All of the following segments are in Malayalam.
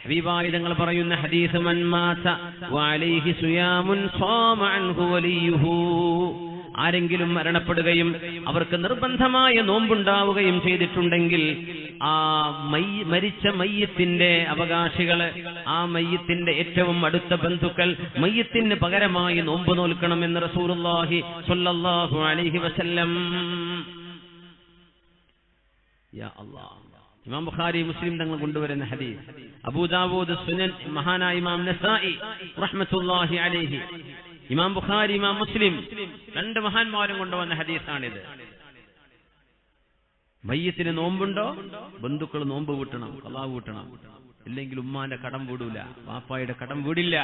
ഹബീബായ തങ്ങൾ പറയുന്ന ഹദീസ് മൻ മാത വഅലൈഹി സിയാമുൻ സാമ അൻഹു വലിയുഹു, ആരെങ്കിലും മരണപ്പെടുകയും അവർക്ക് നിർബന്ധമായ നോമ്പുണ്ടാവുകയും ചെയ്തിട്ടുണ്ടെങ്കിൽ ആ മരിച്ച മയ്യത്തിന്റെ അവകാശികള്, ആ മയ്യത്തിന്റെ ഏറ്റവും അടുത്ത ബന്ധുക്കൾ മയ്യത്തിന് പകരമായി നോമ്പ് നോൽക്കണമെന്ന് റസൂലുള്ളാഹി സ്വല്ലല്ലാഹു അലൈഹി വസല്ലം. യാ അല്ലാഹ്, ഇമാം ബുഖാരി മുസ്ലിം തങ്ങൾ കൊണ്ടുവരുന്ന ഹദീസ്, അബൂ ദാവൂദ് സുനൻ, മഹാനായ ഇമാം നസായി റഹ്മത്തുള്ളാഹി അലൈഹി, ഇമാം ബുഖാരി ഇമാം മുസ്ലിം രണ്ട് മഹാന്മാരും കൊണ്ടുവന്ന ഹദീസാണിത്. മയ്യത്തിന് നോമ്പുണ്ടോ, ബന്ധുക്കൾ നോമ്പ് വീട്ടണം, ഖളാ വീട്ടണം. ഇല്ലെങ്കിൽ ഉമ്മാന്റെ കടം വീടൂല, വാപ്പായുടെ കടം വീടില്ല.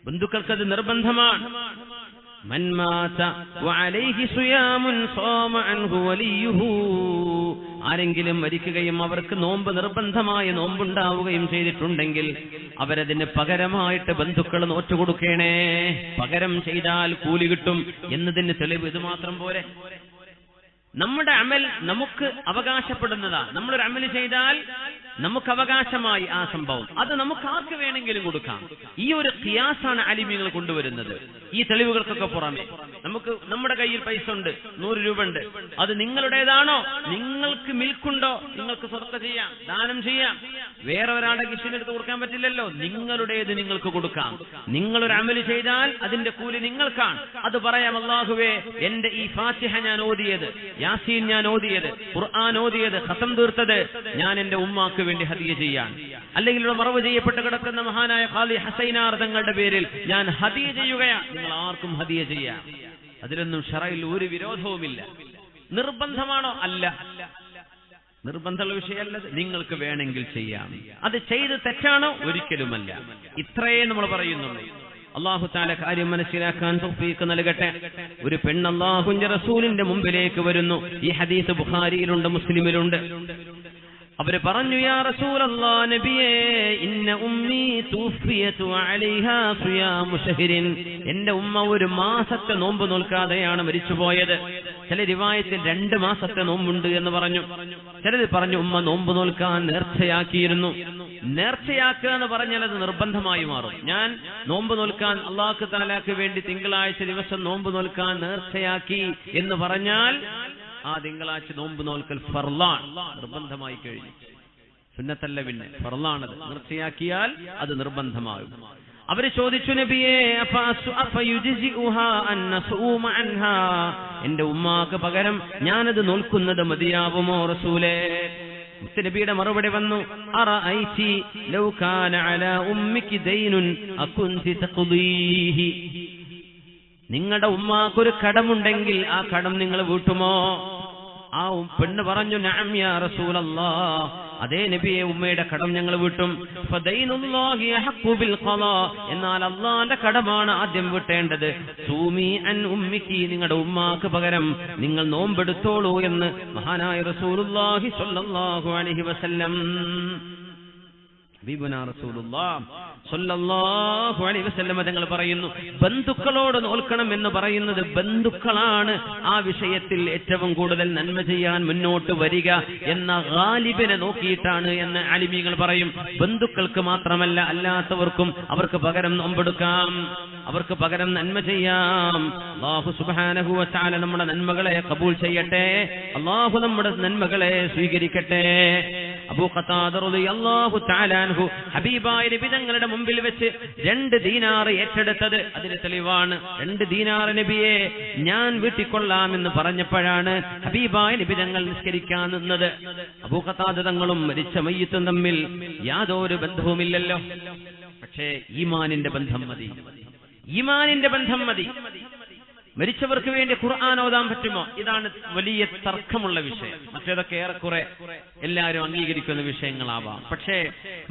ബന്ധുക്കൾക്കത് നിർബന്ധമാണ്. മൻ മാത വഅലൈഹി സിയാമുൻ സാമ അൻഹു വലിയുഹു, ആരെങ്കിലും മരിക്കുകയും അവർക്ക് നോമ്പ് നിർബന്ധമായ നോമ്പുണ്ടാവുകയും ചെയ്തിട്ടുണ്ടെങ്കിൽ അവരതിന് പകരമായിട്ട് ബന്ധുക്കൾ നോറ്റുകൊടുക്കണേ. പകരം ചെയ്താൽ കൂലി കിട്ടും എന്നതിന് തെളിവ് ഇത് മാത്രം പോരെ. നമ്മുടെ അമൽ നമുക്ക് അവകാശപ്പെടുന്നതാ. നമ്മളൊരു അമൽ ചെയ്താൽ നമുക്ക് അവകാശമായി ആ സംഭവം, അത് നമുക്ക് ആർക്ക് വേണമെങ്കിലും കൊടുക്കാം. ഈ ഒരു ഖിയാസാണ് അലിമീങ്ങൾ കൊണ്ടുവരുന്നത്. ഈ തെളിവുകൾക്കൊക്കെ പുറമെ നമുക്ക് നമ്മുടെ കയ്യിൽ പൈസ ഉണ്ട്, 100 രൂപ ഉണ്ട്, അത് നിങ്ങളുടേതാണോ, നിങ്ങൾക്ക് മിൽക്കുണ്ടോ, നിങ്ങൾക്ക് സ്വതക്ക ചെയ്യാം, ദാനം ചെയ്യാം. വേറെ ഒരാളുടെ കിഷനെടുത്ത് കൊടുക്കാൻ പറ്റില്ലല്ലോ. നിങ്ങളുടേത് നിങ്ങൾക്ക് കൊടുക്കാം. നിങ്ങളൊരു അമൽ ചെയ്താൽ അതിന്റെ കൂലി നിങ്ങൾക്കാണ്. അത് പറയാം, അല്ലാഹുവേ, എന്റെ ഈ ഫാത്തിഹ ഞാൻ ഓതിയത്, യാസീൻ ഞാൻ ഓതിയത്, ഖുർആൻ ഓതിയത്, ഖതം തീർത്തത് ഞാൻ എന്റെ ഉമ്മാക്ക് വേണ്ടി ഹദിയ ചെയ്യാൻ, അല്ലെങ്കിൽ മറവ് ചെയ്യപ്പെട്ട് കിടക്കുന്ന മഹാനായ ഖാലി ഹസൈനാർ തങ്ങളുടെ പേരിൽ ഞാൻ ഹദിയ ചെയ്യുകയാണ്. നിങ്ങൾ ആർക്കും ഹദിയ ചെയ്യാം. അതിലൊന്നും ശറയിൽ ഒരു വിരോധവുമില്ല. നിർബന്ധമാണോ? അല്ല, നിർബന്ധമുള്ള വിഷയമല്ല. നിങ്ങൾക്ക് വേണമെങ്കിൽ ചെയ്യാം. അത് ചെയ്ത് തെറ്റാണോ? ഒരിക്കലുമല്ല. ഇത്രയേ നമ്മൾ പറയുന്നുള്ളൂ. അല്ലാഹു തആല കാര്യം മനസ്സിലാക്കാൻ തൗഫീഖ് നൽകട്ടെ. ഒരു പെണ്ണ് അല്ലാഹുവിന്റെ റസൂലിന്റെ മുമ്പിലേക്ക് വരുന്നു. ഈ ഹദീസ് ബുഖാരിയിലുണ്ട്, മുസ്ലിമിലുണ്ട്. അവര് പറഞ്ഞു, യാ റസൂലല്ലാഹ്, നബിയേ, ഇന്ന ഉമ്മി തുഫിയതു അലൈഹാ സിയാമു ശഹ്രിൻ, എന്റെ ഉമ്മ ഒരു മാസത്തെ നോമ്പ് നോൽക്കാതെയാണ് മരിച്ചുപോയത്. ചില റിവായത്തിൽ 2 മാസത്തെ നോമ്പുണ്ട് എന്ന് പറഞ്ഞു. ചിലത് പറഞ്ഞു ഉമ്മ നോമ്പ് നോൽക്കാൻ നേർച്ചയാക്കിയിരുന്നു. നേർച്ചയാക്കുക എന്ന് പറഞ്ഞാൽ അത് നിർബന്ധമായി മാറും. ഞാൻ നോമ്പ് നോൽക്കാൻ അല്ലാഹു തആലക്ക് വേണ്ടി തിങ്കളാഴ്ച ദിവസം നോമ്പ് നോൽക്കാൻ നേർച്ചയാക്കി എന്ന് പറഞ്ഞാൽ ആ തിങ്കളാഴ്ച നോമ്പ് നോൽക്കൽ ഫർളാണ്, നിർബന്ധമായി കഴിഞ്ഞു. സുന്നത്തല്ല, പിന്നെ ഫർളാണത്. നേർച്ചയാക്കിയാൽ അത് നിർബന്ധമാകും. അവര് ചോദിച്ചു, നബിയേ, എന്റെ ഉമ്മാക്ക് പകരം ഞാനത് നോൽക്കുന്നത് മതിയാവുമോ റസൂലേ? നബിയുടെ മറുപടി വന്നു, അറഅയ്തി ലൗ കാന അലാ ഉമ്മികി ദൈനുൻ അകുൻതി തഖ്ദീഹി, നിങ്ങളുടെ ഉമ്മാക്കൊരു കടമുണ്ടെങ്കിൽ ആ കടം നിങ്ങൾ വീട്ടുമോ? ആ പെണ്ണ് പറഞ്ഞു, നഅം യാ റസൂലല്ലാഹ്, അതേ നബിയെ, ഉമ്മയുടെ കടം ഞങ്ങൾ വീട്ടും. ഫദൈനുല്ലാഹി അഹഖു ബിൽ ഖളാ, എന്നാൽ അല്ലാഹുവിന്റെ കടമാണ് ആദ്യം വീട്ടേണ്ടത്. സൂമി അൻ ഉമ്മിക്കി, നിങ്ങളുടെ ഉമ്മാക്ക് പകരം നിങ്ങൾ നോമ്പെടുത്തോളൂ എന്ന് മഹാനായ റസൂലുള്ളാഹി സ്വല്ലല്ലാഹു അലൈഹി വസല്ലം. ഹബീബുനാ റസൂലുള്ളാഹ് സ്വല്ലല്ലാഹു അലൈഹി വസല്ലം തങ്ങൾ പറയുന്നു, ബന്ധുക്കളോട് നോൽക്കണം എന്ന് പറയുന്നത് ബന്ധുക്കളാണ് ആ വിഷയത്തിൽ ഏറ്റവും കൂടുതൽ നന്മ ചെയ്യാൻ മുന്നോട്ട് വരിക എന്ന ഗാലിബിനെ നോക്കിയിട്ടാണ് എന്ന് അലിമീങ്ങൾ പറയും. ബന്ധുക്കൾക്ക് മാത്രമല്ല, അല്ലാത്തവർക്കും അവർക്ക് പകരം നോമ്പെടുക്കാം, അവർക്ക് പകരം നന്മ ചെയ്യാം. അല്ലാഹു സുബ്ഹാനഹു വ തആല നമ്മുടെ നന്മകളെ ഖബൂൽ ചെയ്യട്ടെ. അല്ലാഹു നമ്മുടെ നന്മകളെ സ്വീകരിക്കട്ടെ. അബൂ ഖതാദ റളിയല്ലാഹു തആല അൻഹു ഹബീബായ നബി തങ്ങളുടെ മുമ്പിൽ വെച്ച് 2 ദീനാർ ഏറ്റെടുത്തത് അതിന് തെളിവാണ്. 2 ദീനാർ നബിയെ ഞാൻ വീട്ടിക്കൊള്ളാമെന്ന് പറഞ്ഞപ്പോഴാണ് ഹബീബായ നബി തങ്ങൾ നിസ്കരിക്കാൻ നിന്നത്. അബൂ ഖതാദ തങ്ങളും മരിച്ച മയ്യിത്തും തമ്മിൽ യാതൊരു ബന്ധവുമില്ലല്ലോ. പക്ഷേ ഈമാനിന്റെ ബന്ധം മതി, ഈമാനിന്റെ ബന്ധം മതി. മരിച്ചവർക്ക് വേണ്ടി ഖുർആൻ ഓതാൻ പറ്റുമോ? ഇതാണ് വലിയ തർക്കമുള്ള വിഷയം. മറ്റേതൊക്കെ ഏറെക്കുറെ എല്ലാവരും അംഗീകരിക്കുന്ന വിഷയങ്ങളാവാം. പക്ഷേ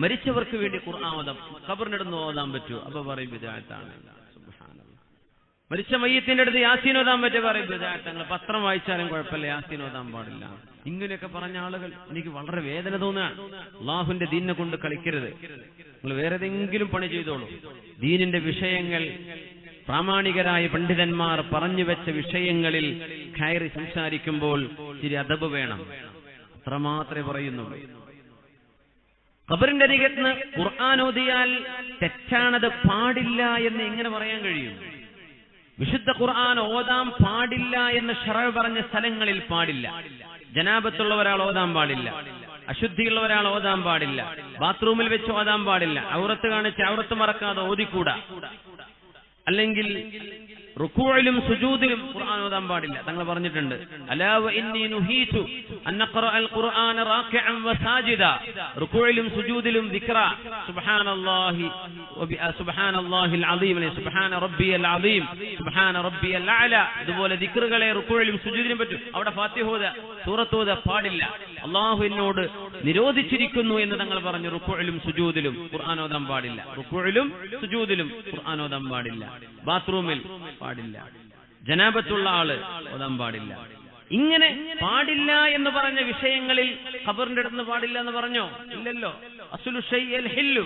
മരിച്ചവർക്ക് വേണ്ടി ഖുർആൻ ഓതാം, ഖബറിനടുന്ന് ഓതാൻ പറ്റുമോ? അപ്പൊ പറയും ബിദ്അത്താണ്. സുബ്ഹാനല്ലാഹ്. മരിച്ച മയ്യത്തിന്റെ അടുത്ത് യാസീൻ ഓതാൻ പറ്റുമോ? പറയും ബിദ്അത്ത്. നിങ്ങൾ പത്രം വായിച്ചാലും കുഴപ്പമില്ല, യാസീൻ ഓതാൻ പാടില്ല. ഇങ്ങനെയൊക്കെ പറഞ്ഞ ആളുകൾ എനിക്ക് വളരെ വേദന തോന്നുകയാണ്. അല്ലാഹുവിന്റെ ദീനിനെ കൊണ്ട് കളിക്കരുത്. നിങ്ങൾ വേറെ ഏതെങ്കിലും പണി ചെയ്തോളൂ. ദീനിന്റെ വിഷയങ്ങൾ, പ്രാമാണികരായ പണ്ഡിതന്മാർ പറഞ്ഞു വെച്ച വിഷയങ്ങളിൽ കയറി സംസാരിക്കുമ്പോൾ ഇച്ചിരി അദബ് വേണം. അത്രമാത്രമേ പറയുന്നുള്ളൂ. ഖബറിന്റെ അരികത്ത് ഖുർആൻ ഓതിയാൽ തെറ്റാണത്, പാടില്ല എന്ന് എങ്ങനെ പറയാൻ കഴിയും? വിശുദ്ധ ഖുർആൻ ഓതാൻ പാടില്ല എന്ന് ശറഅ് പറഞ്ഞ സ്ഥലങ്ങളിൽ പാടില്ല. ജനാബത്തുള്ള ഒരാൾ ഓതാൻ പാടില്ല, അശുദ്ധിയുള്ള ഒരാൾ ഓതാൻ പാടില്ല, ബാത്റൂമിൽ വെച്ച് ഓതാൻ പാടില്ല, ഔറത്ത് കാണിച്ച് ഔറത്ത് മറക്കാതെ ഓതിക്കൂടാ, അല്ലെങ്കിൽ റുകൂഇലും സുജൂദിലും ഖുർആൻ ഓതാൻ പാടില്ല. തങ്ങൾ പറഞ്ഞിട്ടുണ്ട്, അലാ വ ഇന്നി നുഹീതു അൻ നഖറഅൽ ഖുർആന റാകിഅൻ വ സാജിദ. റുകൂഇലും സുജൂദിലും ദിക്റ സുബ്ഹാനല്ലാഹി സുബ്ഹാനല്ലാഹിൽ അദീം, സുബ്ഹാന റബ്ബിയൽ അദീം, സുബ്ഹാന റബ്ബിയൽ അഅല. ഇതുപോലെ ദിക്റുകളെ റുകൂഇലും സുജൂദിലും പറ്റും. അവിടെ ഫാത്തിഹ ഓതുക, സൂറത്ത് ഓതുക പാടില്ല. അല്ലാഹു എന്നോട് നിരോധിച്ചിരിക്കുന്നു എന്ന് തങ്ങൾ പറഞ്ഞു. റുകൂഇലും സുജൂദിലും ഖുർആൻ ഓതാൻ പാടില്ല, റുകൂഇലും സുജൂദിലും ഖുർആൻ ഓതാൻ പാടില്ല, ബാത്റൂമിൽ പാടില്ല, ജനാബത്തുള്ള ആള് ഓതാൻ പാടില്ല. ഇങ്ങനെ പാടില്ല എന്ന് പറഞ്ഞ വിഷയങ്ങളിൽ ഖബറിന്റെ അടുത്ത് പാടില്ല എന്ന് പറഞ്ഞോ? ഇല്ലല്ലോ. അസ്ലു ഷൈഇൽ ഹില്ലു,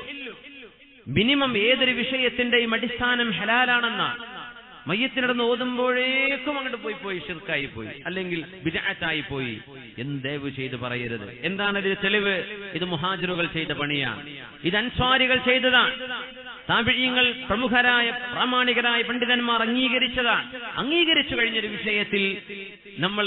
മിനിമം ഏതൊരു വിഷയത്തിന്റെയും അടിസ്ഥാനം ഹലാലാണെന്നാണ്. മയ്യത്തിനടന്ന് ഓതുമ്പോഴേക്കും അങ്ങോട്ട് പോയി ശിർക്കായി പോയി, അല്ലെങ്കിൽ ബിദ്അത്തായി പോയി എന്ന് ദയവ് ചെയ്ത് പറയരുത്. എന്താണ് ഇതിന് തെളിവ്? ഇത് മുഹാജിറുകൾ ചെയ്ത പണിയാണ്, ഇത് അൻസ്വാരികൾ ചെയ്തതാണ്, താബിഈങ്ങൾ പ്രമുഖരായ പ്രാമാണികരായ പണ്ഡിതന്മാർ അംഗീകരിച്ചതാണ്. അംഗീകരിച്ചു കഴിഞ്ഞൊരു വിഷയത്തിൽ നമ്മൾ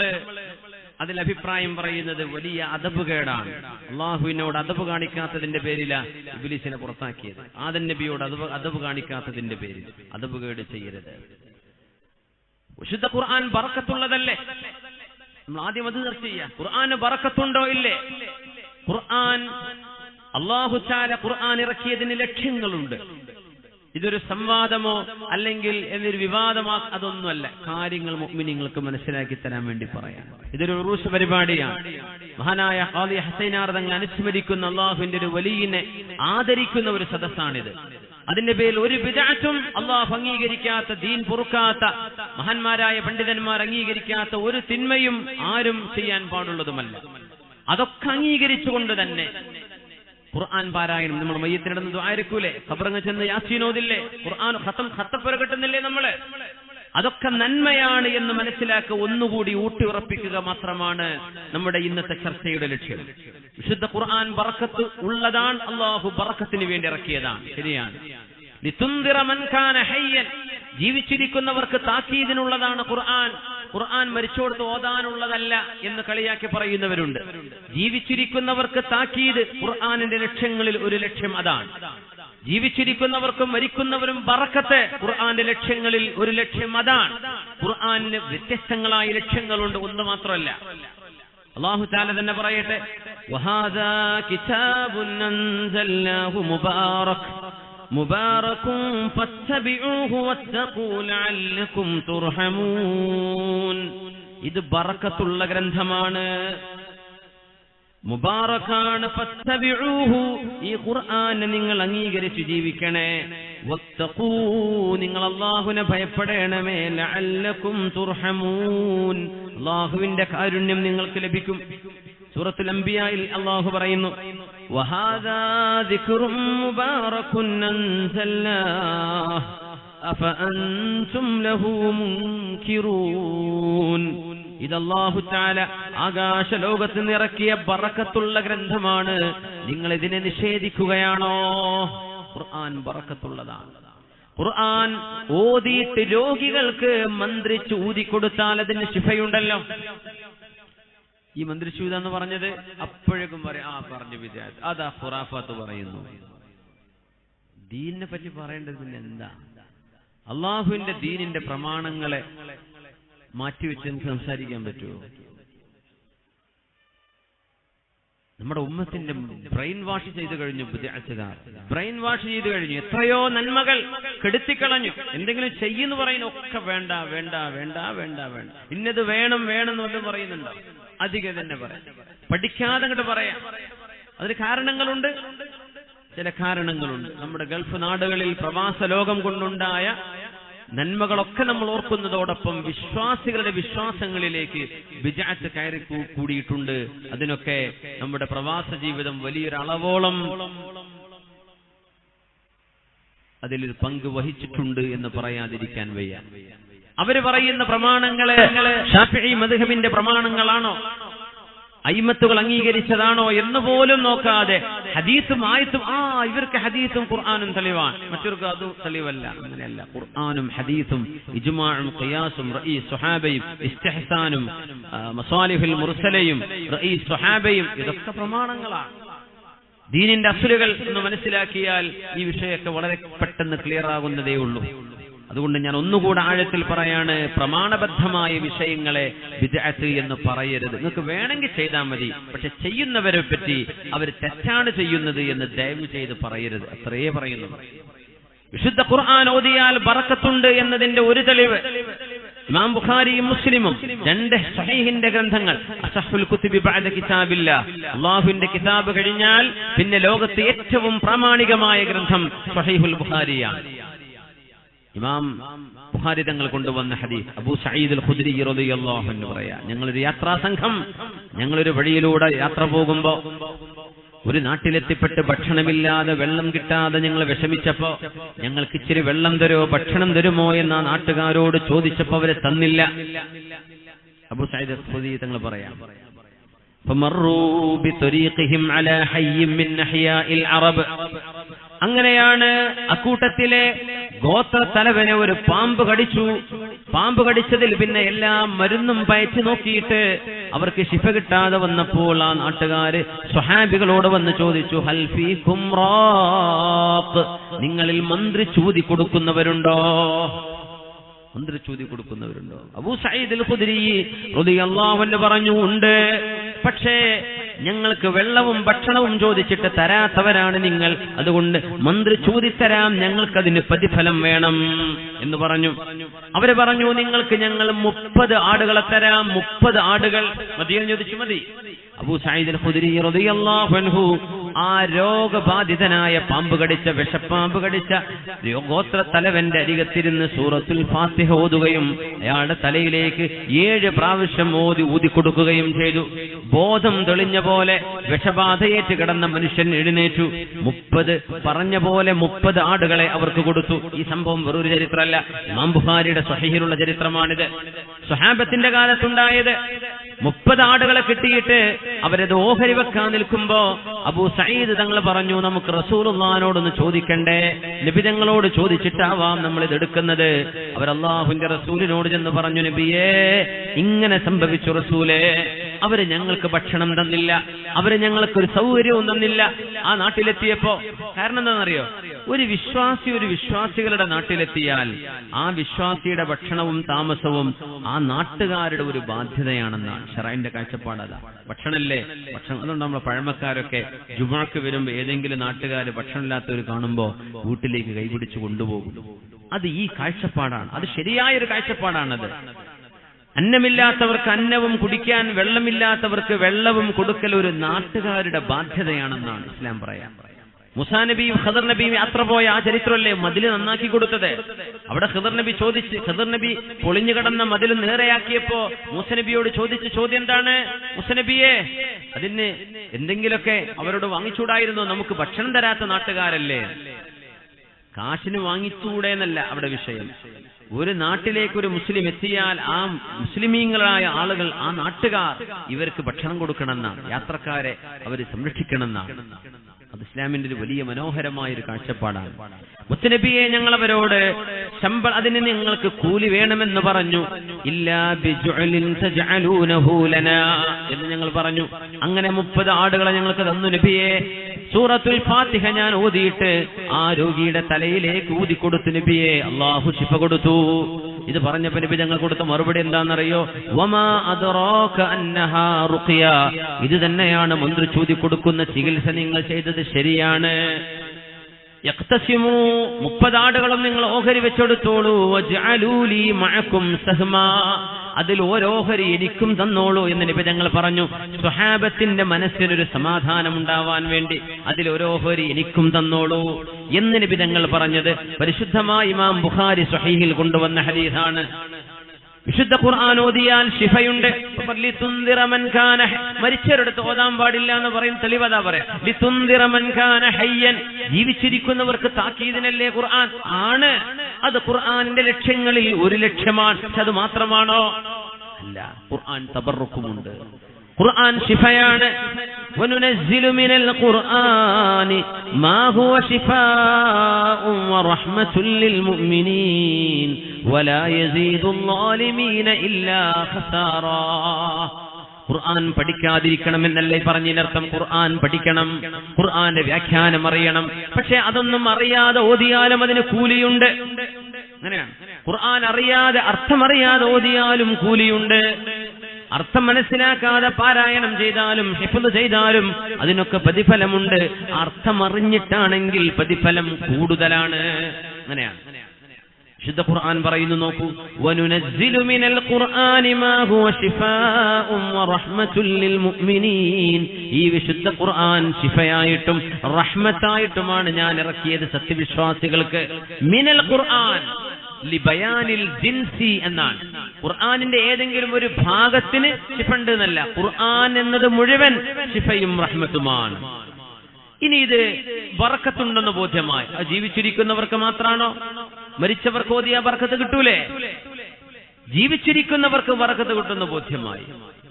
അതിൽ അഭിപ്രായം പറയുന്നത് വലിയ അദബുകേടാണ്. അള്ളാഹുവിനോട് അദബ് കാണിക്കാത്തതിന്റെ പേരിലാണ് ഇബ്ലീസിനെ പുറത്താക്കിയത്. ആദം നബിയോട് അദബ് കാണിക്കാത്തതിന്റെ പേരിൽ അദബുകേട് ചെയ്യരുത്. വിശുദ്ധ ഖുർആൻ ബറക്കത്തുള്ളതല്ലേ? നമ്മൾ ആദ്യം അത് ചർച്ച ചെയ്യാം. ഖുർആന് ബറക്കത്തുണ്ടോ ഇല്ലേ? ഖുർആൻ അല്ലാഹു തആല ഖുർആൻ ഇറക്കിയതിന് ലക്ഷ്യങ്ങളുണ്ട്. ഇതൊരു സംവാദമോ അല്ലെങ്കിൽ എന്നൊരു വിവാദമോ അതൊന്നുമല്ല. കാര്യങ്ങൾ മുഅ്മിനീങ്ങൾക്ക് മനസ്സിലാക്കി തരാൻ വേണ്ടി പറയാം. ഇതൊരു ഉറൂസ് പരിപാടിയാണ്. മഹാനായ ഖാദി ഹുസൈനാർ തങ്ങൾ അനുസ്മരിക്കുന്ന അല്ലാഹുവിന്റെ ഒരു വലിയനെ ആദരിക്കുന്ന ഒരു സദസ്സാണിത്. അതിന്റെ പേരിൽ ഒരു ബിദ്അത്തും അല്ലാഹു അംഗീകരിക്കാത്ത, ദീൻ പൊറുക്കാത്ത, മഹാന്മാരായ പണ്ഡിതന്മാർ അംഗീകരിക്കാത്ത ഒരു തിന്മയും ആരും ചെയ്യാൻ പാടുള്ളതുമല്ല. അതൊക്കെ അംഗീകരിച്ചുകൊണ്ട് തന്നെ ഖുർആൻ പാരായണം. നമ്മൾ മയ്യത്തിനിടന്ന് ദുആയിരക്കൂലേ, ഖബറങ്ങ് ചെന്ന് യാസീൻ ഓതില്ലേ, ഖുർആൻ ഖത്തപ്പുര കിട്ടുന്നില്ലേ നമ്മള്? അതൊക്കെ നന്മയാണ് എന്ന് മനസ്സിലാക്കുക, ഒന്നുകൂടി ഊട്ടി ഉറപ്പിക്കുക മാത്രമാണ് നമ്മുടെ ഇന്നത്തെ ചർച്ചയുടെ ലക്ഷ്യം. വിശുദ്ധ ഖുർആൻ ബറക്കത്ത് ഉള്ളതാണ്, അല്ലാഹു ബറക്കത്തിന് വേണ്ടി ഇറക്കിയതാണ്. ശരിയാണ്. ലിതുൻദിറ മൻ കാന ഹയ്യൻ, ജീവിച്ചിരിക്കുന്നവർക്ക് താക്കീദിനുള്ളതാണ് ഖുർആൻ. ഖുർആൻ മരിച്ചോടത്ത് ഓതാനുള്ളതല്ല എന്ന് കളിയാക്കി പറയുന്നവരുണ്ട്. ജീവിച്ചിരിക്കുന്നവർക്ക് താക്കീത്, ഖുർആനിന്റെ ലക്ഷ്യങ്ങളിൽ ഒരു ലക്ഷ്യം അതാണ്. ജീവിച്ചിരിക്കുന്നവർക്കും മരിക്കുന്നവരും ബറക്കത്ത്, ഖുർആന്റെ ലക്ഷ്യങ്ങളിൽ ഒരു ലക്ഷ്യം അതാണ്. ഖുർആനിന് വ്യത്യസ്തങ്ങളായ ലക്ഷ്യങ്ങളുണ്ട്, ഒന്ന് മാത്രമല്ല. അല്ലാഹു തആല തന്നെ പറയട്ടെ, വഹാദാ കിതാബുൻ അൻസൽനാഹു മുബാറകുൻ ഫത്തബിഊഹു വത്തഖൂ ലഅല്ലകും തുർഹമൂൻ. ഇത് ബറക്കത്തുള്ള ഗ്രന്ഥമാണ്, മുബാറക്കാണ്. ഫത്തബിഊഹു, ഈ ഖുർആനെ നിങ്ങൾ അംഗീകരിച്ച് ജീവിക്കണേ. വത്തഖൂ, നിങ്ങൾ അല്ലാഹുവിനെ ഭയപ്പെടണമേ. ലഅല്ലകും തുർഹമൂൻ, അല്ലാഹുവിന്റെ കാരുണ്യം നിങ്ങൾക്ക് ലഭിക്കും. സൂറത്തുൽ അംബിയായിൽ അല്ലാഹു പറയുന്നു, വഹാദാ ദിക്റും മുബാറകുൻ അൻസൽനാഹു അഫഅൻതും ലഹു മുൻകിറൂൻ. ഇത് അല്ലാഹു തആല ആകാശ ലോകത്ത് നിറക്കിയ ബറക്കത്തുള്ള ഗ്രന്ഥമാണ്, നിങ്ങൾ ഇതിനെ നിഷേധിക്കുകയാണോ? ഖുർആൻ ബറക്കത്തുള്ളതാണ്. ഖുർആൻ ഓതിയിട്ട് രോഗികൾക്ക് മന്ത്രിച്ച് ഊതിക്കൊടുത്താൽ അതിന് ശിഫയുണ്ടല്ലോ. ഈ മന്ത്രിച്ചൂത എന്ന് പറഞ്ഞത് അപ്പോഴേക്കും പറയാം, ആ പറഞ്ഞു വിദ്യാർത്ഥി, അതാ ഖുറാഫാത്ത് പറയുന്നു. ദീനിനെ പറ്റി പറയേണ്ടത് പിന്നെ എന്താ? അള്ളാഹുവിന്റെ ദീനിന്റെ പ്രമാണങ്ങളെ മാറ്റിവെച്ച് നമുക്ക് സംസാരിക്കാൻ പറ്റുമോ? നമ്മുടെ ഉമ്മത്തിന്റെ ബ്രെയിൻ വാഷ് ചെയ്ത് കഴിഞ്ഞു. ബിദ്അത്തുകാർ ബ്രെയിൻ വാഷ് ചെയ്ത് കഴിഞ്ഞു. എത്രയോ നന്മകൾ കെടുത്തിക്കളഞ്ഞു. എന്തെങ്കിലും ചെയ്യുന്നു പറയുന്നു, ഒക്കെ വേണ്ട വേണ്ട വേണ്ട വേണ്ട വേണ്ട, ഇന്നത് വേണം വേണം എന്ന് വല്ലതും പറയുന്നുണ്ടോ? അധികം തന്നെ പറയാം, പഠിക്കാതെ അങ്ങോട്ട് പറയാം. അതിന് കാരണങ്ങളുണ്ട്, ചില കാരണങ്ങളുണ്ട്. നമ്മുടെ ഗൾഫ് നാടുകളിൽ പ്രവാസ ലോകം കൊണ്ടുണ്ടായ നന്മകളൊക്കെ നമ്മൾ ഓർക്കുന്നതോടൊപ്പം വിശ്വാസികളുടെ വിശ്വാസങ്ങളിലേക്ക് ബിദ്അത്ത് കയറി കൂടിയിട്ടുണ്ട്. അതിനൊക്കെ നമ്മുടെ പ്രവാസ ജീവിതം വലിയൊരളവോളം അതിലൊരു പങ്ക് വഹിച്ചിട്ടുണ്ട് എന്ന് പറയാതിരിക്കാൻ വയ്യ. അവര് പറയുന്ന പ്രമാണങ്ങള് ശാഫിഈ മദ്ഹബിന്റെ പ്രമാണങ്ങളാണോ? അയിമത്തുകൾ അംഗീകരിച്ചതാണോ എന്ന് പോലും നോക്കാതെ ഹദീസും ആയത്തും ഇവർക്ക് ഹദീസും ഖുർആനും തെളിവാണ്, മറ്റവർക്ക് അതും തെളിവല്ല. അങ്ങനെയല്ല. ഖുർആനും ഹദീസും ഇജ്മാഉം ഖിയാസും റഈസ് സ്വഹാബയും ഇസ്തിഹ്സാനും മസാലിഹുൽ മുർസലയും റഈസ് സ്വഹാബയും ഇതൊക്കെ പ്രമാണങ്ങളാണ്. ദീനിന്റെ അസ്ലുകൾ എന്ന് മനസ്സിലാക്കിയാൽ ഈ വിഷയമൊക്കെ വളരെ പെട്ടെന്ന് ക്ലിയർ ആകുന്നതേ ഉള്ളൂ. അതുകൊണ്ട് ഞാൻ ഒന്നുകൂടെ ആഴത്തിൽ പറയാണ്, പ്രമാണബദ്ധമായ വിഷയങ്ങളെ ബിദ്അത്ത് എന്ന് പറയരുത്. നിങ്ങൾക്ക് വേണമെങ്കിൽ ചെയ്താൽ മതി, പക്ഷെ ചെയ്യുന്നവരെ പറ്റി അവർ തെറ്റാണ് ചെയ്യുന്നത് എന്ന് ദയവ് ചെയ്ത് പറയരുത്. അത്രയേ പറയുന്നു. വിശുദ്ധ ഖുർആൻ ഓതിയാൽ ബറക്കത്തുണ്ട് എന്നതിന്റെ ഒരു തെളിവ് ഇമാം ബുഖാരിയും മുസ്ലിമും രണ്ട് സ്വഹീഹിന്റെ ഗ്രന്ഥങ്ങൾ, അസഹുൽ കുതുബി ബഅദ കിതാബില്ലാഹ്, അല്ലാഹുവിന്റെ കിതാബ് കഴിഞ്ഞാൽ പിന്നെ ലോകത്തെ ഏറ്റവും പ്രാമാണികമായ ഗ്രന്ഥം സ്വഹീഹുൽ ബുഖാരിയാണ്. ഇമാം ബുഖാരി തങ്ങൾ കൊണ്ടുവന്ന ഹദീസ് അബൂ സഈദ് അൽ ഖുദ്രി റളിയല്ലാഹു അൻഹു പറയാ, ഞങ്ങളൊരു യാത്രാ സംഘം ഞങ്ങളൊരു വഴിയിലൂടെ യാത്ര പോകുമ്പോ ഒരു നാട്ടിലെത്തിപ്പെട്ട് ഭക്ഷണമില്ലാതെ വെള്ളം കിട്ടാതെ ഞങ്ങൾ വിഷമിച്ചപ്പോ ഞങ്ങൾക്ക് ഇച്ചിരി വെള്ളം തരുമോ ഭക്ഷണം തരുമോ എന്ന് ആ നാട്ടുകാരോട് ചോദിച്ചപ്പോ അവരെ തന്നില്ല. അബൂ സഈദ് അൽ ഖുദ്രി തങ്ങൾ പറയാം, فمروا بطريقهم على حي من احياء العرب. അങ്ങനെയാണ് അക്കൂട്ടത്തിലെ ഗോത്ര തലവനെ ഒരു പാമ്പ് കടിച്ചു. പാമ്പ് കടിച്ചതിൽ പിന്നെ എല്ലാ മരുന്നും പയച്ചു നോക്കിയിട്ട് അവർക്ക് ശിഫ കിട്ടാതെ വന്നപ്പോൾ ആ നാട്ടുകാര് സ്വഹാബികളോട് വന്ന് ചോദിച്ചു, ഹൽ ഫീകും റാഖ്, നിങ്ങളിൽ മന്ത്രി ചൂതി കൊടുക്കുന്നവരുണ്ടോ? മന്ത്രി ചൂതി കൊടുക്കുന്നവരുണ്ടോ? അബൂ സഈദ് അൽ ഖുദ്രി റളിയല്ലാഹു അൻഹു പറഞ്ഞു, ഉണ്ട്. പക്ഷേ ഞങ്ങൾക്ക് വെള്ളവും ഭക്ഷണവും ചോദിച്ചിട്ട് തരാത്തവരാണ് നിങ്ങൾ, അതുകൊണ്ട് മന്ത്രി ചോദിത്തരാം, ഞങ്ങൾക്കതിന് പ്രതിഫലം വേണം എന്ന് പറഞ്ഞു. അവര് പറഞ്ഞു, നിങ്ങൾക്ക് ഞങ്ങൾ 30 ആടുകളെ തരാം. 30 ആടുകൾ മതിയെന്ന് ചോദിച്ചു. മതി. അബൂ സഈദ് അൽ ഖുദ്രി റളിയല്ലാഹു അൻഹു ആ രോഗബാധിതനായ പാമ്പ് കടിച്ച വിഷപ്പാമ്പ് കടിച്ച ഗോത്ര തലവന്റെ അരികത്തിരുന്ന് സൂറത്തുൽ ഫാത്തിഹ ഓതുകയും അയാളുടെ തലയിലേക്ക് 7 പ്രാവശ്യം ഊതിക്കൊടുക്കുകയും ചെയ്തു. ബോധം തെളിഞ്ഞ പോലെ വിഷബാധയേറ്റ് കിടന്ന മനുഷ്യൻ എഴുന്നേറ്റു. 30 പറഞ്ഞ പോലെ 30 ആടുകളെ അവർക്ക് കൊടുത്തു. ഈ സംഭവം വെറൊരു ചരിത്രമല്ല, ഇമാം ബുഖാരിയുടെ സ്വഹീഹിലുള്ള ചരിത്രമാണിത്. സ്വഹാബത്തിന്റെ കാലത്തുണ്ടായത്. 30 ആടുകളെ കിട്ടിയിട്ട് അവരത് ഓഹരി വെക്കാൻ നിൽക്കുമ്പോ അബൂ സഈദ് തങ്ങൾ പറഞ്ഞു, നമുക്ക് റസൂലുള്ളാഹിനോടൊന്ന് ചോദിക്കണ്ടേ, നബി തങ്ങളോട് ചോദിച്ചിട്ടാവാം നമ്മൾ ഇത് എടുക്കുന്നത്. അവർ അല്ലാഹുവിന്റെ റസൂലിനോട് ചെന്ന് പറഞ്ഞു, നബിയേ ഇങ്ങനെ സംഭവിച്ചു റസൂലേ, അവര് ഞങ്ങൾക്ക് ഭക്ഷണം തന്നില്ല, അവര് ഞങ്ങൾക്കൊരു സൗകര്യവും തന്നില്ല ആ നാട്ടിലെത്തിയപ്പോ. കാരണം എന്താണെന്നറിയോ? ഒരു വിശ്വാസികളുടെ നാട്ടിലെത്തിയാൽ ആ വിശ്വാസിയുടെ ഭക്ഷണവും താമസവും ആ നാട്ടുകാരുടെ ഒരു ബാധ്യതയാണെന്നാണ് ശറഈന്റെ കാഴ്ചപ്പാട്. അതാ ഭക്ഷണല്ലേ ഭക്ഷണം. അതുകൊണ്ട് നമ്മളെ പഴമക്കാരൊക്കെ ജുമുഅക്ക് വരുമ്പോ ഏതെങ്കിലും നാട്ടുകാര് ഭക്ഷണമില്ലാത്തവർ കാണുമ്പോ വീട്ടിലേക്ക് കൈപിടിച്ചു കൊണ്ടുപോകും. അത് ഈ കാഴ്ചപ്പാടാണ്, അത് ശരിയായൊരു കാഴ്ചപ്പാടാണത്. അന്നമില്ലാത്തവർക്ക് അന്നവും കുടിക്കാൻ വെള്ളമില്ലാത്തവർക്ക് വെള്ളവും കൊടുക്കൽ ഒരു നാട്ടുകാരുടെ ബാധ്യതയാണെന്നാണ് ഇസ്ലാം പറയാം. മൂസാ നബിയും ഖദർ നബിയും യാത്ര പോയ ആ ചരിത്രമല്ലേ മതിൽ നന്നാക്കി കൊടുത്തത്. അവിടെ ഖദർ നബി ചോദിച്ച്, ഖദർ നബി പൊളിഞ്ഞു കിടന്ന മതിൽ നേരെയാക്കിയപ്പോ മൂസ നബിയോട് ചോദിച്ച ചോദ്യം എന്താണ്? മൂസ നബിയെ, അതിന് എന്തെങ്കിലുമൊക്കെ അവരോട് വാങ്ങിച്ചൂടായിരുന്നു, നമുക്ക് ഭക്ഷണം തരാത്ത നാട്ടുകാരല്ലേ. കാശിന് വാങ്ങിച്ചൂടെ എന്നല്ല അവിടെ വിഷയം. ഒരു നാട്ടിലേക്ക് ഒരു മുസ്ലിം എത്തിയാൽ ആ മുസ്ലിമീങ്ങളായ ആളുകൾ, ആ നാട്ടുകാർ ഇവർക്ക് ഭക്ഷണം കൊടുക്കണമെന്നാണ്, യാത്രക്കാരെ അവർ സംരക്ഷിക്കണമെന്നാണ്. അത് ഇസ്ലാമിന്റെ ഒരു വലിയ മനോഹരമായ ഒരു കാഴ്ചപ്പാടാണ്. മുത്തനബിയെ ഞങ്ങളവരോട് അതിന് നിങ്ങൾക്ക് കൂലി വേണമെന്ന് പറഞ്ഞു. ഇല്ലാ ബിജുഅലിൻ തജഅലൂനഹു ലനാ എന്ന് ഞങ്ങൾ പറഞ്ഞു. അങ്ങനെ 30 ആടുകളെ ഞങ്ങൾക്ക് തന്നു നബിയെ. സൂറത്തുൽ ഫാത്തിഹ ഞാൻ ഓതിയിട്ട് ആ രോഗിയുടെ തലയിലേക്ക് ഊതിക്കൊടുത്തു നബിയെ. അല്ലാഹു ശിഫ കൊടുത്തു. ഇത് പറഞ്ഞപ്പോൾ നബി ഞങ്ങൾ കൊടുത്ത മറുപടി എന്താണെന്നറിയോ? വമാ അദ്റാക അന്നഹാ റുഖിയ, ഇത് തന്നെയാണ് മന്ത്രി ചൂതി കൊടുക്കുന്ന ചികിത്സ. നിങ്ങൾ ചെയ്തത് ശരിയാണ്. യഖ്തസിമു, 30 ആടുകളും നിങ്ങൾ ഓഹരി വെച്ചെടുത്തോളൂ. വജഅലൂ ലീ മഅകും സഹ്മാ, അതിൽ ഓരോഹരി എനിക്കും തന്നോളൂ എന്ന് നബി ഞങ്ങൾ പറഞ്ഞു. സ്വഹാബത്തിന്റെ മനസ്സിനൊരു സമാധാനം ഉണ്ടാവാൻ വേണ്ടി അതിൽ ഓരോഹരി എനിക്കും തന്നോളൂ എന്ന് നബി ഞങ്ങൾ പറഞ്ഞത് പരിശുദ്ധമായ ഇമാം ബുഖാരി സ്വഹീഹിൽ കൊണ്ടുവന്ന ഹദീസാണ്. വിശുദ്ധ ഖുർആൻ ഓതിയാൽ ശിഫയുണ്ട്. മരിച്ചവരെടുത്ത് ഓതാൻ പാടില്ല എന്ന് പറയും. തെളിവതാ പറയാം. ലിതുൻദിറ മൻ കാന ഹയ്യൻ, ജീവിച്ചിരിക്കുന്നവർക്ക് താക്കീദിനല്ലേ ഖുർആൻ. ആണ്, അത് ഖുർആനിന്റെ ലക്ഷ്യങ്ങളിൽ ഒരു ലക്ഷ്യമാണ്. അത് മാത്രമാണോ? അല്ല, ഖുർആൻ തബറുക്കുമുണ്ട്. ഖുർആൻ ശിഫയാണ്. വനുനസ്സിലു മിനൽ ഖുർആനി മാ ഹുവ ശിഫാഉൻ വറഹ്മത്തുൻ ലിൽ മുഅ്മിനീൻ വലാ യസീദുൽ ളാലിമീന ഇല്ലാ ഖസാറാ. ഖുർആൻ പഠിക്കാതിരിക്കണമെന്നല്ലേ പറഞ്ഞതിനർത്ഥം? ഖുർആൻ പഠിക്കണം, ഖുർആന്റെ വ്യാഖ്യാനം അറിയണം. പക്ഷെ അതൊന്നും അറിയാതെ ഓതിയാലും അതിന് കൂലിയുണ്ട്. അങ്ങനെയാണ്. ഖുർആൻ അറിയാതെ അർത്ഥമറിയാതെ ഓതിയാലും കൂലിയുണ്ട്. അർത്ഥം മനസ്സിലാക്കാതെ പാരായണം ചെയ്താലും ഹിഫ്ള് ചെയ്താലും അതിനൊക്കെ പ്രതിഫലമുണ്ട്. അർത്ഥം അറിഞ്ഞിട്ടാണെങ്കിൽ പ്രതിഫലം കൂടുതലാണ്. അങ്ങനെയാണ്. വിശുദ്ധ ഖുർആൻ പറയുന്നു, നോക്കൂ, വനുനസ്സിലു മിനൽ ഖുർആനി മാ ഹുവ ശിഫാഉൻ വറഹ്മത്തുൻ ലിൽ മുഅ്മിനീൻ. ഈ വിശുദ്ധ ഖുർആൻ ശിഫയായിട്ടും റഹ്മത്തായിട്ടുമാണ് ഞാൻ ഇറക്കിയത് സത്യവിശ്വാസികൾക്ക്. മിനൽ ഖുർആൻ ലിബയാനിൽ ജിൻസി എന്നാണ്. ഖുർആനിന്റെ ഏതെങ്കിലും ഒരു ഭാഗത്തിന് ശിഫണ്ട് എന്നല്ല, ഖുർആൻ എന്നത് മുഴുവൻ ശിഫയും റഹ്മത്തുമാണ്. ഇനി ഇത് ബറക്കത്തുണ്ടെന്ന് ബോധ്യമായി. അത് ജീവിച്ചിരിക്കുന്നവർക്ക് മാത്രമാണോ? മരിച്ചവർക്ക് ഓതിയ ബറക്കത്ത് കിട്ടൂലേ? ജീവിച്ചിരിക്കുന്നവർക്ക് ബറക്കത്ത് കിട്ടുന്ന ബോധ്യമായി.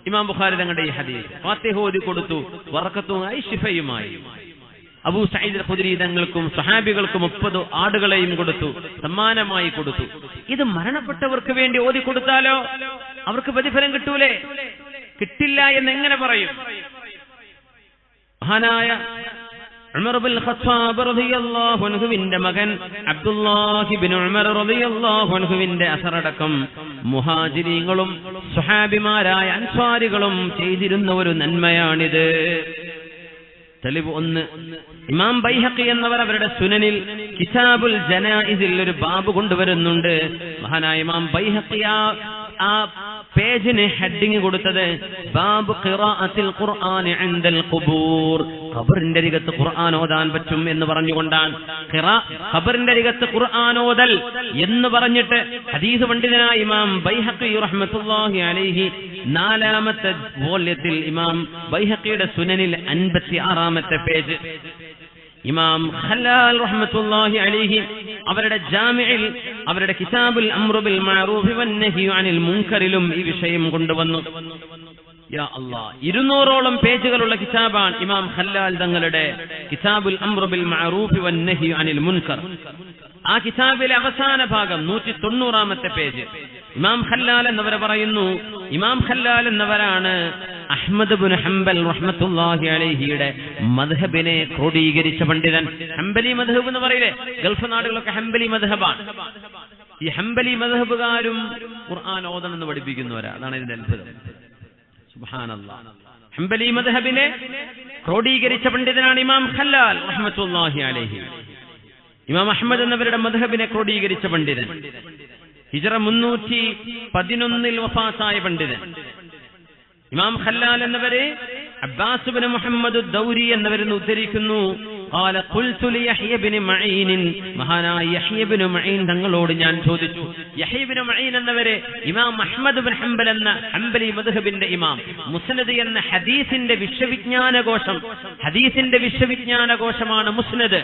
ഇമാം ബുഖാരി തങ്ങളുടെ ഈ ഹദീസ് ഫാത്തിഹ ഓതി കൊടുത്തു, ബറക്കത്തുമായി ശിഫയുമായി. അബൂ സഈദ് ഖുദ്രി തങ്ങൾക്കും സ്വഹാബികൾക്കും 30 ആടുകളെയും കൊടുത്തു, സമ്മാനമായി കൊടുത്തു. ഇത് മരണപ്പെട്ടവർക്ക് വേണ്ടി ഓതി കൊടുത്താലോ അവർക്ക് പ്രതിഫലം കിട്ടൂലേ? കിട്ടില്ല എന്ന് എങ്ങനെ പറയും? മഹാനായ ഉമർ ഇബ്നുൽ ഖത്താബ് റളിയല്ലാഹു അൻഹുവിന്റെ മകൻ അബ്ദുല്ലാഹി ഇബ്നു ഉമർ റളിയല്ലാഹു അൻഹുവിന്റെ അസറടക്കം മുഹാജിരീങ്ങളും സ്വഹാബിമാരായ അൻസ്വാരികളും ചെയ്തിരുന്ന ഒരു നന്മയാണിത്. തെളിവ് ഒന്ന്, ഇമാം ബൈഹഖി എന്നവർ അവരുടെ സുനനിൽ കിതാബുൽ ജനായിസിൽ ഒരു ബാബ് കൊണ്ടുവരുന്നുണ്ട്. മഹാനായ ഇമാം ബൈഹഖി ആ പേജിന് ഹെഡിങ് കൊടുത്തത് ബാബ് ഖിറാഅത്തിൽ ഖുർആനി ഇൻദൽ ഖുബൂർ. ഖബറിന്റെ അരികത്ത് ഖുർആൻ ഓതാൻ പറ്റും എന്ന് പറഞ്ഞുകൊണ്ടാണ് ഖബറിന്റെ അരികത്ത് ഖുർആൻ ഓതൽ എന്ന് പറഞ്ഞിട്ട് ഹദീസ് പണ്ഡിതനായ ഇമാം ബൈഹഖി റഹ്മത്തുള്ളാഹി അലൈഹി 4ാമത്തെ വോള്യത്തിൽ ഇമാം ബൈഹഖിയുടെ സുനനിൽ 56ാമത്തെ പേജ്, ഇമാം ഖല്ലാൽ റഹ്മത്തുള്ളാഹി അലൈഹി അവരുടെ ജാമിഇൽ അവരുടെ കിതാബുൽ അംറു ബിൽ മഅറൂഫി വന്നഹി അനിൽ മുൻകറിലും ഈ വിഷയം കൊണ്ടുവന്നു. യാ അല്ലാഹ്, 200ഓളം പേജുകളുള്ള കിതാബാണ് ഇമാം ഖല്ലാൽ തങ്ങളുടെ കിതാബുൽ അംറു ബിൽ മഅറൂഫി വന്നഹി അനിൽ മുൻകർ. ആ കിതാബിലെ അവസാന ഭാഗം 190ാമത്തെ പേജ്. ഇമാം ഖല്ലാൽ എന്നവർ പറയുന്നു, ഇമാം ഖല്ലാൽ എന്നവരാണ് അഹ്മദ് ഇബ്നു ഹംബൽ റഹ്മത്തുള്ളാഹി അലൈഹിയുടെ മദ്ഹബിനെ ക്രോഡീകരിച്ച പണ്ഡിതൻ. ഹംബലി മദ്ഹബ് എന്ന് പറയില്ലേ, ഗൾഫ് നാടുകളൊക്കെ ഹംബലി മദ്ഹബാണ്. ഈ ഹംബലി മദ്ഹബുകാരും ഖുർആൻ ഓതണമെന്ന് പഠിപ്പിക്കുന്നവരാ. അതാണ് ഇതിന്റെ അത്ഭുതം. സുബ്ഹാനല്ലാഹ്. ഹംബലി മദ്ഹബിനെ ക്രോഡീകരിച്ച പണ്ഡിതനാണ് ഇമാം ഖല്ലാൽ റഹ്മത്തുള്ളാഹി അലൈഹി. ഇമാം അഹ്മദ് എന്നവരുടെ മദ്ഹബിനെ ക്രോഡീകരിച്ച പണ്ഡിതൻ, ഹിജ്റ 311 വഫാത്തായ പണ്ഡിതൻ. ഇമാം ഖല്ലാൽ എന്നവരെ അബ്ബാസ് ഇബ്നു മുഹമ്മദ് ദൗരി എന്നവരെന്ന് ഉദ്ധരിക്കുന്നു. قال قلت ليحيى بن معين, മഹാനായ യഹ്യ ഇബ്നു മഈൻ തങ്ങളോട് ഞാൻ ചോദിച്ചു. യഹ്യ ഇബ്നു മഈൻ എന്നവരെ ഇമാം അഹ്മദ് ഇബ്നു ഹംബൽ എന്ന ഹംബലി മദ്ഹബിന്റെ ഇമാം, മുസ്നദ് എന്ന ഹദീസിന്റെ വിശ്വവിജ്ഞാനകോശമാണ് മുസ്നദ്.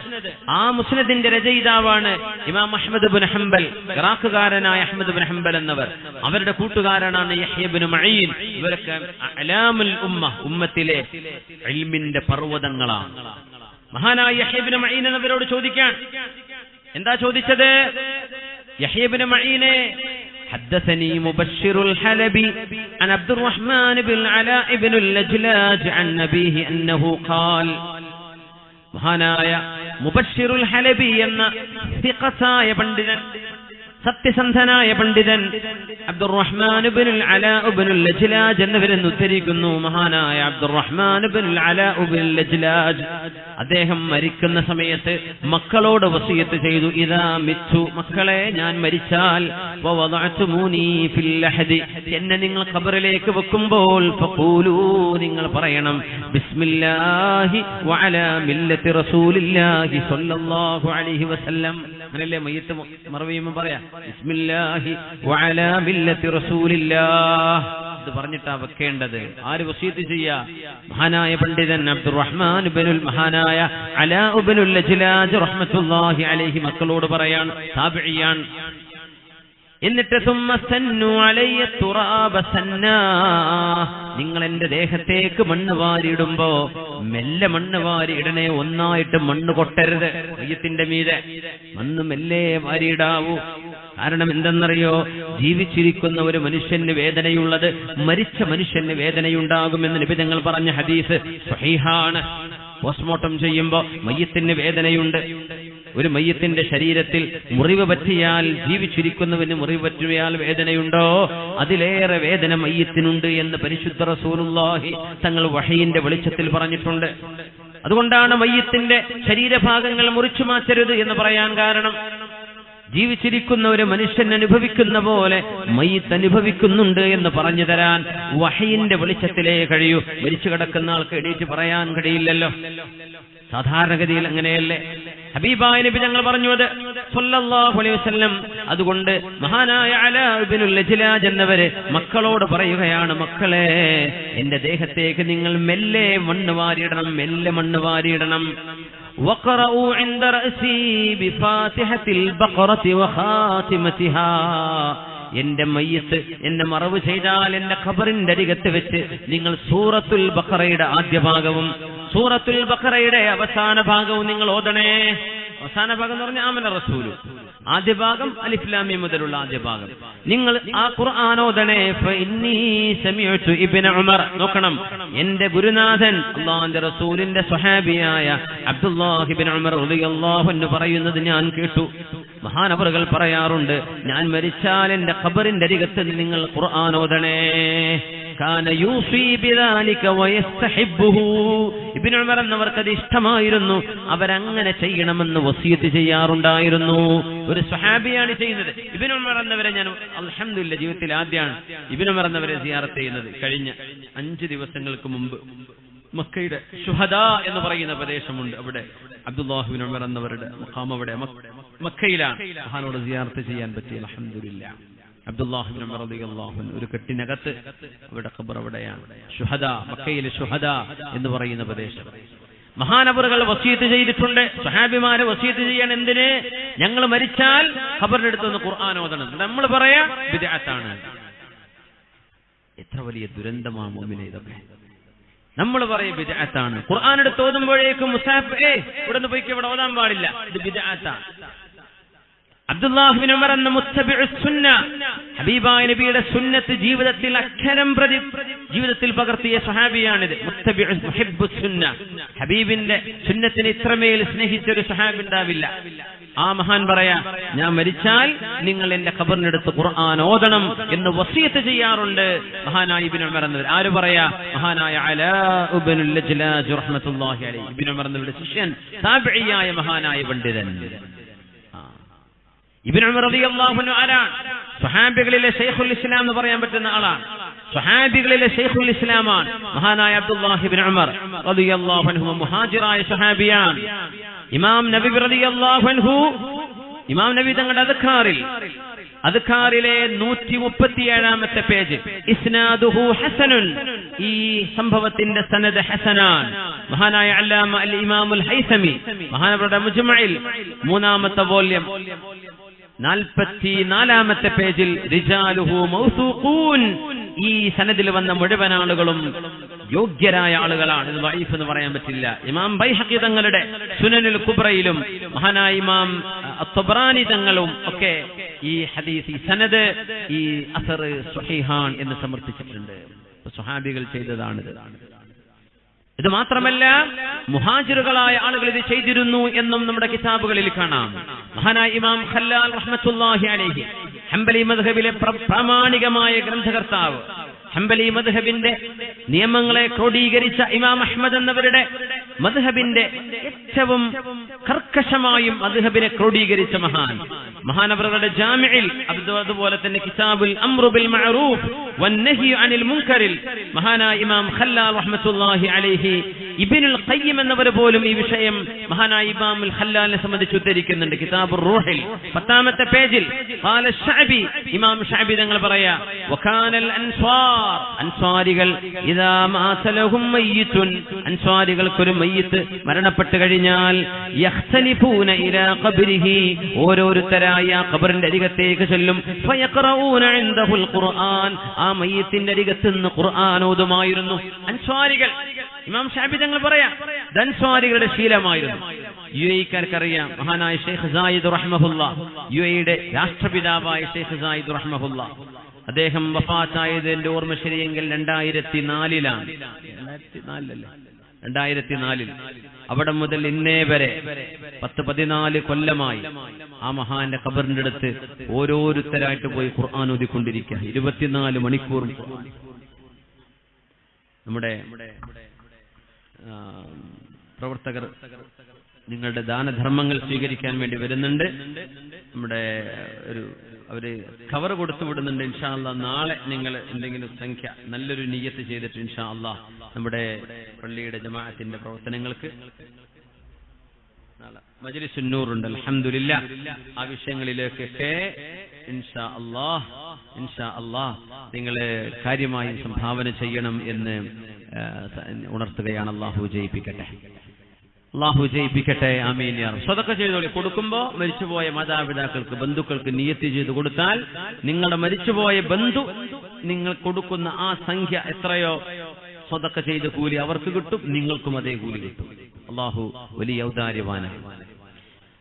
ആ മുസ്നദിന്റെ രചയിതാവാണ് ഇമാം അഹ്മദ് ഇബ്നു ഹംബൽ, ഇറാഖുകാരനായ അഹ്മദ് ഇബ്നു ഹംബൽ എന്നവർ. അവരുടെ കൂട്ടുകാരനാണ് യഹ്യ ഇബ്നു മഈൻ. ഇവരൊക്കെ അലാമുൽ ഉമ്മ, ഉമ്മത്തിലെ ഇൽമിന്റെ പർവ്വതങ്ങളാണ്. മഹാനായ യഹ്യ ഇബ്നു മഈൻ എന്നവരോട് ചോദിക്കാൻ. എന്താ ചോദിച്ചത്? യഹ്യ ഇബ്നു മഈനെ حدثني مبشر الحلبي عن عبد الرحمن بن العلاء بن اللجلاج عن أبيه أنه قال. മഹാനായ മുബശ്ശിറുൽ ഹലബി എന്ന സിഖത്തായ പണ്ഡിതൻ, സത്യസന്ധനായ പണ്ഡിതൻ അബ്ദുറഹ്മാൻ ഇബ്നുൽ അലാ ഇബ്നുൽ ലജ്ലാജ് എന്നിവരെന്ന് ഉദ്ധരിക്കുന്നു. മഹാനായ അബ്ദുറഹ്മാൻ ഇബ്നുൽ അലാ ഇബ്നുൽ ലജ്ലാജ് അദ്ദേഹം മരിക്കുന്ന സമയത്ത് മക്കളോട് വസിയത്ത് ചെയ്തു, ഇദാ മിത്തു, മക്കളെ ഞാൻ മരിച്ചാൽ വവദഅതുമൂനി ഫിൽ ലഹദി, എന്നെ നിങ്ങൾ ഖബറിലേക്ക് വെക്കുമ്പോൾ ഫഖൂലൂ, നിങ്ങൾ പറയണം ബിസ്മില്ലാഹി വഅലാ മില്ലത്തി റസൂലില്ലാഹി സ്വല്ലല്ലാഹു അലൈഹി വസല്ലം. അങ്ങനെയല്ലേ മയ്യിത്ത് മറവിയുമ്പോൾ പറയാ ബിസ്മില്ലാഹി വഅലാ മില്ലത്തി റസൂലില്ലാഹ്. ഇത് പറഞ്ഞിട്ടാ വെക്കേണ്ടത്. ആര് വസിയത്ത് ചെയ്യാ? മഹാനായ പണ്ഡിതൻ അബ്ദുറഹ്മാൻ ഇബ്നുൽ മഹാനായ അലാ ഇബ്നുൽ ലജ്ലാജ് റഹ്മത്തുള്ളാഹി അലൈഹി മക്കളോട് പറയാണ്. താബിഈയാൻ. എന്നിട്ട് നിങ്ങൾ എന്റെ ദേഹത്തേക്ക് മണ്ണ് വാരിയിടുമ്പോ മെല്ലെ മണ്ണ് വാരി ഇടണേ, ഒന്നായിട്ട് മണ്ണ് കൊട്ടരുത്. മയ്യത്തിന്റെ മീതെ മണ്ണ് മെല്ലെ വാരിയിടാവൂ. കാരണം എന്തെന്നറിയോ, ജീവിച്ചിരിക്കുന്ന ഒരു മനുഷ്യന് വേദനയുള്ളത് മരിച്ച മനുഷ്യന് വേദനയുണ്ടാകുമെന്ന് നബി തങ്ങൾ പറഞ്ഞ ഹദീസ് സ്വഹീഹാണ്. പോസ്റ്റ്മോർട്ടം ചെയ്യുമ്പോ മയ്യത്തിന് വേദനയുണ്ട്. ഒരു മയ്യത്തിന്റെ ശരീരത്തിൽ മുറിവ് പറ്റിയാൽ ജീവിച്ചിരിക്കുന്നവന് മുറിവ് പറ്റിയാൽ വേദനയുണ്ടോ, അതിലേറെ വേദന മയ്യത്തിനുണ്ട് എന്ന് പരിശുദ്ധ റസൂലുള്ളാഹി തങ്ങൾ വഹയിന്റെ വെളിച്ചത്തിൽ പറഞ്ഞിട്ടുണ്ട്. അതുകൊണ്ടാണ് മയ്യത്തിന്റെ ശരീരഭാഗങ്ങൾ മുറിച്ചു മാറ്റരുത് എന്ന് പറയാൻ കാരണം. ജീവിച്ചിരിക്കുന്ന ഒരു മനുഷ്യൻ അനുഭവിക്കുന്ന പോലെ മയ്യിത്ത് അനുഭവിക്കുന്നുണ്ട് എന്ന് പറഞ്ഞു തരാൻ വഹയിന്റെ വെളിച്ചത്തിലേ കഴിയൂ. മരിച്ചു കിടക്കുന്ന ആൾക്ക് എണീറ്റ് പറയാൻ കഴിയില്ലല്ലോ. സാധാരണഗതിയിൽ അങ്ങനെയല്ലേ. ഹബീബായ നബി ഞങ്ങൾ പറഞ്ഞു അത് സല്ലല്ലാഹു അലൈഹി വസല്ലം. അതുകൊണ്ട് മഹാനായ അലാ ഇബ്നുൽ ലജ്ലാജ് എന്നവര് മക്കളോട് പറയുകയാണ്, മക്കളെ, എന്റെ ദേഹത്തേക്ക് നിങ്ങൾ മെല്ലെ മണ്ണ് വാരിയിടണം, മെല്ലെ മണ്ണ് വാരിയിടണം. وقرأوا عند رأسي بفاتحة البقرة وخاتمتها. എന്റെ മയ്യത്ത് എന്നെ മറവ് ചെയ്താൽ എന്റെ ഖബറിന്റെ അരികത്ത് വെച്ച് നിങ്ങൾ സൂറത്തുൽ ബഖറയുടെ ആദ്യ ഭാഗവും സൂറത്തുൽ ബഖറയുടെ അവസാന ഭാഗവും നിങ്ങൾ ഓതണേ. അവസാന ഭാഗം എന്ന് പറഞ്ഞാൽ ആമന റസൂലു, ആദ്യ ഭാഗം അലിഫ് ലാം മീം മുതലുള്ള ആദ്യ ഭാഗം നിങ്ങൾ ആ ഖുർആൻ ഓതണേ. ഫഇന്നി സമിഅതു ഇബ്നു ഉമർ, നോക്കണം, എന്റെ ഗുരുനാഥൻ അല്ലാഹുവിന്റെ റസൂലിന്റെ സ്വഹാബിയായ അബ്ദുല്ലാഹ് ഇബ്നു ഉമർ റളിയല്ലാഹു അൻഹു പറയുന്നത് ഞാൻ കേട്ടു. മഹാനവറുകൾ പറയാറുണ്ട്, ഞാൻ മരിച്ചാൽ എന്റെ ഖബറിന്റെ അരികത്ത് നിങ്ങൾ ഖുർആൻ ഓതണേ. കാന യൂസി ബിദാലിക വയസ്തഹിബ്ബുഹു. ഇബ്നു ഉമർ എന്നവർക്ക് അത് ഇഷ്ടമായിരുന്നു, അവരങ്ങനെ ചെയ്യണമെന്ന് വസിയത്ത് ചെയ്യാറുണ്ടായിരുന്നു. ഒരു സ്വഹാബിയാണ് ചെയ്യുന്നത്. ഇബ്നു ഉമർ എന്നവരെ ഞാൻ അൽഹംദുലില്ലാഹ് ജീവിതത്തിൽ ആദ്യമാണ് ഇബ്നു ഉമർ എന്നവരെ സിയാറത്ത് ചെയ്യുന്നത്. കഴിഞ്ഞ 5 ദിവസങ്ങൾക്ക് മുമ്പ് മക്കയുടെ ശുഹദാ എന്ന് പറയുന്ന പ്രദേശമുണ്ട്. അവിടെ അബ്ദുല്ലാഹ് ഇബ്നു ഉമർ എന്നവരുടെ മഖാം അവിടെ മക്കയിലാണ്. മഹാനോട് സിയാറത്ത് ചെയ്യാൻ പറ്റി അൽഹംദുലില്ലാഹ്. അബ്ദുല്ലാഹ് ഇബ്നു ഉമർ റളിയല്ലാഹു അൻഹു ഒരു കെട്ടിനകത്ത് അവിടെ ഖബർ അവിടെയാണ്. ശുഹദാ, മക്കയിലെ ശുഹദാ എന്ന് പറയുന്ന പ്രദേശം. മഹാനവറുകൾ വസിയത്ത് ചെയ്തിട്ടുണ്ട്. സ്വഹാബിമാരെ വസിയത്ത് ചെയ്യാൻ എന്തിന്? ഞങ്ങൾ മരിച്ചാൽ ഖബറിന്റെ അടുത്തൊന്ന് ഖുർആൻ ഓതണം. നമ്മൾ പറയാ ബിദ്അത്താണ്. എത്ര വലിയ ദുരന്തമാണ് മുഅ്മിനേ ഇതൊക്കെ. നമ്മൾ പറയും ബിദ്അത്താണ്. ഖുർആൻ എടുത്ത് ഓതുമ്പോഴേക്കും മുസാഫ് ഇവിടെ നിന്ന് പോയിക്ക് ഇവിടെ ഓതാൻ പാടില്ല, ഇത് ബിദ്അത്താണ്. അബ്ദുല്ലാഹ് ഇബ്നു ഉമർ എന്ന മുത്തബിഉ സുന്ന, ഹബീബായ നബിയുടെ സുന്നത്ത് ജീവിതത്തിൽ അക്ഷരം പ്രതി ജീവിതത്തിൽ പകർത്തിയ സ്വഹാബിയാണിത്. മുത്തബിഉ മുഹിബ്ബു സുന്ന, ഹബീബിന്റെ സുന്നത്തിനെ ഇത്രമേൽ സ്നേഹിച്ച ഒരു സ്വഹാബി ഉണ്ടാവില്ല. ആ മഹാൻ പറയാ, ഞാൻ മരിച്ചാൽ നിങ്ങൾ എന്റെ ഖബറിനടുത്ത് ഖുർആൻ ഓതണം എന്ന് വസിയത്ത് ചെയ്യാറുണ്ട് മഹാനായ ഇബ്നു ഉമർ എന്നവർ. ആര് പറയാ? മഹാനായ അലാ ഇബ്നുൽ ലജ്ലാജ് റഹ്മത്തുള്ളാഹി അലൈഹി. ഇബ്നു ഉമർ എന്നവരുടെ ശിഷ്യൻ, താബിഈയായ മഹാനായ പണ്ഡിതൻ. ഇബ്നു ഉമർ റളിയല്ലാഹു അൻഹു ആരാണ്? സ്വഹാബികളിലെ ശൈഖുൽ ഇസ്ലാം എന്ന് പറയാൻ പറ്റുന്ന ആളാണ്. സ്വഹാബികളിലെ ശൈഖുൽ ഇസ്ലാമാണ് മഹാനായ അബ്ദുല്ലാഹ് ഇബ്നു ഉമർ റളിയല്ലാഹു അൻഹു. മുഹാജിറായ സ്വഹാബിയാണ്. ഇമാം നബി റളിയല്ലാഹു അൻഹു, ഇമാം നബി തങ്ങളുടെ അദ്കാറിലെ 137ാമത്തെ പേജ്, ഇസ്നാദുഹു ഹസനുൻ, ഈ സംഭവത്തിന്റെ സനദ് ഹസനാൻ. മഹാനായ അല്ലാമ അൽ ഇമാമുൽ ഹൈസമി മഹാനവരുടെ മുജ്മഇൽ 3ാമത്തെ വോള്യം 44ാമത്തെ പേജിൽ റിജാലുഹു മൗസൂഖൂൻ, ഈ സനദിൽ വന്ന മുഴുവൻ ആളുകളും യോഗ്യരായ ആളുകളാണ്. ഇത് ദഈഫ് എന്ന് പറയാൻ പറ്റില്ല. ഇമാം ബൈഹഖി തങ്ങളുടെ സുനനുൽ കുബ്രയിലും മഹാനായ ഇമാം അത്ബറാനി തങ്ങളും ഒക്കെ ഈ ഹദീസ്, ഈ സനദ്, ഈ അസർ സ്വഹീഹാൻ എന്ന് സമർത്ഥിച്ചിട്ടുണ്ട്. സ്വഹാബികൾ ചെയ്തതാണിത്. ഇത് മാത്രമല്ല, മുഹാജിറുകളായ ആളുകൾ ഇത് ചെയ്തിരുന്നു എന്നും നമ്മുടെ കിതാബുകളിൽ കാണാം. മഹാനായ ഇമാം ഖല്ലാൽ റഹ്മത്തുള്ളാഹി അലൈഹി, ഹംബലി മദ്ഹബിലെ പ്രാമാണികമായ ഗ്രന്ഥകർത്താവ്, ഹംബലി മദ്ഹബിന്റെ നിയമങ്ങളെ ക്രോഡീകരിച്ച ഇമാം അഹ്മദ് എന്നവരുടെ മദ്ഹബിന്റെ ഏറ്റവും കർക്കശമായും മദ്ഹബിനെ ക്രോഡീകരിച്ച മഹാനവറുകളുടെ ജാമിഇൽ, അതുപോലെ തന്നെ കിതാബുൽ അംറു ബിൽ മഅറൂഫ് വന്നഹി അനിൽ മുൻകറിൽ മഹാനായ ഇമാം ഖല്ലാൽ റഹ്മത്തുള്ളാഹി അലൈഹി ഇബ്നുൽ ഖയ്യിം എന്നവർ പോലും ഈ വിഷയം മഹാനായ ഇമാമുൽ ഖല്ലാലിനെ സംബന്ധിച്ച് ഉദ്ധരിക്കുന്നുണ്ട്. കിതാബുർ റൂഹിൽ 10ാമത്തെ പേജിൽ ഖാല ശഅബി, ഇമാം ശഅബി തങ്ങൾ പറയാ, വകാനൽ അൻസ്വാർ, അൻസ്വാരികൾ ഇദാ മാസലഹും മയ്യിത്തുൻ, അൻസ്വാരികൾക്ക് ഒരു മയ്യിത്ത് മരണപ്പെട്ടു കഴിഞ്ഞാൽ യഖ്തലിഫൂന ഇലാ ഖബ്രിഹി, ഓരോരുത്തരായ ആ ഖബറിന്റെ അരികത്തേക്ക് ചെല്ലും. ഫയഖറഊന ഇൻദഹുൽ ഖുർആൻ, ആ മയ്യിത്തിന്റെ അരികത്ത് നിന്ന് ഖുർആൻ ഓതുമായിരുന്നു അൻസ്വാരികൾ. ഇമാം ശഅബി തങ്ങൾ പറയാ, അൻസ്വാരികളുടെ ശീലമായിരുന്നു. യുഎഇക്കാർക്കറിയാം, മഹാനായ ഷെയ്ഖ് സായിദ് റഹ്മഹുല്ലാഹ്, യുഎഇയുടെ രാഷ്ട്രപിതാവായ ഷെയ്ഖ് സായിദ് റഹ്മഹുല്ലാഹ്, അദ്ദേഹം വഫാത്തായത് എന്റെ ഓർമ്മ ശരിയെങ്കിൽ 2004-ലാണ്. 2004 അവിടെ മുതൽ ഇന്നേ വരെ 10-14 കൊല്ലമായി ആ മഹാന്റെ ഖബറിന്റെ അടുത്ത് ഓരോരുത്തരായിട്ട് പോയി ഖുർആൻ ഓതിക്കൊണ്ടിരിക്കുക. 24 മണിക്കൂറും നമ്മുടെ പ്രവർത്തകർ നിങ്ങളുടെ ദാനധർമ്മങ്ങൾ സ്വീകരിക്കാൻ വേണ്ടി വരുന്നുണ്ട്. നമ്മുടെ അവര് കവർ കൊടുത്തു വിടുന്നുണ്ട്. ഇൻഷാ അല്ലാഹ് നാളെ നിങ്ങൾ എന്തെങ്കിലും സംഖ്യ നല്ലൊരു നിയ്യത്ത് ചെയ്തിട്ട് ഇൻഷാ അല്ലാഹ് നമ്മുടെ പള്ളിയുടെ ജമാഅത്തിന്റെ പ്രവർത്തനങ്ങൾക്ക് നാളെ മജ്ലിസുൻ നൂർ ഉണ്ട്. അൽഹംദുലില്ലാഹ് ആ വിഷയങ്ങളിലേക്കൊക്കെ ഇൻഷാ അല്ലാഹ് നിങ്ങൾ കാര്യമായി സംഭാവന ചെയ്യണം എന്ന് ഉണർത്തുകയാണ്. അല്ലാഹു ജയിപ്പിക്കട്ടെ. ആമീൻ യാ റബ്ബ്. സദഖ ചെയ്തോളി. കൊടുക്കുമ്പോ മരിച്ചുപോയ മാതാപിതാക്കൾക്ക്, ബന്ധുക്കൾക്ക് നിയ്യത്ത് ചെയ്ത് കൊടുത്താൽ നിങ്ങളുടെ മരിച്ചുപോയ ബന്ധു നിങ്ങൾ കൊടുക്കുന്ന ആ സംഖ്യ എത്രയോ സദഖ ചെയ്ത കൂലി അവർക്ക് കിട്ടും, നിങ്ങൾക്കും അതേ കൂലി കിട്ടും. അല്ലാഹു വലിയ ഔദാര്യവാനാണ്.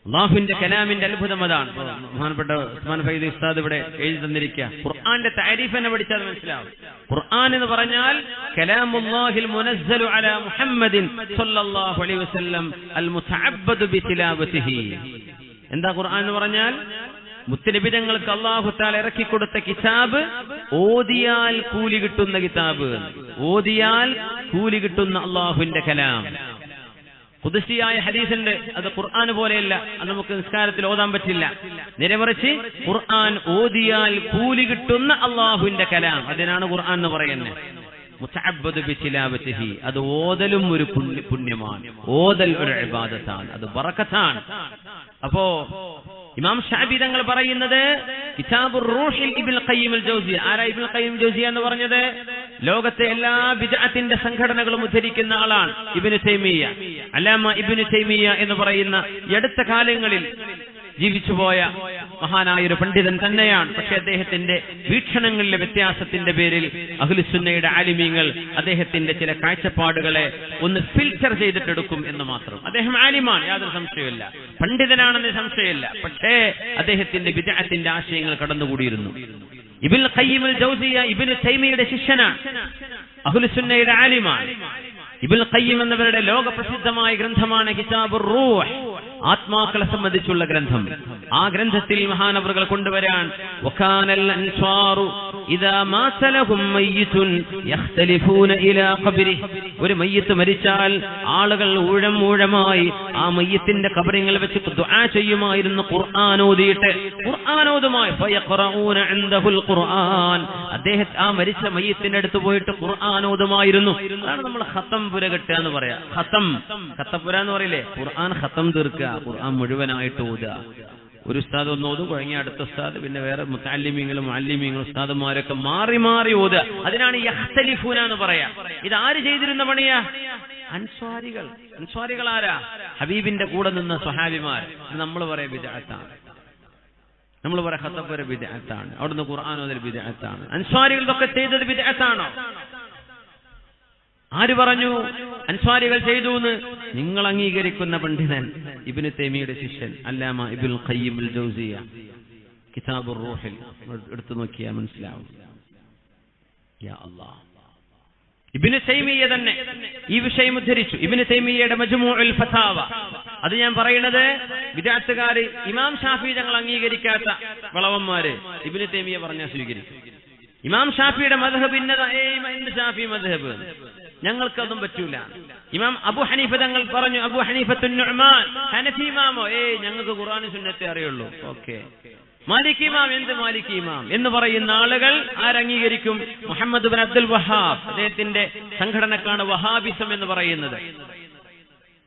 അല്ലാഹുവിന്റെ കലാമിന്റെ അത്ഭുതം അതാണ്. ബഹുമാനപ്പെട്ട ഉസ്മാൻ ഫൈദി ഉസ്താദ് ഇവിടെ എഴുതി തന്നിരിക്കുക. ഖുർആന്റെ തഅരീഫ് എന്നെ പഠിച്ചാൽ മനസ്സിലാവും. ഖുർആൻ എന്ന് പറഞ്ഞാൽ കലാമുല്ലാഹിൽ മുനസ്സലു അലാ മുഹമ്മദിൻ സ്വല്ലല്ലാഹു അലൈഹി വസല്ലം അൽ മുതഅബ്ബദു ബിതിലാവതിഹി. എന്താ ഖുർആൻ എന്ന് പറഞ്ഞാൽ? മുത്തനബി തങ്ങൾക്ക് അല്ലാഹു തആല ഇറക്കി കൊടുത്ത കിതാബ്, ഓതിയാൽ കൂലി കിട്ടുന്ന കിതാബ്, ഓതിയാൽ കൂലി കിട്ടുന്ന അല്ലാഹുവിന്റെ കലാം. ഖുദ്സിയായ ഹദീസുണ്ട്, അത് ഖുർആൻ പോലെയല്ല, അത് നമുക്ക് നിസ്കാരത്തിൽ ഓതാൻ പറ്റില്ല. നേരെമറിച്ച് ഖുർആൻ ഓതിയാൽ കൂലി കിട്ടുന്ന അല്ലാഹുവിന്റെ കലാം, അതിനാണ് ഖുർആൻ എന്ന് പറയുന്നത്. മുതഅബ്ബദു ബിതിലാവതിഹി, അത് ഓതലും ഒരു പുണ്യമാണ്, ഓതൽ ഒരു ഇബാദത്താണ്, അത് ബറക്കത്താണ്. അപ്പോ ഇമാം ശഅബി തങ്ങൾ പറയുന്നത് കിതാബുർ റൂഹിൽ ഇബ്നുൽ ഖയ്യിം അൽ ജൗസിയ. ആരാ ഇബ്നുൽ ഖയ്യിം ജൗസിയ എന്ന് പറഞ്ഞത്? ലോകത്തെ എല്ലാ ബിദ്അത്തിന്റെ സംഘടനകളും ഉദ്ധരിക്കുന്ന ആളാണ് ഇബ്നു തൈമിയ്യ. അല്ലാമ ഇബ്നു തൈമിയ്യ എന്ന് പറയുന്ന ഈ അടുത്ത കാലങ്ങളിൽ ജീവിച്ചുപോയ മഹാനായ ഒരു പണ്ഡിതൻ തന്നെയാണ്. പക്ഷെ അദ്ദേഹത്തിന്റെ വീക്ഷണങ്ങളിലെ വ്യത്യാസത്തിന്റെ പേരിൽ അഹ്ലുസുന്നയുടെ ആലിമീങ്ങൾ അദ്ദേഹത്തിന്റെ ചില കാഴ്ചപ്പാടുകളെ ഒന്ന് ഫിൽറ്റർ ചെയ്തിട്ടെടുക്കും എന്ന് മാത്രം. അദ്ദേഹം ആലിമാണ്, യാതൊരു സംശയമില്ല, പണ്ഡിതനാണെന്ന് സംശയമില്ല. പക്ഷേ അദ്ദേഹത്തിന്റെ ബിദ്അത്തിന്റെ ആശയങ്ങൾ കടന്നുകൂടിയിരുന്നു. ഇബ്നുൽ ഖയ്യിം അൽ ജൗസിയ ഇബ്നു തൈമിയ്യയുടെ ശിഷ്യനാണ്, അഹ്ലുസുന്നയുടെ ആലിമാണ്. ഇബ്നുൽ ഖയ്യിം എന്നവരുടെ ലോകപ്രസിദ്ധമായ ഗ്രന്ഥമാണ് കിതാബുർ റൂഹ്, ആത്മാക്കളെ സംബന്ധിച്ചുള്ള ഗ്രന്ഥം. ആ ഗ്രന്ഥത്തിൽ മഹാനവറുകൾ കൊണ്ടുവരാൻ വകാനൽ അൻസ്വാറു ഇദാ മാസലഹും മയ്യിത്തുൻ യഖ്തലിഫൂന ഇലാ ഖബ്രി. ഒരു മയ്യിത്ത് മരിച്ചാൽ ആളുകൾ ഊഴമായി ആ മയ്യിത്തിന്റെ ഖബറിൽ വെച്ച് ദുആ ചെയ്യുമായിരുന്നു, ഖുർആൻ ഓതിയിട്ട്. ഖുർആൻ ഓതുമായി ഫയഖറഊന ഇൻദഹുൽ ഖുർആൻ, അദ്ദേഹം ആ മരിച്ച മയ്യിത്തിന്റെ അടുത്ത് പോയിട്ട് ഖുർആൻ ഓതുമായിരുന്നു. അതാണ് നമ്മൾ ഖത്തം പുര കെട്ടുക എന്ന് പറയാ. ഖത്തപ്പുര എന്ന് പറയില്ലേ, ഖുർആൻ ഖത്തം തീർക്കുക, ഖുർആൻ മുഴുവനായിട്ട് ഓതുക. ഒരു ഉസ്താദ് ഒന്ന് ഓതും, കഴിഞ്ഞ അടുത്ത ഉസ്താദ്, പിന്നെ വേറെ മുതഅല്ലിമീങ്ങളും മുഅല്ലിമീങ്ങളും ഉസ്താദുമാരൊക്കെ മാറി ഓതുക. അതിനാണ് യഖ്തലിഫൂന എന്ന് പറയാ. ഇത് ആര് ചെയ്തിരുന്ന പണിയാ? അൻസ്വാരികൾ ആരാ? ഹബീബിന്റെ കൂടെ നിന്ന സ്വഹാബിമാർ. നമ്മൾ പറയാ ബിദ്അത്താണ്, നമ്മൾ പറയാ ഖത്തപ്പുര ബിദ്അത്താണ്, അവിടുന്ന് ഖുർആൻ ഓതൽ ബിദ്അത്താണ്. അൻസ്വാരികൾ ഇതൊക്കെ ചെയ്തത് ബിദ്അത്താണോ? ആര് പറഞ്ഞു അൻസ്വാരികൾ ചെയ്തു എന്ന്? നിങ്ങൾ അംഗീകരിക്കുന്ന പണ്ഡിതൻ ഇബ്നു തൈമിയ്യയുടെ ശിഷ്യൻ അല്ലാമ ഇബ്നുൽ ഖയ്യിം അൽ ജൗസിയ കിതാബുർ റൂഹിൽ എടുത്തു നോക്കിയാൽ മനസ്സിലാവും. യാ അല്ലാഹ്, ഇബ്നു തൈമിയ്യ തന്നെ ഈ വിഷയം ഉദ്ധരിച്ചു. ഇബ്നു തൈമിയ്യയുടെ മജ്മൂഉൽ ഫതാവ, അത് ഞാൻ പറയുന്നത് ബിദ്അത്തുകാര് ഇമാം ഷാഫി തങ്ങൾ അംഗീകരിക്കാത്ത വളവന്മാര് ഇബ്നു തൈമിയ്യ പറഞ്ഞാൽ സ്വീകരിക്കും. ഇമാം ഷാഫിയുടെ മദ്ഹബ് ഇന്നതാ, ഷാഫി മദ്ഹബ്, ഞങ്ങൾക്കതും പറ്റൂല. ഇമാം അബു ഹനീഫ തങ്ങൾ പറഞ്ഞു, അബു ഹനീഫത്തുൻ നുഅ്മാൻ ഹനഫി ഇമാമോ, ഞങ്ങൾക്ക് ഖുർആനും സുന്നത്തെ അറിയുള്ളൂ. ഓക്കെ, മാലിക് ഇമാം എന്ത് മാലിക് ഇമാം എന്ന് പറയുന്ന ആളുകൾ ആരംഗീകരിക്കും? മുഹമ്മദ് ബിൻ അബ്ദുൽ വഹാബ്, അദ്ദേഹത്തിന്റെ സംഘടനക്കാണ് വഹാബിസം എന്ന് പറയുന്നത്.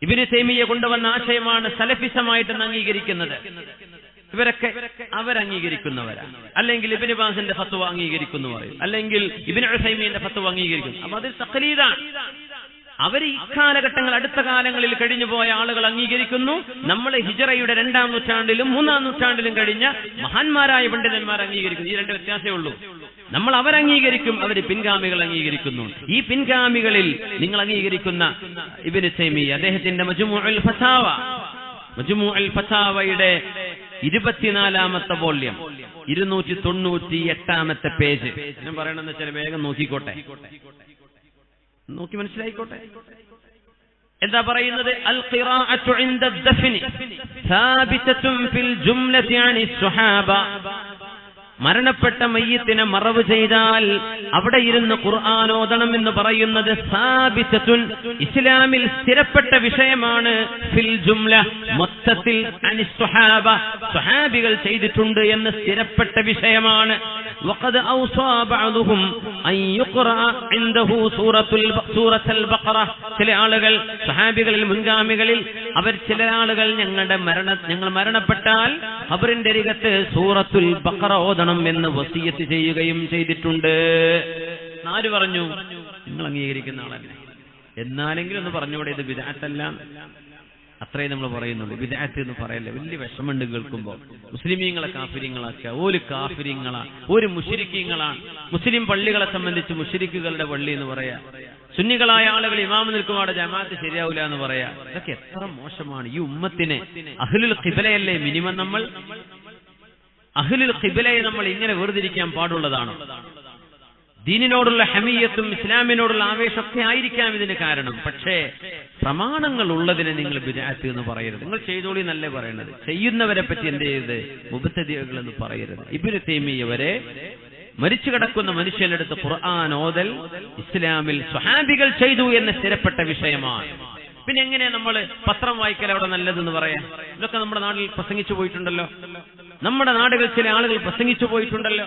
ഇബ്നു തൈമിയ്യ കൊണ്ടുവന്ന ആശയമാണ് സലഫിസമായിട്ട് അംഗീകരിക്കുന്നത്. ഇവരൊക്കെ അവരംഗീകരിക്കുന്നവരാണ്. അല്ലെങ്കിൽ ഇബ്നു ബാസിന്റെ ഫത്വ അംഗീകരിക്കുന്നു പറയും, അല്ലെങ്കിൽ ഇബ്നു ഉസൈമീന്റെ ഫത്വ അംഗീകരിക്കുന്നു. അപ്പൊ അത് തഖ്ലീദാണ്. അവർ ഈ കാലഘട്ടങ്ങൾ അടുത്ത കാലങ്ങളിൽ കഴിഞ്ഞു പോയ ആളുകൾ അംഗീകരിക്കുന്നു. നമ്മൾ ഹിജ്റയുടെ 2-ാം നൂറ്റാണ്ടിലും 3-ാം നൂറ്റാണ്ടിലും കഴിഞ്ഞ മഹാന്മാരായ പണ്ഡിതന്മാർ അംഗീകരിക്കുന്നു. ഈ രണ്ട് വ്യത്യാസമേ ഉള്ളൂ. നമ്മൾ അവരംഗീകരിക്കും, അവർ പിൻഗാമികൾ അംഗീകരിക്കുന്നു. ഈ പിൻഗാമികളിൽ നിങ്ങൾ അംഗീകരിക്കുന്ന ഇബ്നു തൈമിയ്യ അദ്ദേഹത്തിന്റെ മജ്മൂഉൽ ഫതാവയുടെ 24-ാമത്തെ വോള്യം 298-ാമത്തെ പേജ്. ഞാൻ പറയണമെന്ന് വെച്ചാൽ വേഗം നോക്കിക്കോട്ടെ, നോക്കി മനസ്സിലായിക്കോട്ടെ. എന്താ പറയുന്നത്? അൽ ഖിറാഅത്തു ഇൻദ ദഫ്നി സാബിതത്തുൻ ഫിൽ ജുംലതി അനിസ് സുഹാബ. മരണപ്പെട്ട മയ്യിത്തിനെ മറവ് ചെയ്താൽ അവിടെ ഇരുന്ന് ഖുർആൻ ഓതണം എന്ന് പറയുന്നത് സാബിതത്തുൻ, ഇസ്ലാമിൽ സ്ഥിരപ്പെട്ട വിഷയമാണ്. ഫിൽ ജുംല, മൊത്തത്തിൽ അനിസ് സുഹാബ, സുഹാബികൾ ചെയ്തിട്ടുണ്ട് എന്ന് സ്ഥിരപ്പെട്ട വിഷയമാണ്. വഖദ് ഔസാ ബഅദുഹും അൻ യുഖറഅ ഇൻദഹു സൂറത്തുൽ ബഖറ. ചില ആളുകൾ സുഹാബികളിൽ മുൻഗാമികളിൽ ചില ആളുകൾ ഞങ്ങൾ മരണപ്പെട്ടാൽ ഖബറിന്റെ അരികത്ത് സൂറത്തുൽ ബഖറ ഓതണം എന്ന് വസിയത്ത് ചെയ്യുകയും ചെയ്തിട്ടുണ്ട്. ആര് പറഞ്ഞു? നിങ്ങൾ അംഗീകരിക്കുന്ന ആളല്ലേ. എന്നാലെങ്കിലും ഒന്ന് പറഞ്ഞുകൂടെ ഇത് ബിദ്അത്തല്ല? അത്രയും നമ്മൾ പറയുന്നുള്ളൂ. ബിദ്അത്ത് എന്ന് പറയല്ലേ, വലിയ വിഷമമുണ്ട് കേൾക്കുമ്പോൾ. മുസ്ലിമീങ്ങളെ കാഫിര്യങ്ങളാക്കുക, ഒരു കാഫിര്യങ്ങളാണ്, ഒരു മുശ്രിക്കീങ്ങളാണ്. മുസ്ലിം പള്ളികളെ സംബന്ധിച്ച് മുശ്രിക്കുകളുടെ പള്ളി എന്ന് പറയാ. സുന്നികളായ ആളുകൾ ഇമാം നിൽക്കുമ്പോൾ ജമാഅത്ത് ശരിയാവില്ല എന്ന് പറയാ. ഇതൊക്കെ എത്ര മോശമാണ്. ഈ ഉമ്മത്തിന് അഹ്ലുൽ ഖിബ്ലയല്ലേ മിനിമം. നമ്മൾ അഹ്ലുൽ ഖിബ്ലയെ നമ്മൾ ഇങ്ങനെ വേർതിരിക്കാൻ പാടുള്ളതാണോ? ദീനിനോടുള്ള ഹമിയത്തും ഇസ്ലാമിനോടുള്ള ആവേശമൊക്കെ ആയിരിക്കാം ഇതിന് കാരണം. പക്ഷേ പ്രമാണങ്ങൾ ഉള്ളതിനെ നിങ്ങൾ ബിദ്അത്ത് എന്ന് പറയരുത്. നിങ്ങൾ ചെയ്തോളി എന്നല്ലേ പറയണത്. ചെയ്യുന്നവരെ പറ്റി എന്ത് ചെയ്യരുത്? മുബ്തദിഅകൾ എന്ന് പറയരുത്. ഇബ്നു തൈമിയ്യ വരെ മരിച്ചു കിടക്കുന്ന മനുഷ്യനെടുത്ത് ഖുർആൻ ഓതൽ ഇസ്ലാമിൽ സ്വഹാബികൾ ചെയ്തു എന്ന് സ്ഥിരപ്പെട്ട വിഷയമാണ്. പിന്നെ എങ്ങനെയാ നമ്മൾ പത്രം വായിക്കൽ അവിടെ നല്ലതെന്ന് പറയാം? ഇതൊക്കെ നമ്മുടെ നാട്ടിൽ പ്രസംഗിച്ചു പോയിട്ടുണ്ടല്ലോ. നമ്മുടെ നാടുകളിൽ ചില ആളുകൾ പ്രസംഗിച്ചു പോയിട്ടുണ്ടല്ലോ.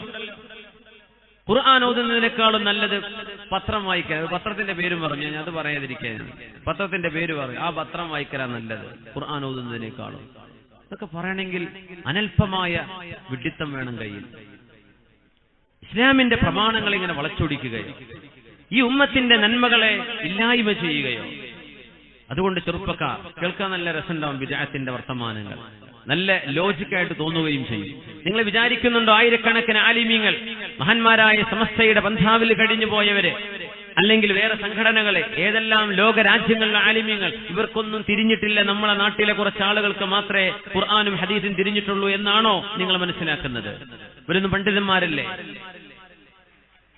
ഖുർആൻ ഓതുന്നതിനേക്കാളും നല്ലത് പത്രം വായിക്കൽ. പത്രത്തിന്റെ പേരും പറഞ്ഞു, ഞാൻ അത് പറയാതിരിക്കാൻ. പത്രത്തിന്റെ പേര് പറഞ്ഞു, ആ പത്രം വായിക്കലാ നല്ലത് ഖുർആൻ ഓതുന്നതിനേക്കാളും. ഇതൊക്കെ പറയണമെങ്കിൽ അനൽപമായ വിഡ്ഢിത്തം വേണം കയ്യിൽ. ഇസ്ലാമിന്റെ പ്രമാണങ്ങൾ ഇങ്ങനെ വളച്ചൊടിക്കുകയോ ഈ ഉമ്മത്തിന്റെ നന്മകളെ ഇല്ലായ്മ ചെയ്യുകയോ? അതുകൊണ്ട് ചെറുപ്പക്കാർ കേൾക്കാൻ നല്ല രസമുണ്ടാവും ബിദ്അത്തിന്റെ വർത്തമാനങ്ങൾ. നല്ല ലോജിക്കായിട്ട് തോന്നുകയും ചെയ്യും. നിങ്ങൾ വിചാരിക്കുന്നുണ്ടോ ആയിരക്കണക്കിന് ആലിമീങ്ങൾ, മഹാന്മാരായ സമസ്തയുടെ പന്ഥാവിൽ കഴിഞ്ഞു പോയവരെ, അല്ലെങ്കിൽ വേറെ സംഘടനകളെ, ഏതെല്ലാം ലോകരാജ്യങ്ങളിലെ ആലിമീങ്ങൾ, ഇവർക്കൊന്നും തിരിഞ്ഞിട്ടില്ല, നമ്മളെ നാട്ടിലെ കുറച്ച് ആളുകൾക്ക് മാത്രമേ ഖുർആനും ഹദീസും തിരിഞ്ഞിട്ടുള്ളൂ എന്നാണോ നിങ്ങൾ മനസ്സിലാക്കുന്നത്? ഇവരൊന്നും പണ്ഡിതന്മാരല്ലേ?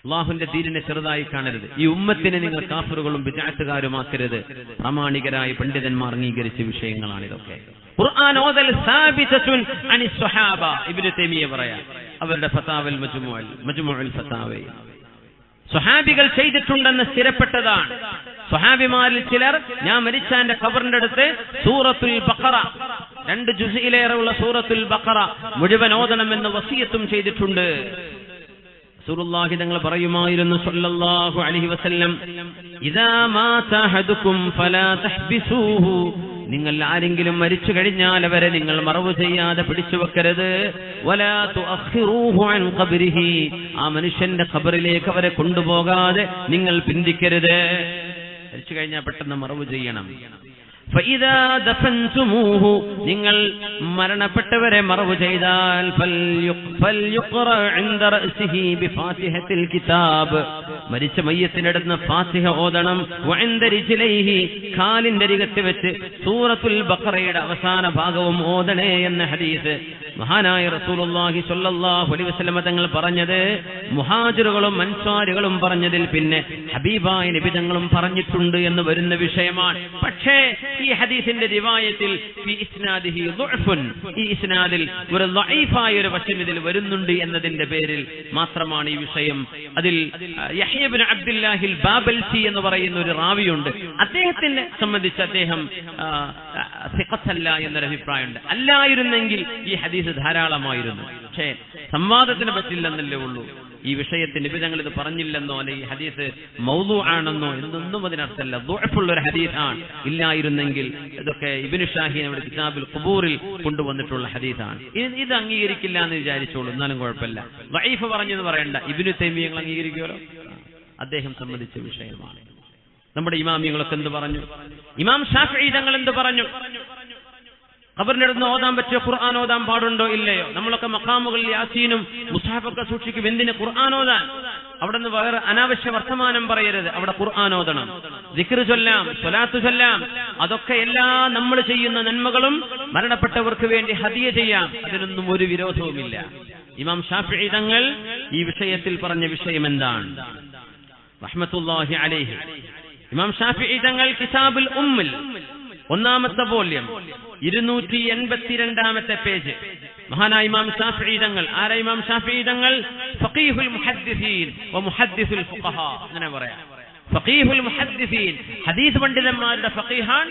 അള്ളാഹുവിന്റെ ദീനിനെ ചെറുതായി കാണരുത്. ഈ ഉമ്മത്തിനെ നിങ്ങൾ കാഫിറുകളും ബിദ്അത്തുകാരുമാക്കരുത്. പ്രാമാണികരായ പണ്ഡിതന്മാർ അംഗീകരിച്ച വിഷയങ്ങളാണ് ഇതൊക്കെ. ഖുർആൻ ഓതൽ സാബിതത്തുൻ അനിസ് സ്വഹാബ. ഇബ്നു തൈമിയ്യ പറയാ അവരുടെ ഫതാവൽ മജ്മൂഉൽ ഫതാവയിൽ സ്വഹാബികൾ ചെയ്തിട്ടുണ്ടെന്ന് സ്ഥിരപ്പെട്ടതാണ്. സ്വഹാബിമാരിൽ ചിലർ ഞാൻ മരിച്ച എന്റെ ഖബറിന്റെ അടുത്ത് സൂറത്തുൽ ബഖറ 2 ജുസ്ഇലേറെ ഉള്ള സൂറത്തുൽ ബഖറ മുഴുവൻ ഓതണമെന്ന് വസിയത്തും ചെയ്തിട്ടുണ്ട്. റസൂലുള്ളാഹി തങ്ങൾ പറയുമായിരുന്നു സല്ലല്ലാഹു അലൈഹി വസല്ലം, ഇദാ മാത അഹദുകും ഫലാ തഹ്ബിസൂഹു. നിങ്ങൾ ആരെങ്കിലും മരിച്ചു കഴിഞ്ഞാൽ അവരെ നിങ്ങൾ മറവ് ചെയ്യാതെ പിടിച്ചു വെക്കരുത്. വലാ തുഅഖിറൂഹു അൻ ഖബ്രിഹി. ആ മനുഷ്യന്റെ ഖബറിലേക്ക് അവരെ കൊണ്ടുപോകാതെ നിങ്ങൾ പിന്തിക്കരുത്. മരിച്ചു കഴിഞ്ഞാൽ പെട്ടെന്ന് മറവ് ചെയ്യണം. ഫഇദാ ദഫൻതുമൂഹു. നിങ്ങൾ മരണപ്പെട്ടവരെ മറവ് ചെയ്താൽ ഫൽയുഖ്റ ഇൻദ റഅസിഹി ബിഫാത്തിഹത്തിൽ കിതാബ്. മരിച്ച മയ്യത്തിനടുത്ത് ഫാത്തിഹ ഓതണം. വഇൻദ റിജ്ലൈഹി. കാലിന്റെ അരികത്ത് വെച്ച് സൂറത്തുൽ ബഖറയുടെ അവസാന ഭാഗവും ഓതണേ എന്ന ഹദീസ് മഹാനായ റസൂലുള്ളാഹി സ്വല്ലല്ലാഹു അലൈഹി വസല്ലം തങ്ങൾ പറഞ്ഞത് മുഹാജിറുകളും അൻസാരികളും പറഞ്ഞതിൽ പിന്നെ ഹബീബായ നബി തങ്ങളും പറഞ്ഞിട്ടുണ്ട് എന്ന് വരുന്ന വിഷയമാണ്. പക്ഷേ ഈ ഹദീസിന്റെ റിവായത്തിൽ ഫി ഇസ്നാദിഹി ദുഅഫുൻ. ഈ ഇസ്നാദിൽ ഒരു ദഈഫായ ഒരു വശം ഇതിൽ വരുന്നുണ്ട് എന്നതിന്റെ പേരിൽ മാത്രമാണ് ഈ വിഷയം. അതിൽ യഹ്യ യഹ്യ ഇബ്നു അബ്ദുല്ലാഹിൽ ബാബൽസി എന്ന് പറയുന്ന ഒരു റാവിയുണ്ട്. അദ്ദേഹത്തിനെ സംബന്ധിച്ച് അദ്ദേഹം സിഖത്തല്ല എന്നൊരു അഭിപ്രായമുണ്ട്. അല്ലായിരുന്നെങ്കിൽ ഈ ഹദീസ് ധാരാളമായിരുന്നു. പക്ഷേ സംവാദത്തിന് പറ്റില്ലെന്നല്ലേ ഉള്ളൂ. ഈ വിഷയത്തിന് ഞങ്ങൾ ഇത് പറഞ്ഞില്ലെന്നോ അല്ലെ ഈ ഹദീസ് മൗദൂ ആണെന്നോ എന്നൊന്നും അതിനർത്ഥമല്ല. ദുഅഫുള്ള ഒരു ഹദീസാണ്. ഇല്ലായിരുന്നെങ്കിൽ ഇതൊക്കെ ഇബ്നു ഷാഹീൻ അവിടെ കിതാബുൽ ഖുബൂറിൽ കൊണ്ടുവന്നിട്ടുള്ള ഹദീസാണ്. ഇത് അംഗീകരിക്കില്ല എന്ന് വിചാരിച്ചോളൂ, എന്നാലും കുഴപ്പമില്ല. ദഈഫ് പറഞ്ഞെന്ന് പറയണ്ട. ഇബ്നു തൈമിയ്യ അംഗീകരിക്കുമല്ലോ, അദ്ദേഹം സംബന്ധിച്ച വിഷയമാണ്. നമ്മുടെ ഇമാമികളൊക്കെ എന്ത് പറഞ്ഞു? ഇമാം ശാഫിഈ തങ്ങൾ എന്ത് പറഞ്ഞു? ഖബറിനടുത്ത് ഓതാൻ പറ്റിയ ഖുർആൻ ഓതാൻ പാടുണ്ടോ ഇല്ലയോ? നമ്മളൊക്കെ മഖാമുകളിൽ യാസീനും മുസ്ഹഫൊക്കെ സൂക്ഷിക്കും. എന്തിന് ഖുർആൻ ഓതാൻ? അവിടെ നിന്ന് വേറെ അനാവശ്യ വർത്തമാനം പറയരുത്. അവിടെ ഖുർആൻ ഓതണം, ദിക്ർ ചൊല്ലാം, സ്വലാത്ത് ചൊല്ലാം. അതൊക്കെ എല്ലാ നമ്മൾ ചെയ്യുന്ന നന്മകളും മരണപ്പെട്ടവർക്ക് വേണ്ടി ഹദിയ ചെയ്യാം. അതിനൊന്നും ഒരു വിരോധവുമില്ല. ഇമാം ശാഫിഈ തങ്ങൾ ഈ വിഷയത്തിൽ പറഞ്ഞ വിഷയം എന്താണ്? റഹ്മത്തുള്ളാഹി അലൈഹി. ഇമാം ശാഫിഈ തങ്ങൾ കിതാബുൽ ഉമ്മിൽ ഒന്നാമത്തെ വോള്യം 282 പേജ് മഹാനായ ഇമാം ശാഫിഈ തങ്ങൾ. ആരാ ഇമാം ശാഫിഈ തങ്ങൾ? ഫഖീഹുൽ മുഹദ്ദിസീൻ വ മുഹദ്ദിസുൽ ഫുഖഹാ. അങ്ങനെ പറയാം. ഫഖീഹുൽ മുഹദ്ദിസീൻ, ഹദീസ് പണ്ഡിതന്മാരുടെ ഫഖീഹാൻ,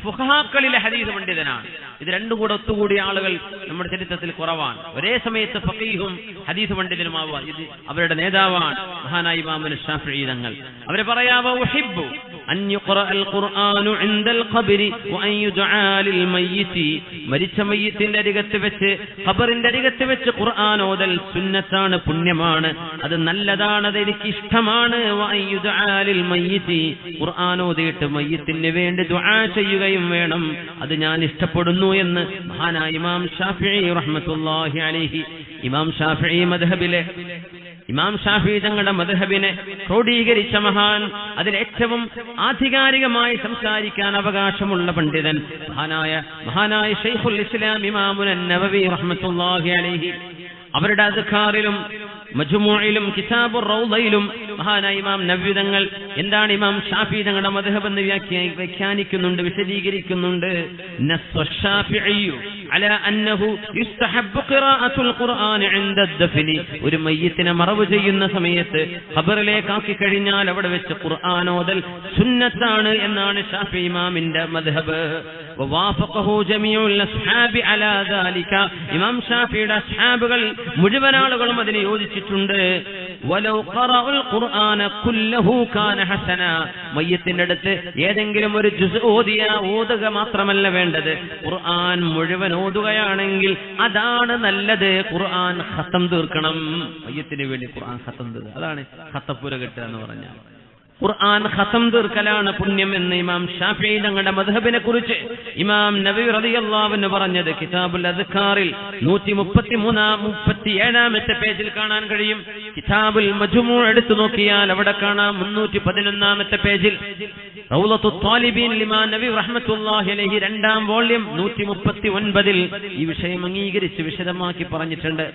ഫുഖഹാക്കളിലെ ഹദീസ് പണ്ഡിതനാണ്. ഇത് രണ്ടും കൂടെ ഒത്തുകൂടിയ ആളുകൾ നമ്മുടെ ചരിത്രത്തിൽ കുറവാണ്. ഒരേ സമയത്ത് ഫഖീഹും ഹദീസ് പണ്ഡിതനുമാവുക, ഇത് അവരുടെ നേതാവാണ് മഹാനായ ഇമാം ശാഫിഈ തങ്ങൾ. അവരെ പറയാവോ ഉഹിബ്ബു അൻ യുഖറഅൽ ഖുർആനു ഇൻദൽ ഖബ്രി വ അൻ യുദആ ലിൽ മയ്യിതി. മരിച്ച മയ്യിത്തിന്റെ അരികത്ത് വെച്ച്, ഖബറിന്റെ അരികത്ത് വെച്ച് ഖുർആൻ ഓതൽ സുന്നത്താണ്, പുണ്യമാണ്, അത് നല്ലതാണ്, അത് എനിക്ക് ഇഷ്ടമാണ്. വ അൻ യുദആ ലിൽ മയ്യിതി, ഖുർആൻ ഓതിയിട്ട് മയ്യിത്തിന് വേണ്ടി ദുആ ചെയ്യുകയും വേണം, അത് ഞാൻ ഇഷ്ടപ്പെടുന്നു എന്ന് മഹാനായ ഇമാം ശാഫിഈ റഹ്മത്തുള്ളാഹി അലൈഹി. ഇമാം ഷാഫിഈ മദ്ഹബിലെ ഇമാം ഷാഫിഈ തങ്ങളുടെ മദ്ഹബിനെ ക്രോഡീകരിച്ച മഹാൻ, അതിലേറ്റവും ആധികാരികമായി സംസാരിക്കാൻ അവകാശമുള്ള പണ്ഡിതൻ മഹാനായ ശൈഖുൽ ഇസ്ലാം ഇമാമുൻ നവവി റഹ്മത്തുള്ളാഹി അലൈഹി. അവരുടെ അസ്കാറിലും മജ്മൂഇലും കിതാബുർ റൗളയിലും മഹാനായ ഇമാം നവവി തങ്ങൾ എന്താണ് ഇമാം ശാഫിഈ തങ്ങളുടെ മദ്ഹബ് എന്ന് വ്യാഖ്യാനിക്കുന്നുണ്ട്, വിശദീകരിക്കുന്നുണ്ട്. നസ്സ ശാഫിഈ അലാ അന്നഹു യുസ്തഹബ്ബു ഖിറാഅത്തുൽ ഖുർആൻ ഇൻദ അദ്ഫനി. ഒരു മയ്യിത്തിനെ മറവ് ചെയ്യുന്ന സമയത്ത് ഖബറിലേക്ക് ആക്കി കഴിഞ്ഞാൽ അവിടെ വെച്ച് ഖുർആൻ ഓതൽ സുന്നത്താണ് എന്നാണ് ശാഫിഈ ഇമാമിന്റെ മദ്ഹബ്. വവാഫഖഹു ജമീഉൽ അസ്ഹാബി അലാ ദാലിക. ഇമാം ശാഫിഈയുടെ അസ്ഹാബുകൾ മുഴുവൻ ആളുകളും അതിനെ യോജിച്ചിട്ടുണ്ട്. വലൗ ഖറഅൽ ഖുർആന കുല്ലഹു കാന ഹസന. മയ്യിത്തിന്റെ അടുത്ത് ഏതെങ്കിലും ഒരു ജുസ് ഓതുക മാത്രമല്ല വേണ്ടത്, ഖുർആൻ മുഴുവൻ ഓതുകയാണെങ്കിൽ അതാണ് നല്ലത്. ഖുർആൻ ഖത്തം തീർക്കണം. മയ്യിത്തിന് വേണ്ടി ഖുർആൻ ഖത്തം തീർക്കുക, അതാണ് ഖത്തപ്പുര കെട്ടുക എന്ന് പറഞ്ഞാൽ. ഖുർആൻ ഖത്തം തീർക്കലാണ് പുണ്യം എന്ന് ഇമാം ശാഫിഈ തങ്ങളുടെ മദ്ഹബിനെ കുറിച്ച് ഇമാം നവവി റളിയല്ലാഹു അൻഹു പറഞ്ഞത് കിതാബുൽ അസ്കാറിൽ 137 പേജിൽ കാണാൻ കഴിയും. കിതാബുൽ മജ്മൂ എടുത്തു നോക്കിയാൽ അവിടെ കാണാം 311 പേജിൽ. റൗളത്തുൽ ത്വാലിബീൻ ഇമാം നവവി റഹ്മത്തുള്ളാഹി അലൈഹി 2-ാം വോള്യം 139 ഈ വിഷയം അംഗീകരിച്ച് വിശദമാക്കി പറഞ്ഞിട്ടുണ്ട്.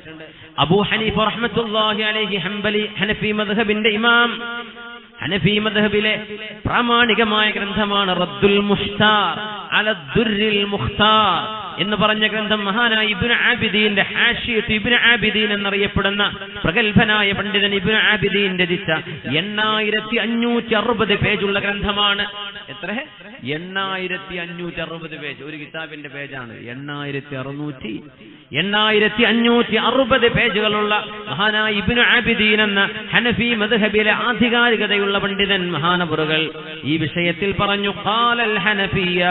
അബൂ ഹനീഫ റഹ്മത്തുള്ളാഹി അലൈഹി ഹനഫി മദ്ഹബിന്റെ ഇമാം, ഹനഫി മദ്ഹബിലെ പ്രാമാണികമായ ഗ്രന്ഥമാണ് റദ്ദുൽ മുഖ്താർ അല ദുർരിൽ മുഖ്താർ എന്ന് പറഞ്ഞ ഗ്രന്ഥം. മഹാനായ ഇബ്നു ആബിദീന്റെ ഹാഷിയത്ത് ഇബ്നു ആബിദീൻ എന്നറിയപ്പെടുന്ന പ്രഗൽഭനായ പണ്ഡിതൻ ഇബ്നു ആബിദീൻ രചിച്ച 8560 പേജുള്ള ഗ്രന്ഥമാണ്. എത്ര? 8560 പേജ്. ഒരു കിതാബിന്റെ പേജാണ് 8560 പേജുകളുള്ള മഹാനായ ഇബ്നു ആബിദീൻ എന്ന ഹനഫി മദ്ഹബിലെ ആധികാരികതയുള്ള പണ്ഡിതൻ മഹാനവറുകൾ ഈ വിഷയത്തിൽ പറഞ്ഞു, ഖാലൽ ഹനഫിയ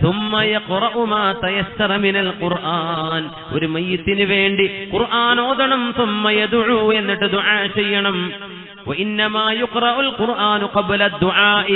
ثم يقرأ ما تيسر من القرآن. ഒരു മയ്യിത്തിന് വേണ്ടി ഖുർആൻ ഓതണം. ثم يدعو, എന്നിട്ട് ദുആ ചെയ്യണം. وإنما يقرأ القرآن قبل الدعاء.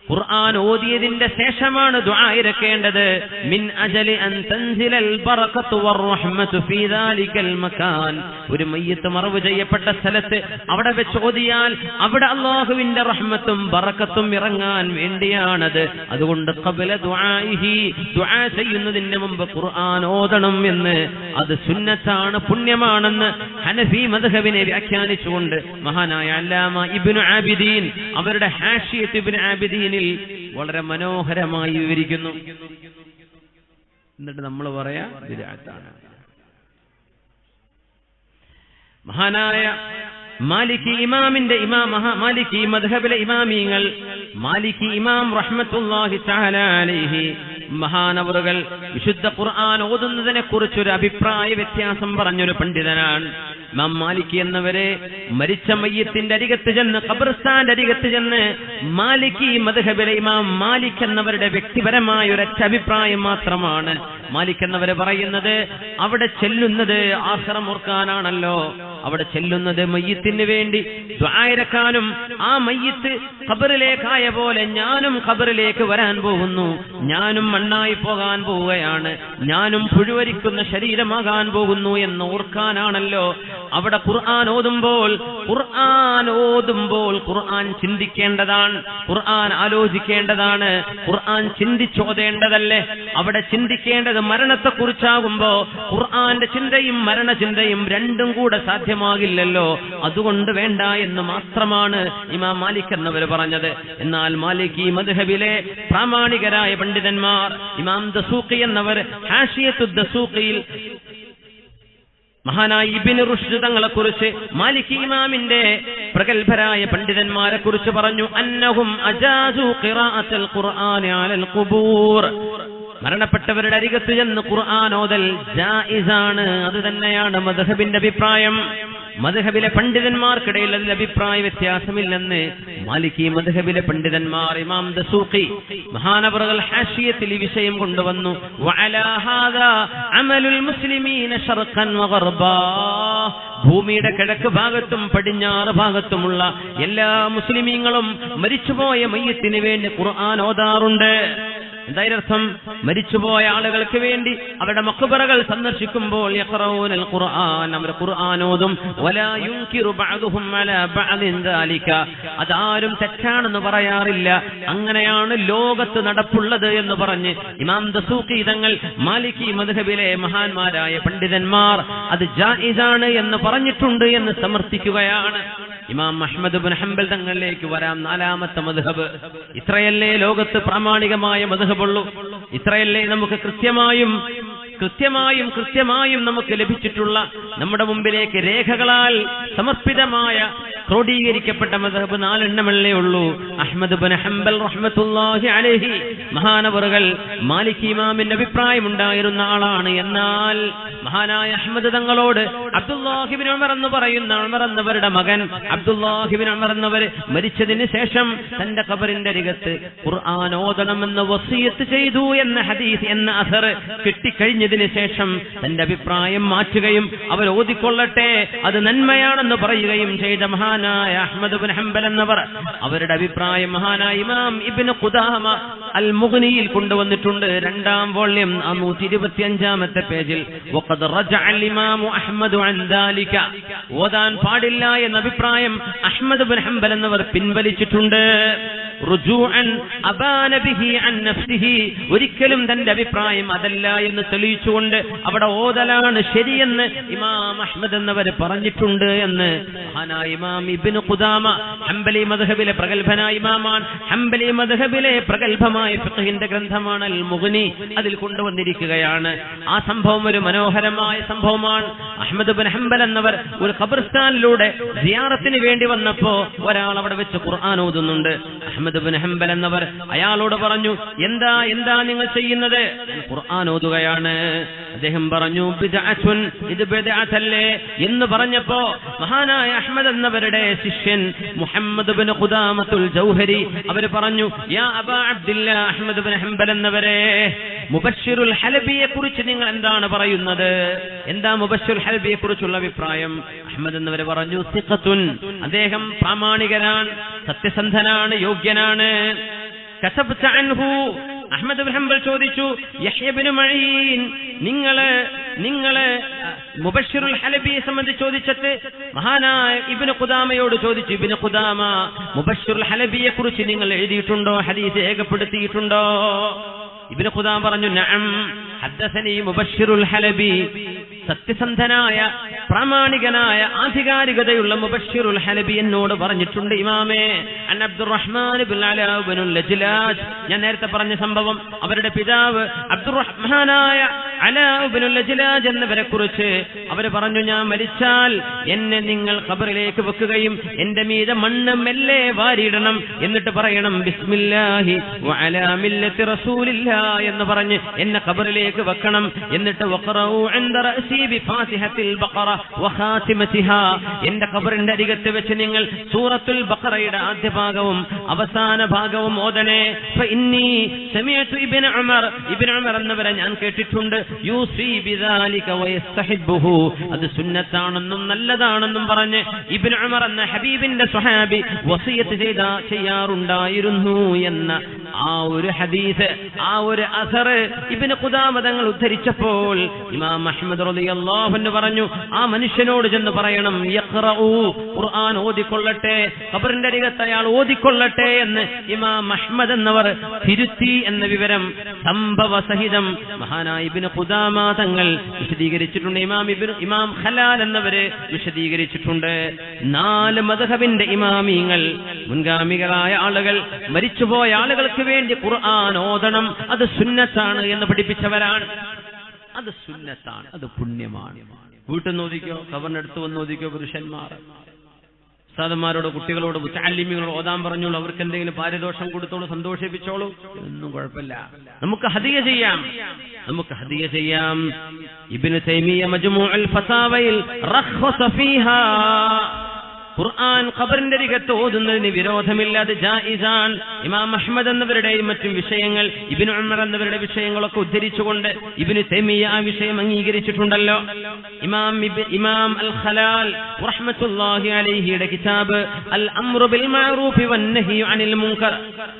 ഖുർആൻ ഓതിയതിന്റെ ശേഷമാണ് ദുആ ഇറക്കേണ്ടത്. മിൻ അജലി അൻ തൻസിലൽ ബറകത്തു വറഹ്മത്തു ഫീ ദാലികൽ മകാൻ. ഒരു മയ്യിത്ത് മറവ് ചെയ്യപ്പെട്ട സ്ഥലത്ത് അവിടെ വെച്ച് ഓതിയാൽ അവിടെ അല്ലാഹുവിന്റെ റഹ്മത്തും ബറകത്തും ഇറങ്ങാൻ വേണ്ടിയാണത്. അതുകൊണ്ട് ഖബല ദുആഇഹി, ദുആ ചെയ്യുന്നതിന് മുമ്പ് ഖുർആൻ ഓതണം എന്ന്, അത് സുന്നത്താണ്, പുണ്യമാണെന്ന് ഹനഫി മദ്ഹബിനെ വ്യാഖ്യാനിച്ചുകൊണ്ട് മഹാനായ അല്ലാമ ഇബ്നു ആബിദീൻ അവരുടെ ഹാഷിയത്ത് ഇബ്നു ആബിദീൻ വളരെ മനോഹരമായി വിവരിക്കുന്നു. എന്നിട്ട് നമ്മൾ പറയാ ബിദ്അത്താണ്. മഹാനായ മാലിക്കി ഇമാമിന്റെ മാലിക്കി മദ്ഹബിലെ ഇമാമിങ്ങൾ, മാലിക്കി ഇമാം റഹ്മത്തുള്ളാഹി തആല അലൈഹി മഹാനവറുകൾ വിശുദ്ധ ഖുർആൻ ഓതുന്നതിനെ കുറിച്ചൊരു അഭിപ്രായ വ്യത്യാസം പറഞ്ഞൊരു പണ്ഡിതനാണ്. ഇമാം മാലിക്കി എന്നവരെ മരിച്ച മയ്യത്തിന്റെ അരികത്ത് ചെന്ന്, ഖബർസ്ഥാന്റെ അരികത്ത് ചെന്ന് മാലിക്കി മദ്ഹബിലെ ഇമാം മാലിക് എന്നവരുടെ വ്യക്തിപരമായ ഒരൊറ്റ അഭിപ്രായം മാത്രമാണ്. മാലിക് എന്നവരെ പറയുന്നത് അവിടെ ചെല്ലുന്നത് ആഖിറം ഓർക്കാനാണല്ലോ, അവിടെ ചെല്ലുന്നത് മയ്യത്തിന് വേണ്ടി ദുആയിരക്കാനും ആ മയ്യത്ത് ഖബറിലേക്കായ പോലെ ഞാനും ഖബറിലേക്ക് വരാൻ പോകുന്നു, ഞാനും മണ്ണായി പോകാൻ പോവുകയാണ്, ഞാനും പുഴുവരിക്കുന്ന ശരീരമാകാൻ പോകുന്നു എന്ന് ഓർക്കാനാണല്ലോ അവിടെ ഖുർആൻ ഓതുമ്പോൾ ഖുർആൻ ചിന്തിക്കേണ്ടതാണ്, ഖുർആൻ ആലോചിക്കേണ്ടതാണ്, ഖുർആൻ ചിന്തിച്ചോതേണ്ടതല്ലേ. അവിടെ ചിന്തിക്കേണ്ടത് മരണത്തെക്കുറിച്ചാകുമ്പോ ഖുർആന്റെ ചിന്തയും മരണചിന്തയും രണ്ടും കൂടെ സാധ്യമാകില്ലല്ലോ, അതുകൊണ്ട് വേണ്ട എന്ന് മാത്രമാണ് ഇമാം മാലിക് എന്നവർ പറഞ്ഞത്. എന്നാൽ മാലിക്കി മദ്ഹബിലെ പ്രാമാണികരായ പണ്ഡിതന്മാർ, ഇമാം ദസൂഖി എന്നവർ ഹാഷിയത്തു ദസൂഖിയിൽ മഹാനായ ഇബ്നു റുഷ്ദ് തങ്ങളെ കുറിച്ച്, മാലിക്കി ഇമാമിന്റെ പ്രഗൽഭരായ പണ്ഡിതന്മാരെ കുറിച്ച് പറഞ്ഞു, അന്നഹും അജാസു ഖിറാഅത്തുൽ ഖുർആനി അലൽ ഖുബൂർ, മരണപ്പെട്ടവരുടെ അരികത്ത് ചെന്ന് ഖുർആൻ ഓതൽ ജായിസാണ്. അത് തന്നെയാണ് മദ്ഹബിന്റെ അഭിപ്രായം. മദ്ഹബിലെ പണ്ഡിതന്മാർക്കിടയിൽ അതിൽ അഭിപ്രായ വ്യത്യാസമില്ലെന്ന് മാലിക്കി മദ്ഹബിലെ പണ്ഡിതന്മാർ, ഇമാം ദസൂഖി മഹാനവറുകൾ ഹാഷിയത്തിൽ ഈ വിഷയം കൊണ്ടുവന്നു. വഅലാ ഹാദാ അമലുൽ മുസ്ലിമീന ശർഖൻ വഗർബാ, ഭൂമിയുടെ കിഴക്ക് ഭാഗത്തും പടിഞ്ഞാറ് ഭാഗത്തുമുള്ള എല്ലാ മുസ്ലിമീങ്ങളും മരിച്ചുപോയ മയ്യത്തിന് വേണ്ടി ഖുർആൻ ഓതാറുണ്ട്. എന്തായർത്ഥം? മരിച്ചുപോയ ആളുകൾക്ക് വേണ്ടി അവരുടെ മഖ്ബറകൾ സന്ദർശിക്കുമ്പോൾ യഖറഊനൽ ഖുർആൻ, അവർ ഖുർആൻ ഓതും. വലാ യുൻകിറു ബഅദുഹും അലാ ബഅദിൻ ദാലിക, അതാരും തെറ്റാണെന്ന് പറയാറില്ല. അങ്ങനെയാണ് ലോകത്ത് നടപ്പുള്ളത് എന്ന് പറഞ്ഞ് ഇമാം ദസൂഖി തങ്ങൾ, മാലിക്കി മദ്ഹബിലെ മഹാന്മാരായ പണ്ഡിതന്മാർ അത് ജായിസാണ് എന്ന് പറഞ്ഞിട്ടുണ്ട് എന്ന് സമർത്ഥിക്കുകയാണ്. ഇമാം അഹ്മദ് ഇബ്നു ഹംബൽ തങ്ങളിലേക്ക് വരാം. നാലാമത്തെ മദ്ഹബ്. ഇത്രയല്ലേ ലോകത്ത് പ്രാമാണികമായ മദ്ഹബുള്ളൂ, ഇത്രയല്ലേ നമുക്ക് കൃത്യമായും നമുക്ക് ലഭിച്ചിട്ടുള്ള, നമ്മുടെ മുമ്പിലേക്ക് രേഖകളാൽ സമർപ്പിതമായ ക്രോഡീകരിക്കപ്പെട്ട മദ്ഹബ് 4 എണ്ണമല്ലേ ഉള്ളൂ. അഹ്മദ് ഇബ്നു ഹംബൽ റഹ്മത്തുള്ളാഹി അലൈഹി മഹാനവറുകൾ മാലിക്കി ഇമാമിന്റെ അഭിപ്രായം ഉണ്ടായിരുന്ന ആളാണ്. എന്നാൽ മഹാനായ അഹ്മദ് തങ്ങളോട് അബ്ദുല്ലാഹി ഇബ്നു ഉമർ എന്ന് പറയുന്ന ഉമർ എന്നവരുടെ മകൻ അബ്ദുല്ലാഹി ഇബ്നു ഉമർ എന്നവർ മരിച്ചതിന് ശേഷം തന്റെ ഖബറിന്റെ അരികത്ത് ഖുർആൻ ഓതണമെന്ന് വസിയത്ത് ചെയ്തു എന്ന ഹദീസ്, എന്ന അസർ കിട്ടിക്കഴിഞ്ഞതിന് ശേഷം തന്റെ അഭിപ്രായം മാറ്റുകയും അവർ ഓതിക്കൊള്ളട്ടെ, അത് നന്മയാണെന്ന് പറയുകയും ചെയ്ത മഹാനായ അഹ്മദ് ഇബ്നു ഹംബൽ എന്നവർ, അവരുടെ അഭിപ്രായം മഹാനായ ഇമാം ഇബ്നു ഖുദാമ അൽ മുഗ്നിയിൽ കൊണ്ടുവന്നിട്ടുണ്ട്. 2ാം വോള്യം 125-ാമത്തെ പേജിൽ. വഖദ് റജഅ അൽ ഇമാം അഹ്മദ് അൻ ദാലിക, ഓതാൻ പാടില്ല എന്ന അഭിപ്രായം അഹ്മദ് ഇബ്നു ഹംബൽ എന്നവർ പിൻവലിച്ചിട്ടുണ്ട്. റുജൂഅൻ അബാന ബിഹി അൻ നഫ്സിഹി, ഒരിക്കലും തന്റെ അഭിപ്രായം അതല്ല എന്ന് തെളിയിച്ചുകൊണ്ട് അവിടെ ഓതലാണ് ശരിയെന്ന് ഇമാം അഹ്മദ് എന്നവർ പറഞ്ഞിട്ടുണ്ട് എന്ന് മഹാനായ ഇമാം ഇബ്നു ഖുദാമ ഹംബലി മദ്ഹബിലെ പ്രഗൽഭനായ ഇമാമാണ്. ഹംബലി മദ്ഹബിലെ പ്രഗൽഭമായ ഫിഖ്ഹിന്റെ ഗ്രന്ഥമാണ് അൽ മുഗ്നി, അതിൽ കൊണ്ടുവന്നിരിക്കുകയാണ്. ആ സംഭവം ഒരു മനോഹരമായ സംഭവമാണ്. അഹ്മദ് ഇബ്നു ഹംബൽ എന്നവർ ഒരു ഖബർസ്ഥാനിലൂടെ സിയാറത്തിന് വേണ്ടി വന്നപ്പോ ഒരാൾ അവിടെ വെച്ച് ഖുർആൻ ഓതുന്നുണ്ട്. അഹ്മദ് ഇബ്നു ഹംബൽ എന്നവർ അയാളോട് പറഞ്ഞു, എന്താ നിങ്ങൾ ചെയ്യുന്നത്? ഖുർആൻ ഓതുകയാണ്. അദ്ദേഹം പറഞ്ഞു, ബിദ്അത്തുൻ, ഇത് ബിദ്അത്തല്ലേ എന്ന് പറഞ്ഞപ്പോ മഹാനായ അഹ്മദ് എന്നവരുടെ ശിഷ്യൻ മുഹമ്മദ് ഇബ്നു ഖുദാമത്തുൽ ജൗഹരി അവർ പറഞ്ഞു, യാ അബാ അബ്ദുല്ലാ, അഹ്മദ് ഇബ്നു ഹംബൽ എന്നവരെ, മുബശ്ശിറുൽ ഹലബിയെ കുറിച്ച് നിങ്ങൾ എന്താണ് പറയുന്നത്? എന്താ മുബശ്ശിറുൽ ഹലബിയെ കുറിച്ചുള്ള അഭിപ്രായം? അഹ്മദ് എന്നവർ പറഞ്ഞു, സിഖത്തുൻ, അദ്ദേഹം പ്രാമാണികനാണ്, സത്യസന്ധനാണ്, യോഗ്യനാണ്. കസബ്ത അൻഹു, അഹ്മദ് ഇബ്നു ഹംബൽ ചോദിച്ചു, യഹ്യ ഇബ്നു മഈൻ, നിങ്ങള് മുബശ്ശിറുൽ ഹലബിയെ സംബന്ധിച്ച് ചോദിച്ചിട്ട് മഹാനായ ഇബ്നു ഖുദാമയോട് ചോദിച്ചു, ഇബ്നു ഖുദാമ, മുബശ്ശിറുൽ ഹലബിയെ കുറിച്ച് നിങ്ങൾ എഴുതിയിട്ടുണ്ടോ, ഹദീസ് രേഖപ്പെടുത്തിയിട്ടുണ്ടോ? ഇബ്നു ഖുദാമ പറഞ്ഞു, നഅം ഹദ്ദസനി മുബശ്ശിറുൽ ഹലബി, സത്യസന്ധനായ പ്രാമാണികനായ ആധികാരികതയുള്ള മുബശ്ശിറുൽ ഹലബി എന്നോട് പറഞ്ഞിട്ടുണ്ട് ഇമാമേ. അൻ അബ്ദുറഹ്മാൻ ഇബ്നു അലാ ഇബ്നുൽ ലജ്ലാജ്, ഞാൻ നേരത്തെ പറഞ്ഞ സംഭവം, അവരുടെ പിതാവ് അബ്ദുറഹ്മാനായ അലാ ഇബ്നുൽ ലജ്ലാജ് എന്നവരെ കുറിച്ച് അവർ പറഞ്ഞു, ഞാൻ മരിച്ചാൽ എന്നെ നിങ്ങൾ ഖബറിലേക്ക് വെക്കുകയും എന്റെ മീതെ മണ്ണ് മെല്ലെ വാരിയിടണം, എന്നിട്ട് പറയണം ബിസ്മില്ലാഹി വഅലാ മില്ലത്തി റസൂലില്ലാഹ് എന്ന് പറഞ്ഞ് എന്നെ ഖബറിലേക്ക് വെക്കണം. എന്നിട്ട് വഖറഉ ഇൻദ റഅസി ബിഫാത്തിഹത്തിൽ ബഖറ വഖാതിമതിഹാ, എന്റെ ഖബറിന്റെ അരികത്ത് വെച്ച് നിങ്ങൾ സൂറത്തുൽ ബഖറയുടെ ആദ്യ ഭാഗവും അവസാന ഭാഗവും ഓതണേ. ഫഇന്നി സമീഅതു ഇബ്നു ഉമർ എന്നവരെ ഞാൻ കേട്ടിട്ടുണ്ട്, യൂസി ബിദാലിക വയസ്തഹിബ്ബുഹു, അത് സുന്നത്താണെന്നും നല്ലതാണെന്നും പറഞ്ഞ് ഇബ്നു ഉമർ എന്ന ഹബീബിന്റെ സ്വഹാബി വസിയത്ത് ചെയ്യാറുണ്ടായിരുന്നു എന്ന ആ ഒരു ഹദീസ്, ആ ഒരു അസർ ഇബ്നു ഖുദാമ തങ്ങൾ ഉദ്ധരിച്ചപ്പോൾ ഇമാം അഹ്മദ് റളിയല്ലാഹു അൻഹു പറഞ്ഞു, ആ മനുഷ്യനോട് ചെന്ന് പറയണം യഖ്റഉ, ഖുർആൻ ഓതിക്കൊള്ളട്ടെ, ഖബറിന്റെ അരികത്ത് അയാൾ ഓതിക്കൊള്ളട്ടെ എന്ന് ഇമാം അഹ്മദ് എന്നവർ തിരുത്തി എന്ന വിവരം സംഭവ സഹിതം മഹാനായ ഇബ്നു ഖുദാമ തങ്ങൾ വിശദീകരിച്ചിട്ടുണ്ട്. ഇമാം ഖലാൽ എന്നവര് വിശദീകരിച്ചിട്ടുണ്ട്. 4 മദ്ഹബിന്റെ ഇമാമിങ്ങൾ, മുൻഗാമികളായ ആളുകൾ, മരിച്ചുപോയ ആളുകൾക്ക് വേണ്ടി ഖുർആൻ ഓതണം, അത് സുന്നത്താണ് എന്ന് പഠിപ്പിച്ചവരാണ്. അത് സുന്നത്താണ്, അത് പുണ്യമാണ്. വീട്ടിൽ നിന്ന് ഓദിക്കോ, ഖബറിനടുത്ത് വന്ന് ഓദിക്കോ, പുരുഷന്മാർ ഉസ്താദന്മാരോട് കുട്ടികളോട് മുതഅല്ലിമീങ്ങളോട് ഓതാൻ പറഞ്ഞോളൂ, അവർക്ക് എന്തെങ്കിലും പാരിതോഷം കൊടുത്തോളൂ, സന്തോഷിപ്പിച്ചോളൂ, ഒന്നും കുഴപ്പമില്ല. നമുക്ക് ഹദിയ ചെയ്യാം. ഇബ്നു തൈമിയ്യ മജ്മൂഉൽ ഫതാവയിൽ റഖ്ഖസ ഫീഹാ, ഖുർആൻ ഖബറിന്റെ അരികത്ത് ഓതുന്നതിന് വിരോധമില്ല, അത് ജായിസാൻ. ഇമാം അഹ്മദ് എന്നവരുടെയും മറ്റും വിഷയങ്ങൾ, ഇബ്നു ഉമർ എന്നവരുടെ വിഷയങ്ങളൊക്കെ ഉദ്ധരിച്ചുകൊണ്ട് ഇബ്നു തൈമിയ്യ ആ വിഷയം അംഗീകരിച്ചിട്ടുണ്ടല്ലോ. ഇമാം അൽ ഖലാൽ റഹ്മത്തുള്ളാഹി അലൈഹിയുടെ കിതാബ് അൽ അംറു ബിൽ മഅറൂഫി വന്നഹി അനിൽ മുൻകർ,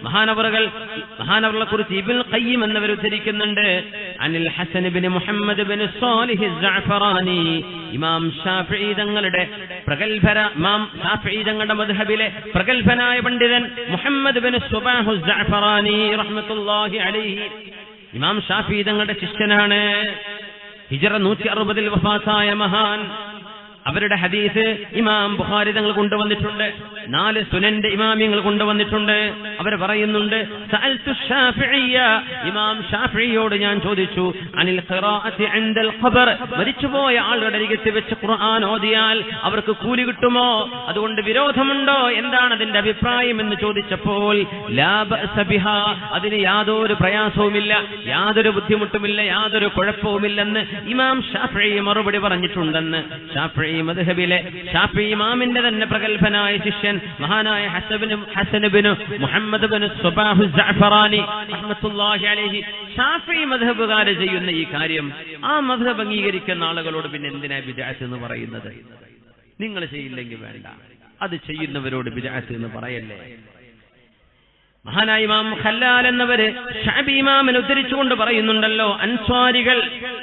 മഹാനവറുകളെ കുറിച്ച് ഇബ്നുൽ ഖയ്യിം എന്നവർ ഉദ്ധരിക്കുന്നുണ്ട്. അനിൽ ഹസൻ ഇബ്നു മുഹമ്മദ് ഇബ്നു സാലിഹ് അസ്സഅഫറാനി, ഇമാം ഷാഫിഈ തങ്ങളുടെ തങ്ങളുടെ മദ്ഹബിലെ പ്രഗൽഭനായ പണ്ഡിതൻ മുഹമ്മദ് ബിൻ സുബാഹു അസ്സഅഫറാനി റഹ്മത്തുള്ളാഹി അലൈഹി, ഇമാം ഷാഫിഈ തങ്ങളുടെ ശിഷ്യനാണ്. ഹിജ്റ 160 വഫാത്തായ മഹാൻ. അവരുടെ ഹദീസ് ഇമാം ബുഖാരി തങ്ങൾ കൊണ്ടുവന്നിട്ടുണ്ട്, 4 സുനന്റെ ഇമാമിയങ്ങൾ കൊണ്ടുവന്നിട്ടുണ്ട്. അവർ പറയുന്നുണ്ട്, സഅൽതു ഷാഫിഇയ്യ, ഇമാം ഷാഫിഇയോട് ഞാൻ ചോദിച്ചു, അനിൽ ഖിറാഅത്തി ഇൻദൽ ഖബർ, മരിച്ചുപോയ ആളുടെ അരികത്ത് വെച്ച് ഖുർആൻ ഓതിയാൽ അവർക്ക് കൂലി കിട്ടുമോ, അതുകൊണ്ട് വിരോധമുണ്ടോ, എന്താണ് അതിന്റെ അഭിപ്രായം എന്ന് ചോദിച്ചപ്പോൾ ലാ ബഅസ ബിഹാ, അതിന് യാതൊരു പ്രയാസവുമില്ല, യാതൊരു ബുദ്ധിമുട്ടുമില്ല, യാതൊരു കുഴപ്പവുമില്ലെന്ന് ഇമാം ഷാഫിഈ മറുപടി പറഞ്ഞിട്ടുണ്ടെന്ന് ഷാഫിഈ മദ്ഹബിലെ ഷാഫിഈ ഇമാമിന്റെ തന്നെ പ്രഗൽഭനായ ശിഷ്യൻ മഹാനായ ഹസൻ ഇബ്നു മുഹമ്മദ് ഇബ്നു സുബാഹു അസ്സഅഫറാനി റഹ്മത്തുള്ളാഹി അലൈഹി ഷാഫിഈ മദ്ഹബുകാർ ചെയ്യുന്ന ഈ കാര്യം ആ മദ്ഹബ് അംഗീകരിക്കുന്ന ആളുകളോട് പിന്നെ എന്തിനാ ബിദ്അത്ത് എന്ന് പറയുന്നത്? നിങ്ങൾ ചെയ്യില്ലെങ്കിൽ വേണ്ട, അത് ചെയ്യുന്നവരോട് ബിദ്അത്ത് എന്ന് പറയല്ലേ. മഹാനായ ഇമാം ഖല്ലാൽ എന്നവര് ശഅബി ഇമാമിനെ ഉദ്ധരിച്ചുകൊണ്ട് പറയുന്നുണ്ടല്ലോ,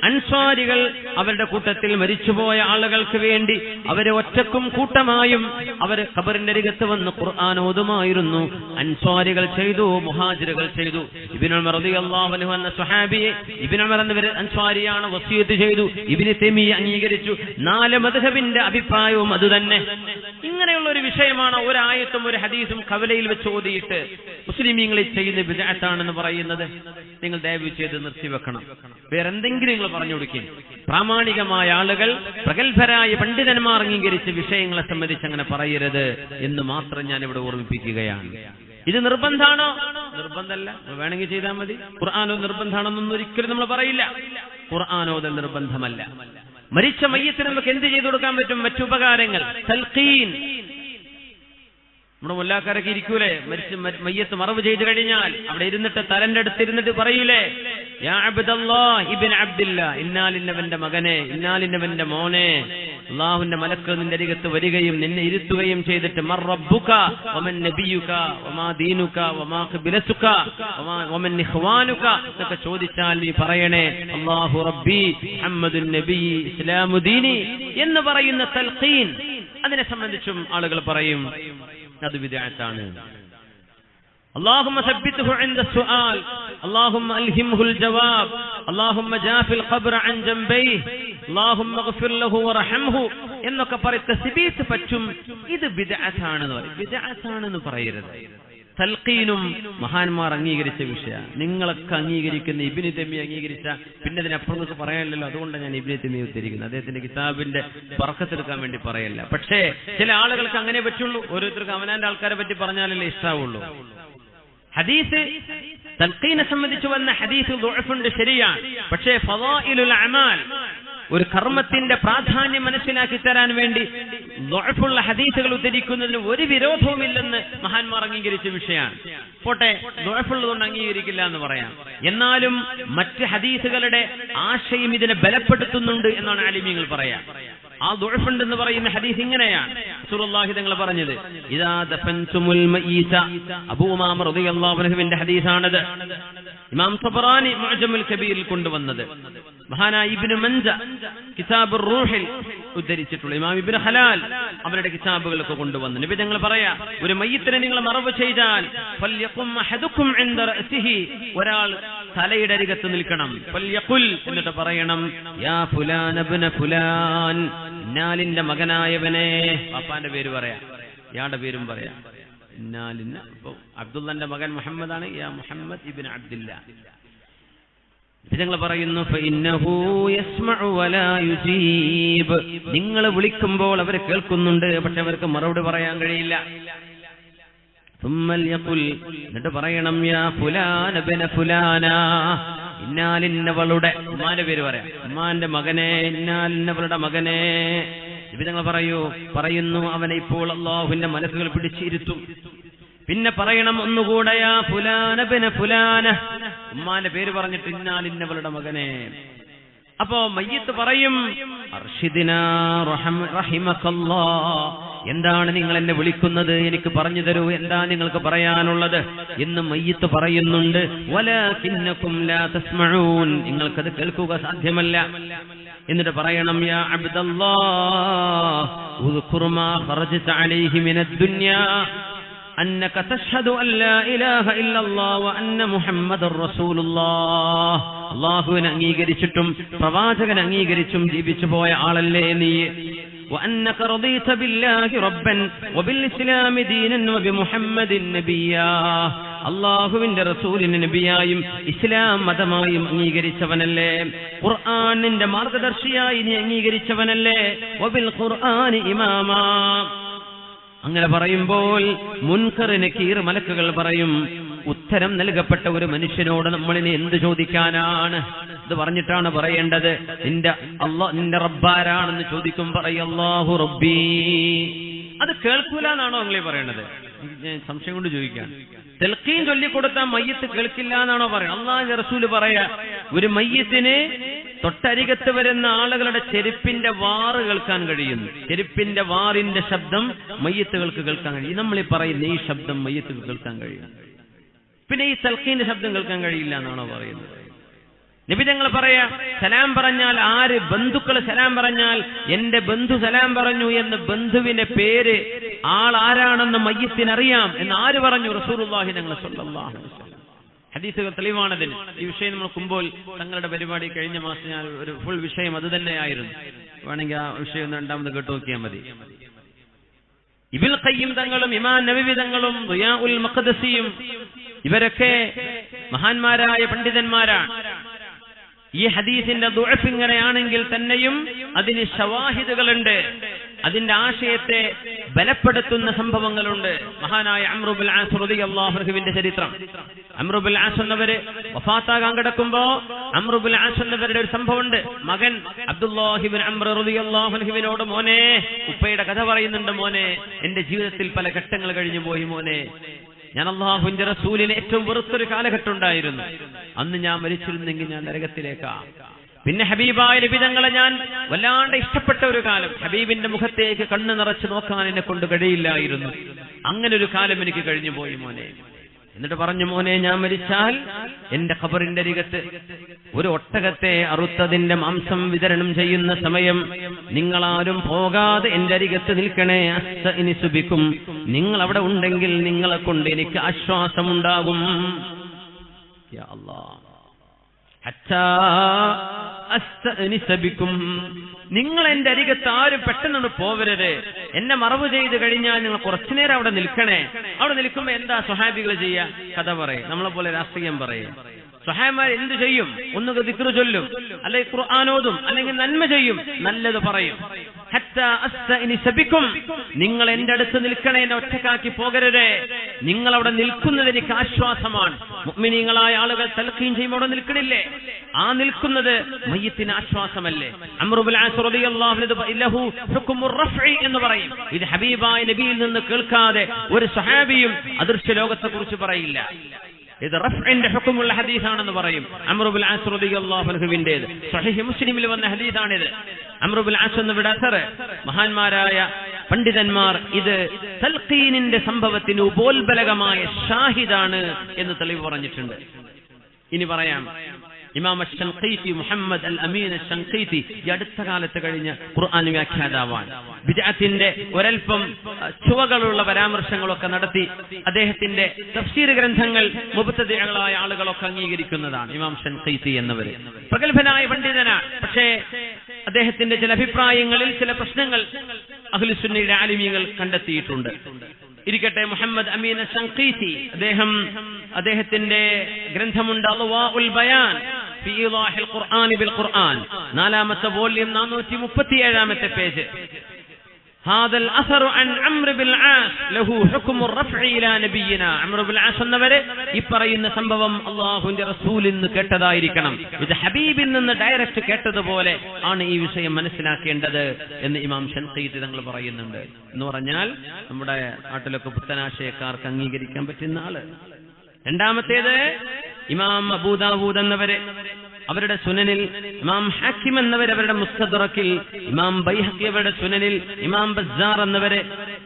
അൻസ്വാരികൾ അവരുടെ കൂട്ടത്തിൽ മരിച്ചുപോയ ആളുകൾക്ക് വേണ്ടി അവരെ ഒറ്റക്കും കൂട്ടമായും അവർ ഖബറിന്റെ അരികത്ത് വന്ന് ഖുർആൻ ഓതുമായിരുന്നു. അൻസ്വാരികൾ ചെയ്തു, മുഹാജിറുകൾ ചെയ്തു. ഇബ്നു ഉമർ റളിയല്ലാഹു അൻഹു എന്ന സ്വഹാബിയെ, ഇബ്നു ഉമർ എന്നവർ അൻസ്വാരിയാണ്, വസിയത്ത് ചെയ്തു. ഇബ്നു തൈമിയ്യ അംഗീകരിച്ചു. 4 മദ്ഹബിന്റെ അഭിപ്രായവും അതുതന്നെ. ഇങ്ങനെയുള്ള ഒരു വിഷയമാണ് ഒരു ആയത്തും ഒരു ഹദീസും കവലയിൽ വെച്ച് ഓതിയിട്ട് മുസ്ലിമീങ്ങളിൽ ചെയ്യുന്ന ബിദ്അത്താണെന്ന് പറയുന്നത്. നിങ്ങൾ ദയവ് ചെയ്ത് നിർത്തിവെക്കണം. വേറെന്തെങ്കിലും നിങ്ങൾ പറഞ്ഞു കൊടുക്കും. പ്രാമാണികമായ ആളുകൾ, പ്രഗത്ഭരായ പണ്ഡിതന്മാർ അംഗീകരിച്ച വിഷയങ്ങളെ സംബന്ധിച്ച് അങ്ങനെ പറയരുത് എന്ന് മാത്രം ഞാൻ ഇവിടെ ഓർമ്മിപ്പിക്കുകയാണ്. ഇത് നിർബന്ധാണോ? നിർബന്ധമല്ല, വേണമെങ്കിൽ ചെയ്താൽ മതി. ഖുർആനോ നിർബന്ധാണെന്നൊന്നും ഒരിക്കലും നമ്മൾ പറയില്ല. ഖുർആനോദൽ നിർബന്ധമല്ല. മരിച്ച മയ്യത്തിന് നമുക്ക് എന്ത് ചെയ്തു കൊടുക്കാൻ പറ്റും? മറ്റുപകാരങ്ങൾ. തൽഖീൻ, നമ്മുടെ മുല്ലാക്കാരൊക്കെ ഇരിക്കൂലേ, മയ്യത്ത് മറവ് ചെയ്തു കഴിഞ്ഞാൽ അവിടെ ഇരുന്നിട്ട് തലന്റെ അടുത്ത് ഇരുന്നിട്ട് പറയൂലേ, യാ അബ്ദല്ലാഹ് ഇബ്നു അബ്ദില്ലാഹ്, ഇന്നാലിന്നവന്റെ മകനെ, ഇന്നാലിന്നവന്റെ മോനെ, അല്ലാഹുവിന്റെ മലക്ക് നിന്റെ അരികത്ത് വരികയും നിന്നെ ഇരുത്തുകയും ചെയ്തിട്ട് മർ റബ്ബുക വമൻ നബിയുക വമാ ദീനുക വമാ ഖിബ്ലതുക വമൻ ഇഖ്വാനുക എന്നൊക്കെ ചോദിച്ചാൽ നീ പറയണേ, അല്ലാഹു റബ്ബി മുഹമ്മദുൻ നബി ഇസ്ലാമു ദീനി എന്ന് പറയുന്ന തൽഖീൻ. അതിനെ സംബന്ധിച്ചും ആളുകൾ പറയും അത് ബിദ്അത്താണ്. اللهم ثبته عند السؤال، اللهم ألهمه الجواب، اللهم جاف القبر عن جنبيه، اللهم اغفر له وارحمه എന്നൊക്കെ പറയും. തസ്ബീത്ത് പറ്റും. ഇത് ബിദ്അത്താണെന്ന് പറയും. ബിദ്അത്താണെന്ന് പറയരുത്. തൽഖീനും മഹാന്മാർ അംഗീകരിച്ച വിഷയമാണ്. നിങ്ങളൊക്കെ അംഗീകരിക്കുന്ന ഇബ്നു തൈമിയ അംഗീകരിച്ച പിന്നെ അതിനപ്പുറത്ത് പറയാനില്ലല്ലോ. അതുകൊണ്ടാണ് ഞാൻ ഇബ്നു തൈമിയ ഉദ്ധരിക്കുന്നത്. അദ്ദേഹത്തിന്റെ കിതാബിന്റെ ബർക്കത്തെടുക്കാൻ വേണ്ടി പറയല്ല. പക്ഷേ ചില ആളുകൾക്ക് അങ്ങനെ പറ്റുള്ളൂ. ഓരോരുത്തർക്ക് അവനാന്റെ ആൾക്കാരെ പറ്റി പറഞ്ഞാലല്ലേ ഇഷ്ടാവുള്ളൂ. ഹദീസ് തൽഖീനെ സംബന്ധിച്ച് വന്ന ഹദീസ് ദുഅഫുണ്ട്, ശരിയാണ്. പക്ഷേ ഫളായിലുൽ അമാൽ, ഒരു കർമ്മത്തിന്റെ പ്രാധാന്യം മനസ്സിലാക്കി തരാൻ വേണ്ടി ദുഅഫുള്ള ഹദീസുകൾ ഉദ്ധരിക്കുന്നതിന് ഒരു വിരോധവുമില്ലെന്ന് മഹാന്മാർ അംഗീകരിച്ച വിഷയമാണ്. പോട്ടെ, ദുഅഫുള്ളതുകൊണ്ട് അംഗീകരിക്കില്ല എന്ന് പറയാം. എന്നാലും മറ്റ് ഹദീസുകളുടെ ആശയം ഇതിനെ ബലപ്പെടുത്തുന്നുണ്ട് എന്നാണ് ആലിമീങ്ങൾ പറയാം. ആ ദുഅഫുണ്ട് എന്ന് പറയുന്ന ഹദീസ് ഇങ്ങനെയാണ്. റസൂലുള്ളാഹി തങ്ങൾ പറഞ്ഞത്, ഇദാ ദഫൻതുമുൽ മയീത, അബൂ ഉമാമ റളിയല്ലാഹു അൻഹുവിന്റെ ഹദീസാണത്. ഇമാം തബറാനി മുഅ്ജമുൽ കബീറിൽ കൊണ്ടുവന്നത്. മഹാനായ ഇബ്നു മൻജ കിതാബുർ റൂഹിൽ ഉദ്ധരിച്ചിട്ടുള്ള ഇമാം ഇബ്നു ഹലാൽ അവരുടെ കിതാബുകളൊക്കെ കൊണ്ടുവന്നു. നബി തങ്ങൾ പറയാ, ഒരു മയ്യിത്തിനെ നിങ്ങൾ മറവ് ചെയ്താൽ ഫൽയഖും അഹദുക്കും ഇൻദ റഅസിഹി, ഒരാൾ തലയുടെ അരികത്ത് നിൽക്കണം. ഫൽയഖുൽ, എന്നിട്ട് പറയണം, യാ ഫുലാൻ ഇബ്നു ഫുലാൻ, ഇന്നാലിന്റെ മകനായവനെ. പാപ്പാന്റെ പേര് പറയാ, ഇയാളുടെ പേരും പറയാ. ഇന്നാലിന്ന, ഇപ്പൊ അബ്ദുള്ളന്റെ മകൻ മുഹമ്മദാണ്, യാ മുഹമ്മദ് ഇബ്നു അബ്ദുല്ലാ. ഞങ്ങൾ പറയുന്നു, ഫഇന്നഹു യസ്മഉ വലാ യുജീബ്, നിങ്ങൾ വിളിക്കുമ്പോൾ അവർ കേൾക്കുന്നുണ്ട്, പക്ഷെ അവർക്ക് മറുപടി പറയാൻ കഴിയില്ല. തുമ്മൽ യഖുൽ, എന്നിട്ട് പറയണം, യാ ഫുലാന ഇബ്ന ഫുലാന, ഇന്നാലിന്നവളുടെ, ഉമ്മാന്റെ പേര് പറയാം, ഉമ്മാന്റെ മകനെ, ഇന്നാലിന്നവളുടെ മകനെ. ഇത് ഞങ്ങൾ പറയുന്നു, അവനെ ഇപ്പോൾ അല്ലാഹുവിന്റെ മലക്കുകൾ പിടിച്ചിരുത്തും. പിന്നെ പറയണം ഒന്നുകൂടെ, യാ ഫുലാന ഇബ്ന ഫുലാന, ഉമ്മാന്റെ പേര് പറഞ്ഞിട്ട് ഇന്നാലിന്നവളുടെ മകനെ. അപ്പോ മയ്യിത്ത് പറയും, അർഷിദിനാ റഹിമകല്ലാഹ്, എന്താണ് നിങ്ങൾ എന്നെ വിളിക്കുന്നത്, എനിക്ക് പറഞ്ഞു തരൂ, എന്താ നിങ്ങൾക്ക് പറയാനുള്ളത് എന്ന് മയ്യിത്ത് പറയുന്നുണ്ട്. വലാകിന്നകും ലാ തസ്മഊൻ, നിങ്ങൾക്കത് കേൾക്കുക സാധ്യമല്ല. എന്നിട്ട് പറയണം, യാ അബ്ദല്ലാഹ് ഉദ്കുർ മാ ഖറജത അലൈഹി മിനദ് ദുനിയാ അന്നക തശ്ഹദു അൻ ലാ ഇലാഹ ഇല്ലല്ലാഹ് വ അന്ന മുഹമ്മദർ റസൂലുള്ളാഹ്. അല്ലാഹുവിനെ അംഗീകരിച്ചിട്ടും പ്രവാചകനെ അംഗീകരിച്ചും ജീവിച്ചു പോയ ആളല്ലേ നീ. വ അന്നക റദീത ബില്ലാഹി റബ്ബൻ വ ബിൽ ഇസ്ലാമി ദീനൻ വ ബിമുഹമ്മദിൻ നബിയ്യാ, അല്ലാഹുവിന്റെ റസൂലിനെ നബിയായും ഇസ്ലാം മതമായും അംഗീകരിച്ചവനല്ലേ. ഖുർആനിന്റെ മാർഗദർശിയായി നീ അംഗീകരിച്ചവനല്ലേ. വ ബിൽ ഖുർആനി ഇമാമാ. അങ്ങനെ പറയുമ്പോൾ മുൻകർ നകീർ മലക്കുകൾ പറയും, ഉത്തരം നൽകപ്പെട്ട ഒരു മനുഷ്യനോട് നമ്മളിനി എന്ത് ചോദിക്കാനാണ്? ഇത് പറഞ്ഞിട്ടാണ് പറയേണ്ടത്, നിന്റെ റബ്ബാരാണെന്ന് ചോദിക്കും, പറയല്ലാഹു റബ്ബി. അത് കേൾക്കൂല എന്നാണോ നിങ്ങൾ പറയേണ്ടത്? ഞാൻ സംശയം കൊണ്ട് ചോദിക്കാം. തൽഖീൻ ചൊല്ലിക്കൊടുത്താൽ മയ്യത്ത് കേൾക്കില്ല എന്നാണോ പറയുന്നത്? അല്ലാഹുവിന്റെ റസൂല് പറയാ, ഒരു മയ്യത്തിന് തൊട്ടരികത്ത് വരുന്ന ആളുകളുടെ ചെരുപ്പിന്റെ വാറ് കേൾക്കാൻ കഴിയുന്നു. ചെരുപ്പിന്റെ വാറിന്റെ ശബ്ദം മയ്യത്തുകൾക്ക് കേൾക്കാൻ കഴിയും. നമ്മൾ ഈ പറയുന്ന ഈ ശബ്ദം മയ്യത്തുകൾക്ക് കേൾക്കാൻ കഴിയും. പിന്നെ ഈ തൽഖീന്റെ ശബ്ദം കേൾക്കാൻ കഴിയില്ല എന്നാണോ പറയുന്നത്? നബി തങ്ങൾ പറയാ, സലാം പറഞ്ഞാൽ ആര് ബന്ധുക്കൾ സലാം പറഞ്ഞാൽ എന്റെ ബന്ധു സലാം പറഞ്ഞു എന്ന് ബന്ധുവിന്റെ പേര് ആളാരാണെന്ന് മയ്യത്തിനറിയാം എന്ന് ആര് പറഞ്ഞു? റസൂലുള്ളാഹി സ്വല്ലല്ലാഹു അലൈഹി വസല്ലം. ഹദീസുകൾ തെളിവാണതിന്. ഈ വിഷയം നമ്മൾ കുമ്പോൾ തങ്ങളുടെ പരിപാടി കഴിഞ്ഞ മാസം ഞാൻ ഒരു ഫുൾ വിഷയം അത് തന്നെയായിരുന്നു. വേണമെങ്കിൽ ആ വിഷയം രണ്ടാമത് കേട്ടു നോക്കിയാൽ മതി. ഇബ്നുൽ ഖയ്യിം തങ്ങളും ഇമാം നവവി തങ്ങളും റിയാഉൽ മഖ്ദസിയും ഇവരൊക്കെ മഹാന്മാരായ പണ്ഡിതന്മാരാണ്. ഈ ഹദീസിന്റെ ദുഅഫ് ഇങ്ങനെയാണെങ്കിൽ തന്നെയും അതിന് ശവാഹിദുകളുണ്ട്, അതിന്റെ ആശയത്തെ ബലപ്പെടുത്തുന്ന സംഭവങ്ങളുണ്ട്. മഹാനായ അംർ ഇബ്നുൽ ആസ് റളിയല്ലാഹു അൻഹുവിന്റെ ചരിത്രം. അംർ ഇബ്നുൽ ആസ് എന്നവര് വഫാത്താകാൻ കിടക്കുമ്പോ അംർ ഇബ്നുൽ ആസ് എന്നവരുടെ ഒരു സംഭവമുണ്ട്. മകൻ അബ്ദുല്ലാഹി ഇബ്നു അംർ റളിയല്ലാഹു അൻഹുവിനോട്, മോനെ, ഉപ്പയുടെ കഥ പറയുന്നുണ്ട്, മോനെ, എന്റെ ജീവിതത്തിൽ പല ഘട്ടങ്ങൾ കഴിഞ്ഞു പോയി മോനെ. ഞാൻ അല്ലാഹുവിന്റെ റസൂലിനെ ഏറ്റവും വെറുത്തൊരു കാലഘട്ടം ഉണ്ടായിരുന്നു. അന്ന് ഞാൻ മരിച്ചിരുന്നെങ്കിൽ ഞാൻ നരകത്തിലേക്കാ. പിന്നെ ഹബീബായ നബി തങ്ങളെ ഞാൻ വല്ലാണ്ട് ഇഷ്ടപ്പെട്ട ഒരു കാലം. ഹബീബിന്റെ മുഖത്തേക്ക് കണ്ണ് നിറച്ച് നോക്കാൻ എന്നെ കൊണ്ട് കഴിയില്ലായിരുന്നു. അങ്ങനെ ഒരു കാലം എനിക്ക് കഴിഞ്ഞു പോയി മോനെ. എന്നിട്ട് പറഞ്ഞു, മോനെ, ഞാൻ മരിച്ചാൽ എന്റെ ഖബറിന്റെ അരികത്ത് ഒരു ഒട്ടകത്തെ അറുത്തതിന്റെ മാംസം വിതരണം ചെയ്യുന്ന സമയം നിങ്ങളാരും പോകാതെ എന്റെ അരികത്ത് നിൽക്കണേ. അസ്തഇനിസുബിക്കും, നിങ്ങൾ അവിടെ ഉണ്ടെങ്കിൽ നിങ്ങളെ കൊണ്ട് എനിക്ക് ആശ്വാസമുണ്ടാകും. യാ അല്ലാഹ്, ഹത്താ അസ്തഅനിസ ബികും, നിങ്ങൾ എന്റെ അരികത്ത് ആരും പെട്ടെന്ന് പോവരുത്. എന്നെ മറവ് ചെയ്ത് കഴിഞ്ഞാൽ നിങ്ങൾ കുറച്ചുനേരം അവിടെ നിൽക്കണേ. അവിടെ നിൽക്കുമ്പോ എന്താ സ്വഹാബികൾ ചെയ്യുക? കഥ പറയും, നമ്മളെ പോലെ രാഷ്ട്രീയം പറയും. സ്വഹാബിമാർ എന്ത് ചെയ്യും? ഒന്നുകിൽ ദിക്ർ ചൊല്ലും, അല്ലെങ്കിൽ ഖുർആൻ ഓതും, അല്ലെങ്കിൽ നന്മ ചെയ്യും, നല്ലത് പറയും. ഹത്താ അസ്തഅനിസ ബികും, നിങ്ങൾ എന്റെ അടുത്ത് നിൽക്കണേ, എന്നെ ഒറ്റക്കാക്കി പോകരുതേ. നിങ്ങൾ അവിടെ നിൽക്കുന്നത് എനിക്ക് ആശ്വാസമാണ്. മുഅ്മിനീങ്ങളായ ആളുകൾ തൽഖീൻ ചെയ്യുമ്പോൾ അവിടെ നിൽക്കണില്ലേ? ആ നിൽക്കുന്നത് മയ്യിത്തിന് ആശ്വാസമല്ലേ? അംർ ഇബ്നു ആസ് റളിയല്ലാഹു അൻഹു ലഹു ഹുക്മുർ റഫ്ഇ എന്ന് പറയും. ഇത് ഹബീബായ നബിയിൽ നിന്ന് കേൾക്കാതെ ഒരു സ്വഹാബിയും അദൃശ്യ ലോകത്തെ കുറിച്ച് പറയില്ല. ഇത് റഫ്ഇന്റെ ഹുക്മുള്ള ഹദീസാണെന്ന് പറയും. അംർ ഇബ്നു ആസ് റളിയല്ലാഹു അൻഹുവിന്റേത് സ്വഹീഹ് മുസ്ലിമിൽ വന്ന ഹദീസാണിത്. അംർ ഇബ്നു ആസ് എന്നവിടെ അസർ മഹാന്മാരായ പണ്ഡിതന്മാർ ഇത് തൽഖീനിന്റെ സംഭവത്തിന് ഉപോത്ബലകമായ ഷാഹിദാണ് എന്ന് തെളിവ് പറഞ്ഞിട്ടുണ്ട്. ഇനി പറയാം, ഇമാം അശ്ശൻഖീതി മുഹമ്മദ് അൽ അമീൻ അശ്ശൻഖീതി ഈ അടുത്ത കാലത്ത് കഴിഞ്ഞ ഖുർആൻ വ്യാഖ്യാതാവാണ്. ബിദ്അത്തിന്റെ ഒരൽപ്പം ചുവകളുള്ള പരാമർശങ്ങളൊക്കെ നടത്തി അദ്ദേഹത്തിന്റെ തഫ്സീർ ഗ്രന്ഥങ്ങൾ മുബ്തദിഅകളായ ആളുകളൊക്കെ അംഗീകരിക്കുന്നതാണ്. ഇമാം അശ്ശൻഖീതി എന്നവര് പ്രഗത്ഭനായ പണ്ഡിതനാണ്. പക്ഷേ അദ്ദേഹത്തിന്റെ ചില അഭിപ്രായങ്ങളിൽ ചില പ്രശ്നങ്ങൾ അഹ്ലുസുന്നയുടെ ആലിമീങ്ങൾ കണ്ടെത്തിയിട്ടുണ്ട്. ഇരിക്കട്ടെ, മുഹമ്മദ് അമീൻ അശ്ശൻഖീതി അദ്ദേഹത്തിന്റെ ഗ്രന്ഥമുണ്ട് അദ്വാഉൽ ബയാൻ ഫീ ഇളാഹിൽ ഖുർആൻ ബിൽ ഖുർആൻ, 4ാമത്തെ വോള്യം 437ാമത്തെ പേജ്. هذا الأثر عن عمرو بن العاص له حكم الرفع إلى نبينا. عمرو بن العاص എന്നവരെ ഈ പറയുന്ന സംഭവം അല്ലാഹുവിന്റെ റസൂലിൽ നിന്ന് കേട്ടതായിരിക്കണം. ഇത് ഹബീബിൽ നിന്ന് ഡയറക്റ്റ് കേട്ടതുപോലെ ആണ് ഈ വിഷയം മനസ്സിലാക്കേണ്ടത് എന്ന് ഇമാം ശൻഖീതി തങ്ങൾ പറയുന്നുണ്ട്. എന്ന് പറഞ്ഞാൽ നമ്മുടെ നാട്ടിലൊക്കെ പുത്തനാശയക്കാർക്ക് അംഗീകരിക്കാൻ പറ്റുന്ന ആള്. രണ്ടാമത്തേത് ഇമാം അബൂ ദാവൂദ് എന്നവരെ അവരുടെ സുനനിൽ, ഇമാം ഹാക്കിം എന്നവർ അവരുടെ മുസ്തദ്റക്കിൽ, ഇമാം ബൈഹഖി അവരുടെ സുനനിൽ, ഇമാം ബസ്സാർ എന്നവരെ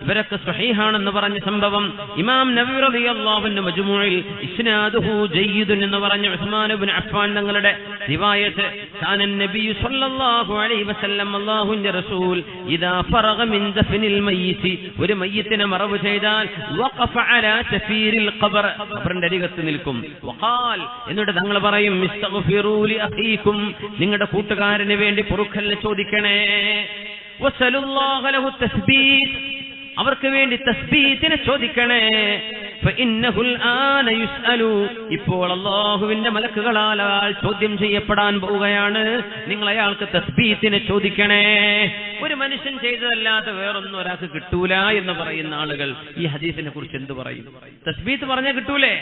ഇവരൊക്കെ സ്വഹീഹാണെന്ന് പറഞ്ഞ സംഭവം ഇമാം നവവി റളിയല്ലാഹു അൻഹു മജ്മൂഇൽ ഇസ്നാദുഹു ജയ്യിദുൻ എന്ന് പറഞ്ഞ ഉസ്മാൻ ഇബ്നു അഫ്ഫാൻ തങ്ങളുടെ റിവായത്ത്, കാന നബി സല്ലല്ലാഹു അലൈഹി വസല്ലം അല്ലാഹുവിന്റെ റസൂൽ ഇദാ ഫറഗ മിൻ ദഫനിൽ മയ്യിത്ത്, ഒരു മയ്യിത്തിനെ മറവ് ചെയ്താൽ വഖഫ അലാ തഫീരിൽ ഖബർ, ഖബറിന്റെ അരികത്ത് നിൽക്കും. വഖാൽ, എന്നിട്ട് തങ്ങൾ പറയും ഇസ്തഗ്ഫിറൂ അഖീകും, നിങ്ങളുടെ കൂട്ടുകാരന് വേണ്ടി പൊറുക്കലിനെ ചോദിക്കണേ. വസലുല്ലാഹു ലഹു തസ്ബീത്, അവർക്ക് വേണ്ടി തസ്ബീത്തിനെ ചോദിക്കണേ. ഫഇന്നഹുൽ ആന യുസ്അലു, ഇപ്പോൾ അല്ലാഹുവിന്റെ മലക്കുകളാൽ ചോദ്യം ചെയ്യപ്പെടാൻ പോവുകയാണ്. നിങ്ങൾ അയാൾക്ക് തസ്ബീത്തിനെ ചോദിക്കണേ. ഒരു മനുഷ്യൻ ചെയ്തതല്ലാതെ വേറൊന്നും ഒരാൾക്ക് കിട്ടൂല എന്ന് പറയുന്ന ആളുകൾ ഈ ഹദീസിനെ കുറിച്ച് എന്ത് പറയും? തസ്ബീത്ത് പറഞ്ഞാൽ കിട്ടൂലേ?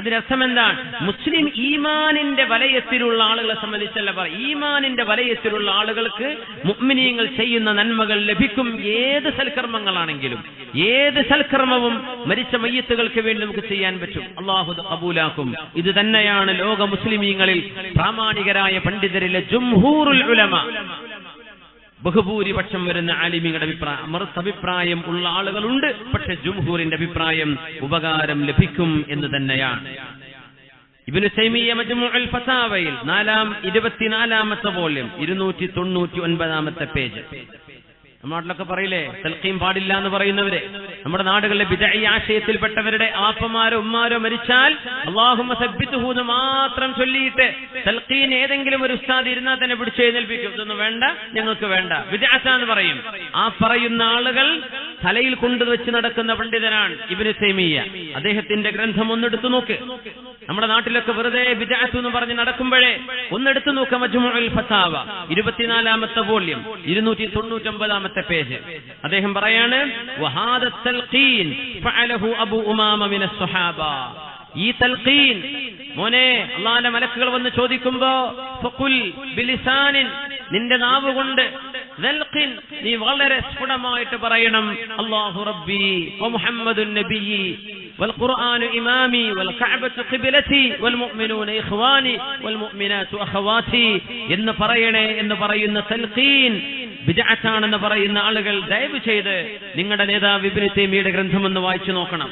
അതിനർത്ഥം എന്താണ്? മുസ്ലിം ഈമാനിന്റെ വലയത്തിലുള്ള ആളുകളെ സംബന്ധിച്ചല്ല പറ, ഈമാനിന്റെ വലയത്തിലുള്ള ആളുകൾക്ക് മുഅ്മിനീങ്ങൾ ചെയ്യുന്ന നന്മകൾ ലഭിക്കും. ഏത് സൽക്കർമ്മങ്ങളാണെങ്കിലും, ഏത് സൽക്കർമ്മവും മരിച്ച മയ്യിത്തുകൾക്ക് വേണ്ടി നമുക്ക് ചെയ്യാൻ പറ്റും. അല്ലാഹു ഖബൂലാക്കും. ഇത് തന്നെയാണ് ലോക മുസ്ലിമീങ്ങളിൽ പ്രാമാണികരായ പണ്ഡിതരിലെ ജംഹൂറുൽ ഉലമ, ബഹുഭൂരിപക്ഷം വരുന്ന ആലിമീങ്ങളുടെ അഭിപ്രായം. മറുത്തഭിപ്രായം ഉള്ള ആളുകളുണ്ട്, പക്ഷെ ജംഹൂറിന്റെ അഭിപ്രായം ഉപകാരം ലഭിക്കും എന്ന് തന്നെയാണ്. ഇബ്നു തൈമിയ്യ മജ്മുഉൽ ഫതാവയിൽ 24ാമത്തെ വോള്യം 299ാമത്തെ പേജ്. നമ്മുടെ നാട്ടിലൊക്കെ പറയില്ലേ തൽഖീൻ പാടില്ല എന്ന് പറയുന്നവരെ, നമ്മുടെ നാടുകളിലെ ബിദ്അഈ ആശയത്തിൽപ്പെട്ടവരുടെ ആപ്പമാരോ ഉമ്മാരോ മരിച്ചാൽ അല്ലാഹുമ്മ സബ്ബിതുഹു എന്ന് മാത്രം ചൊല്ലിയിട്ട് തൽഖീൻ ഏതെങ്കിലും ഒരു ഉസ്താദ് ഇരുന്നാൽ തന്നെ പിടിച്ചെഴുന്നേൽപ്പിക്കും. ഇതൊന്നും വേണ്ട, ഞങ്ങൾക്ക് വേണ്ട, ബിദ്അത്താന്ന് പറയും. ആ പറയുന്ന ആളുകൾ തലയിൽ കൊണ്ടുവച്ച് നടക്കുന്ന പണ്ഡിതനാണ് ഇബ്നു തൈമിയ്യ. അദ്ദേഹത്തിന്റെ ഗ്രന്ഥം ഒന്നെടുത്തു നോക്ക്. നമ്മുടെ നാട്ടിലൊക്കെ വെറുതെ ബിദ്അത്ത് എന്ന് പറഞ്ഞ് നടക്കുമ്പോഴേ ഒന്നെടുത്തു നോക്ക. മജ്മുഉൽ ഫതാവ 24ാമത്തെ വോള്യം 299ാമത്തെ പേജ്. അദ്ദേഹം പറയാണ്, വഹാദ തൽഖീൻ ഫഅലഹു അബൂ ഉമാമ മിനസ് സ്വഹാബ. ഈ തൽഖീൻ മോനെ, അല്ലാഹുവിന്റെ മലക്കുകൾ വന്ന് ചോദിക്കുമ്പോ ഫഖുൽ ബിലിസാനിൻ, നിന്റെ നാവ് കൊണ്ട് തൽഖീൻ നീ വളരെ സ്ഫുടമായിട്ട് പറയണം. അല്ലാഹു റബ്ബി വമുഹമ്മദുൻ നബിയ്യി والقرآن إمامي والكعبة قبلتي والمؤمنون إخواني والمؤمنات أخواتي എന്ന് പറയണേ എന്ന് പറയുന്ന തൽഖീൻ ബിദ്അത്താണെന്ന് പറയുന്ന ആളുകൾ ദയവ് ചെയ്ത് നിങ്ങളുടെ നേതാവ് ഇബ്നു തൈമിയ്യയുടെ ഗ്രന്ഥം ഒന്ന് വായിച്ചു നോക്കണം.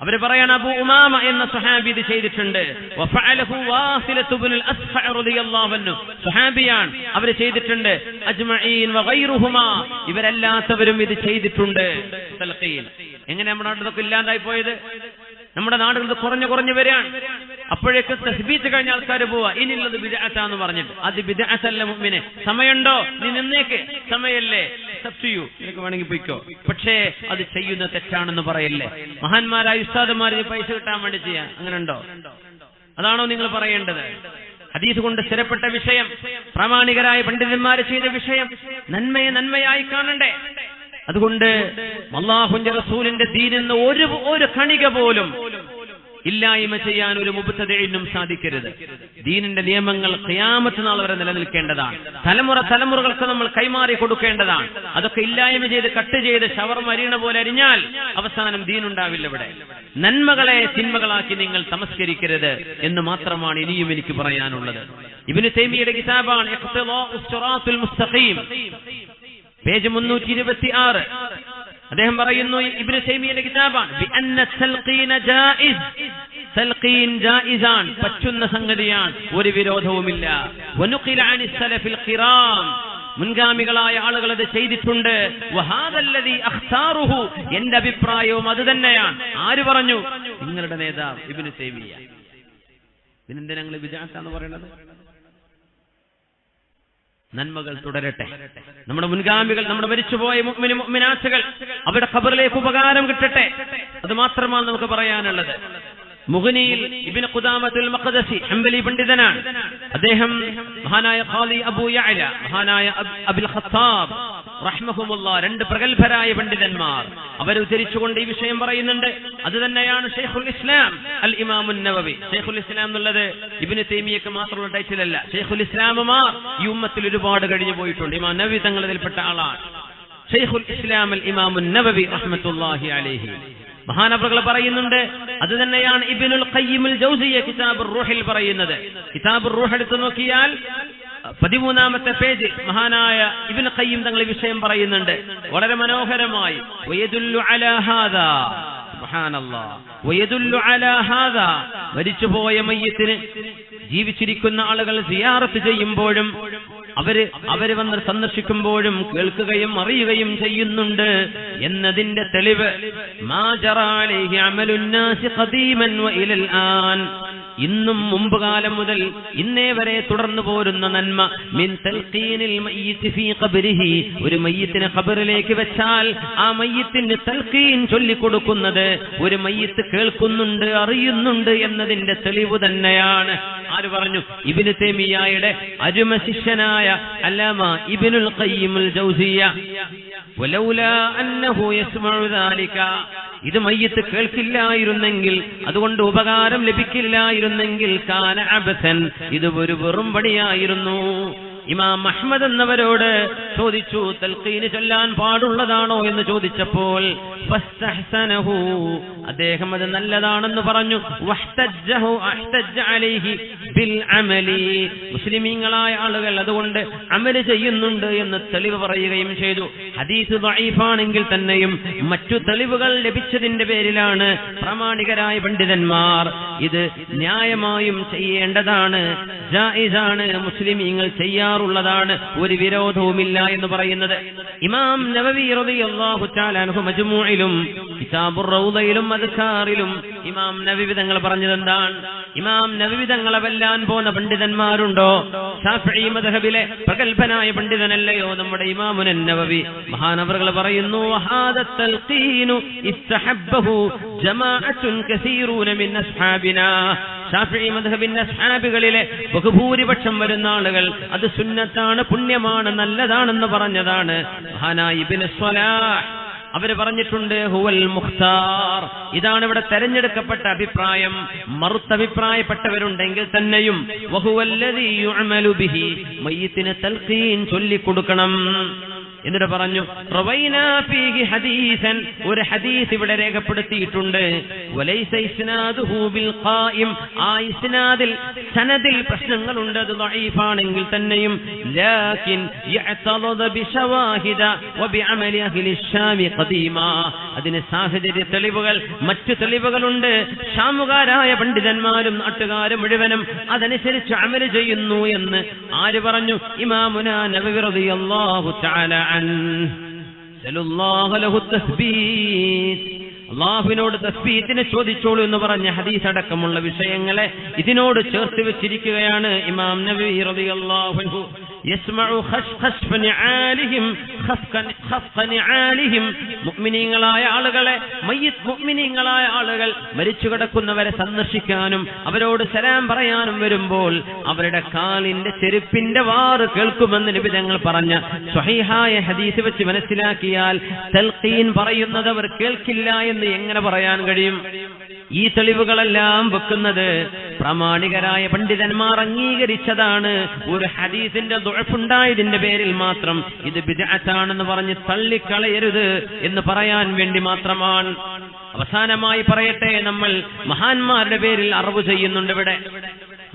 അവർ പറയാണ് അബൂ ഉമാമ എന്ന സ്വഹാബി ഇത് ചെയ്തിട്ടുണ്ട്. വഫഅലഹു വാസിലത്തു ഇബ്നുൽ അസ്ഫഅ റളിയല്ലാഹു അൻഹു, സ്വഹാബിയാണ്, അവർ ചെയ്തിട്ടുണ്ട്. അജ്മഈൻ വഗൈറുഹുമാ, ഇവരെല്ലാത്തവരും ഇത് ചെയ്തിട്ടുണ്ട്. തൽഖീൻ എങ്ങനെ നമ്മുടെ നാട്ടിലൊക്കെ ഇല്ലാതായി പോയത്? നമ്മുടെ നാടുകളിൽ കുറഞ്ഞു വരികയാണ്. അപ്പോഴേക്ക് തസ്ബീത്ത് കഴിഞ്ഞ ആൾക്കാർ പോവാ, ഇനിയുള്ളത് ബിദ്അത്താന്ന് പറഞ്ഞിട്ട്. അത് ബിദ്അത്തല്ല മുഅ്മിനെ. സമയമുണ്ടോ? നീ നിന്നേക്ക്, സമയല്ലേ, സബ്സ്റ്റിയു, നിനക്ക് വേണമെങ്കിൽ പോയിക്കോ. പക്ഷേ അത് ചെയ്യുന്ന തെറ്റാണെന്ന് പറയല്ലേ. മഹാന്മാരായ ഉസ്താദുമാർ പൈസ കിട്ടാൻ വേണ്ടി ചെയ്യാൻ അങ്ങനെ ഉണ്ടോ? അതാണോ നിങ്ങൾ പറയേണ്ടത്? ഹദീസ് കൊണ്ട് സ്ഥിരപ്പെട്ട വിഷയം, പ്രാമാണികരായ പണ്ഡിതന്മാർ ചെയ്ത വിഷയം നന്മയെ നന്മയായി കാണണ്ടേ? അതുകൊണ്ട് അല്ലാഹുവിന്റെ റസൂലിന്റെ ദീനെന്ന ഒരു കണിക പോലും ഇല്ലായ്മ ചെയ്യാൻ ഒരു മുബ്തദിഇനും സാധിക്കരുത്. ദീനിന്റെ നിയമങ്ങൾ ഖിയാമത്ത് നാൾ വരെ നിലനിൽക്കേണ്ടതാണ്. തലമുറകൾക്ക് നമ്മൾ കൈമാറി കൊടുക്കേണ്ടതാണ്. അതൊക്കെ ഇല്ലായ്മ ചെയ്ത് കട്ട് ചെയ്ത് ഷവർമ അരിയണ പോലെ അരിഞ്ഞാൽ അവസാനം ദീനുണ്ടാവില്ല. ഇവിടെ നന്മകളെ തിന്മകളാക്കി നിങ്ങൾ തമസ്കരിക്കരുത് എന്ന് മാത്രമാണ് ഇനിയും എനിക്ക് പറയാനുള്ളത്. ഇബ്നു തൈമിയ്യയുടെ കിതാബാണ് ഇഖ്തിലാഉസ് സിറാത്തുൽ മുസ്തഖീം, പേജ് 326. അദ്ദേഹം പറയുന്നു, ഇബ്നു തൈമിയ്യയുടെ കിതാബാണ്, ബിഅന്ന തൽഖീന ജായിസ്, തൽഖീൻ ജായിസാൻ, പറ്റുന്ന സംഗതിയാണ്, ഒരു വിരോധവുമില്ല. വനുഖില അനിസ് സലഫിൽ ഖിറാം, മുൻഗാമികളായ ആളുകൾ അത് ചെയ്തിട്ടുണ്ട്. വഹാദല്ലദീ അഖ്താറുഹു, എന്റെ അഭിപ്രായവും അത് തന്നെയാണ്. ആര് പറഞ്ഞു? നിങ്ങളുടെ നേതാവ് ഇബ്നു തൈമിയ്യ. പിന്നെന്തിനാ നിങ്ങൾ ബിദ്അത്താന്ന് പറയുന്നത്? നന്മകൾ തുടരട്ടെ. നമ്മുടെ മുൻഗാമികൾ, നമ്മുടെ മരിച്ചുപോയ മുഅ്മിൻ മുഅ്മിനാത്തുകൾ, അവരുടെ ഖബറിലേക്ക് ഉപകാരം കിട്ടട്ടെ. അത് മാത്രമാണ് നമുക്ക് പറയാനുള്ളത്. മുഗ്നിയിൽ ഇബ്നു ഖുദാമത്തുൽ മഖ്ദസി ഹംബലി പണ്ഡിതനാണ്. അദ്ദേഹം മഹാനായ ഖാദി അബൂ യഅല, മഹാനായ അബുൽ ഖത്താബ് റഹ്മഹുമുല്ലാ, രണ്ട് പ്രഗൽഭരായ പണ്ഡിതന്മാർ, അവർ ഉദ്ധരിച്ചുകൊണ്ട് ഈ വിഷയം പറയുന്നുണ്ട്. അത് തന്നെയാണ് ഷൈഖുൽ ഇസ്ലാം അൽ ഇമാമുൻ നവവി. ഷൈഖുൽ ഇസ്ലാം എന്നുള്ളത് ഇബ്നു തൈമിയ്യക്ക് മാത്രമുള്ള ടൈറ്റിൽ അല്ല. ഷൈഖുൽ ഇസ്ലാമുമാർ ഈ ഉമ്മത്തിൽ ഒരുപാട് കഴിഞ്ഞു പോയിട്ടുണ്ട്. ഇമാം നവവി തങ്ങളതിൽപ്പെട്ട ആളാണ്. ഷൈഖുൽ ഇസ്ലാം അൽ ഇമാമുൻ നവവി റഹ്മത്തുള്ളാഹി അലൈഹി മഹാനവറുകൾ പറയുന്നുണ്ട്. അത് തന്നെയാണ് ഇബ്നുൽ ഖയ്യിമുൽ ജൗസിയ്യ കിതാബുർ റൂഹിൽ പറയുന്നത്. കിതാബുർ റൂഹ് എടുത്തു നോക്കിയാൽ 13-ാമത്തെ പേജ് മഹാനായ ഇബ്നു ഖയ്യിം തങ്ങൾ വിഷയം പറയുന്നുണ്ട് വളരെ മനോഹരമായി. വയദുല്ലു അലാ ഹാദാ, സുബ്ഹാനല്ലാഹ്, വയദുല്ലു അലാ ഹാദാ, മരിച്ചുപോയ മയ്യിത്തിനെ ജീവിച്ചിരിക്കുന്ന ആളുകൾ സിയാറത്ത് ചെയ്യുമ്പോഴും അവര് വന്ന് സന്ദർശിക്കുമ്പോഴും കേൾക്കുകയും അറിയുകയും ചെയ്യുന്നുണ്ട് എന്നതിന്റെ തെളിവ് മാ ജറാ അലൈഹി അമലുൻ നാസി ഖദീമൻ വ ഇലൽ ആൻ, ഇന്നും മുമ്പ് കാലം മുതൽ ഇന്നേ വരെ തുടർന്നു പോരുന്ന നന്മ, മിൻ തൽഖീനിൽ മയ്യിത്ത് ഫീ ഖബ്രിഹി, ഒരു മയ്യിത്തിനെ ഖബറിലേക്ക് വെച്ചാൽ ആ മയ്യിത്തിന് തൽഖീൻ ചൊല്ലിക്കൊടുക്കുന്നത് ഒരു മയ്യിത്ത് കേൾക്കുന്നുണ്ട്, അറിയുന്നുണ്ട് എന്നതിന്റെ തെളിവ് തന്നെയാണ്. ആര് പറഞ്ഞു? ഇബ്നു തൈമിയ്യയുടെ അരുമ ശിഷ്യനായ അല്ലാമ ഇബ്നുൽ ഖയ്യിമുൽ ജൗസിയ്യ. വലൗലാ അന്നഹു യസ്മഉ ദാലിക, ഇത് മയ്യിത്ത് കേൾക്കില്ലായിരുന്നെങ്കിൽ, അതുകൊണ്ട് ഉപകാരം ലഭിക്കില്ലായിരുന്നെങ്കിൽ, കാന അബസൻ, ഇത് ഒരു വെറും പണിയായിരുന്നു. ഇമാം അഹ്മദ് എന്നവരോട് ചോദിച്ചു, തൽഖീന് ചൊല്ലാൻ പാടുള്ളതാണോ എന്ന് ചോദിച്ചപ്പോൾ ഫസ്തഹ്സനഹു, അദ്ദേഹം അത് നല്ലതാണെന്ന് പറഞ്ഞു. വഹ്തജ്ജഹു അഹ്തജ്ജ അലൈഹി ബിൽ അമലി, മുസ്ലിമീങ്ങളായ ആളുകൾ അതുകൊണ്ട് അമല് ചെയ്യുന്നുണ്ട് എന്ന് തെളിവ് പറയുകയും ചെയ്തു. ഹദീസ് ദഈഫാണെങ്കിൽ തന്നെയും മറ്റു തെളിവുകൾ ലഭിച്ചതിന്റെ പേരിലാണ് പ്രാമാണികരായ പണ്ഡിതന്മാർ ഇത് ന്യായമായും ചെയ്യേണ്ടതാണ്, ജായിസാണ്, മുസ്ലിമീങ്ങൾ ചെയ്യാറുള്ളതാണ്, ഒരു വിരോധവുമില്ല എന്ന് പറയുന്നത്. ഇമാം നവവി റളിയല്ലാഹു തആല അൻഹു മജ്മൂഇലും കിതാബുർ റൗദയിലും അദ്കാറിലും ഇമാം നവവി തങ്ങൾ പറഞ്ഞത് എന്താണ്? ഇമാം നവവി തങ്ങളെ വെല്ലാൻ പോകുന്ന പണ്ഡിതന്മാരുണ്ടോ? ശാഫിഈ മദ്ഹബിലെ പ്രഗൽഭനായ പണ്ഡിതനല്ലയോ നമ്മുടെ ഇമാമുൻ നവവി? മഹാനവറുകൾ പറയുന്നു, വഹാദ തൽഖീനു ഇസ്തഹബ്ബഹു ജമാഅത്തുൻ കസീറൂന മിൻ അസ്ഹാബിനാ, ശാഫിഈ മദ്ഹബിന്റെ അസ്ഹാബികളിലെ ബഹുഭൂരിപക്ഷം വരുന്ന ആളുകൾ അത് സുന്നത്താണ്, പുണ്യമാണ്, നല്ലതാണെന്ന് പറഞ്ഞതാണ്. മഹാനായ ഇബ്നു സ്വലാഹ് അവര് പറഞ്ഞിട്ടുണ്ട്, ഹുവൽ മുഖ്താർ, ഇതാണ് ഇവിടെ തെരഞ്ഞെടുക്കപ്പെട്ട അഭിപ്രായം. മറുത്തഭിപ്രായപ്പെട്ടവരുണ്ടെങ്കിൽ തന്നെയും വഹുവല്ലദീ യുഅമലു ബിഹി, മയ്യിത്തിന് തൽഖീൻ ചൊല്ലിക്കൊടുക്കണം. എന്നിട്ട് പറഞ്ഞു, റവൈനാ ഫീഹി ഹദീസൻ, ഒരു ഹദീസ് ഇവിടെ രേഖപ്പെടുത്തിയിട്ടുണ്ട്. വലൈസ ഇസ്നാദുഹു ബിൽ ഖായിം, ആ ഇസ്നാദിൽ സനദിൽ പ്രശ്നങ്ങളുണ്ട്, അത് ദഈഫാണെങ്കിൽ തന്നെയും. ലാകിൻ യഅതദ ബിശവാഹിദ വബിഅമലി അഹ്ലി ശാമി ഖദീമാ, അതിന് സാഹചര്യ തെളിവുകൾ, മറ്റു തെളിവുകളുണ്ട്. ഷാമുകാരായ പണ്ഡിതന്മാരും നാട്ടുകാരും മുഴുവനും അതനുസരിച്ച് അമല് ചെയ്യുന്നു എന്ന് ആര് പറഞ്ഞു? ഇമാമുനാ നവവി റളിയല്ലാഹു തആല അൻഹു. സല്ലല്ലാഹു ലഹു തസ്ബീത്, അള്ളാഹുവിനോട് തസ്ബീഹിനെ ചോദിച്ചോളൂ എന്ന് പറഞ്ഞ ഹദീസ് അടക്കമുള്ള വിഷയങ്ങളെ ഇതിനോട് ചേർത്ത് വെച്ചിരിക്കുകയാണ് ഇമാം നബവി റളിയല്ലാഹു അൻഹു. യസ്മഉ ഖശ്ഖശ് നിആലിഹിം ഖസ്ഖ നിആലിഹിം, മുഅ്മിനീങ്ങളായ ആളുകളെ, മയ്യിത്ത് മുഅ്മിനീങ്ങളായ ആളുകൾ മരിച്ചു കിടക്കുന്നവരെ സന്ദർശിക്കാനും അവരോട് സലാം പറയാനും വരുമ്പോൾ അവരുടെ കാലിന്റെ ചെരുപ്പിന്റെ വാറ് കേൾക്കുമെന്ന് നബി തങ്ങൾ പറഞ്ഞ സ്വഹീഹായ ഹദീസ് വെച്ച് മനസ്സിലാക്കിയാൽ തൽഖീൻ പറയുന്നത് അവർ കേൾക്കില്ല എന്ന് എങ്ങനെ പറയാൻ കഴിയും? ഈ തെളിവുകളെല്ലാം വെക്കുന്നത് പ്രാമാണികരായ പണ്ഡിതന്മാർ അംഗീകരിച്ചതാണ്. ഒരു ഹദീസിന്റെ ദുഅഫുണ്ടായതിന്റെ പേരിൽ മാത്രം ഇത് ബിദ്അത്താണെന്ന് പറഞ്ഞ് തള്ളിക്കളയരുത് എന്ന് പറയാൻ വേണ്ടി മാത്രമാണ്. അവസാനമായി പറയട്ടെ, നമ്മൾ മഹാന്മാരുടെ പേരിൽ അറിവ് ചെയ്യുന്നുണ്ട്. ഇവിടെ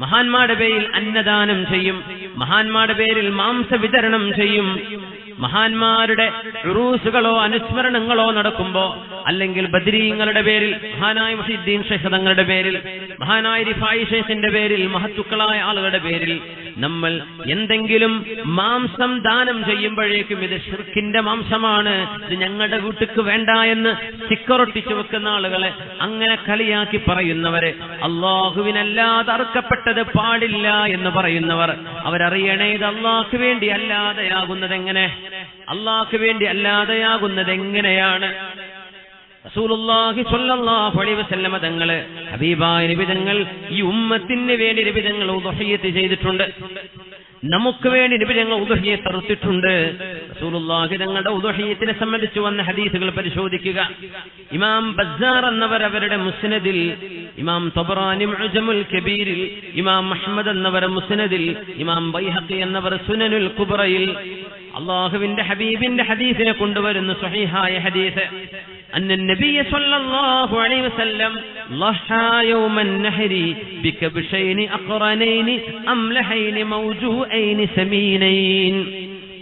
മഹാന്മാരുടെ പേരിൽ അന്നദാനം ചെയ്യും, മഹാന്മാരുടെ പേരിൽ മാംസ വിതരണം ചെയ്യും. മഹാന്മാരുടെ ഉറൂസുകളോ അനുസ്മരണങ്ങളോ നടക്കുമ്പോ, അല്ലെങ്കിൽ ബദ്രീങ്ങളുടെ പേരിൽ, മഹാനായ മുഹീദ്ദീൻ ശൈഖ് തങ്ങളുടെ പേരിൽ, മഹാനായ റിഫായി ശൈഖിന്റെ പേരിൽ, മഹത്തുക്കളായ ആളുകളുടെ പേരിൽ നമ്മൾ എന്തെങ്കിലും മാംസം ദാനം ചെയ്യുമ്പോഴേക്കും ഇത് ശിർക്കിന്റെ മാംസമാണ്, ഇത് ഞങ്ങളുടെ വീട്ടിക്ക് വേണ്ട എന്ന് സ്റ്റിക്കറൊട്ടിച്ചു വെക്കുന്ന ആളുകളെ, അങ്ങനെ കളിയാക്കി പറയുന്നവരെ, അള്ളാഹുവിനല്ലാതെ അറുക്കപ്പെട്ടത് പാടില്ല എന്ന് പറയുന്നവർ, അവരറിയണേ ഇത് അള്ളാഹ്ക്ക് വേണ്ടി അല്ലാതെയാകുന്നത് എങ്ങനെ, അള്ളാഹ്ക്ക് വേണ്ടി അല്ലാതെയാകുന്നത് എങ്ങനെയാണ്? റസൂലുള്ളാഹി സ്വല്ലല്ലാഹു അലൈഹി വസല്ലമ തങ്ങള്, ഹബീബായ നബി തങ്ങൾ ഈ ഉമ്മത്തിന് വേണ്ടി നബി തങ്ങൾ ഉദ്ഹിയ്യത്ത് ചെയ്തിട്ടുണ്ട്. നമുക്ക് വേണ്ടി നബി തങ്ങൾ ഉദ്ഹിയ്യത്ത് അറുത്തിട്ടുണ്ട്. റസൂലുള്ളാഹി തങ്ങളുടെ ഉദ്ഹിയ്യത്തിനെ സംബന്ധിച്ച് വന്ന ഹദീസുകൾ പരിശോധിക്കുക. ഇമാം ബസ്സാർ എന്നവർ അവരുടെ മുസ്നദിൽ, ഇമാം തബറാനി മുഅ്ജമുൽ കബീരിൽ, ഇമാം അഹ്മദ് എന്നവർ മുസ്നദിൽ, ഇമാം ബൈഹഖി എന്നവർ സുനനുൽ കുബ്രയിൽ അല്ലാഹുവിന്റെ ഹബീബിന്റെ ഹദീസിനെ കൊണ്ടുവരുന്ന സ്വഹീഹായ ഹദീസ്, أن النبي صلى الله عليه وسلم ضحى يوم النحر بكبشين أقرنين أملحين موجوعين سمينين.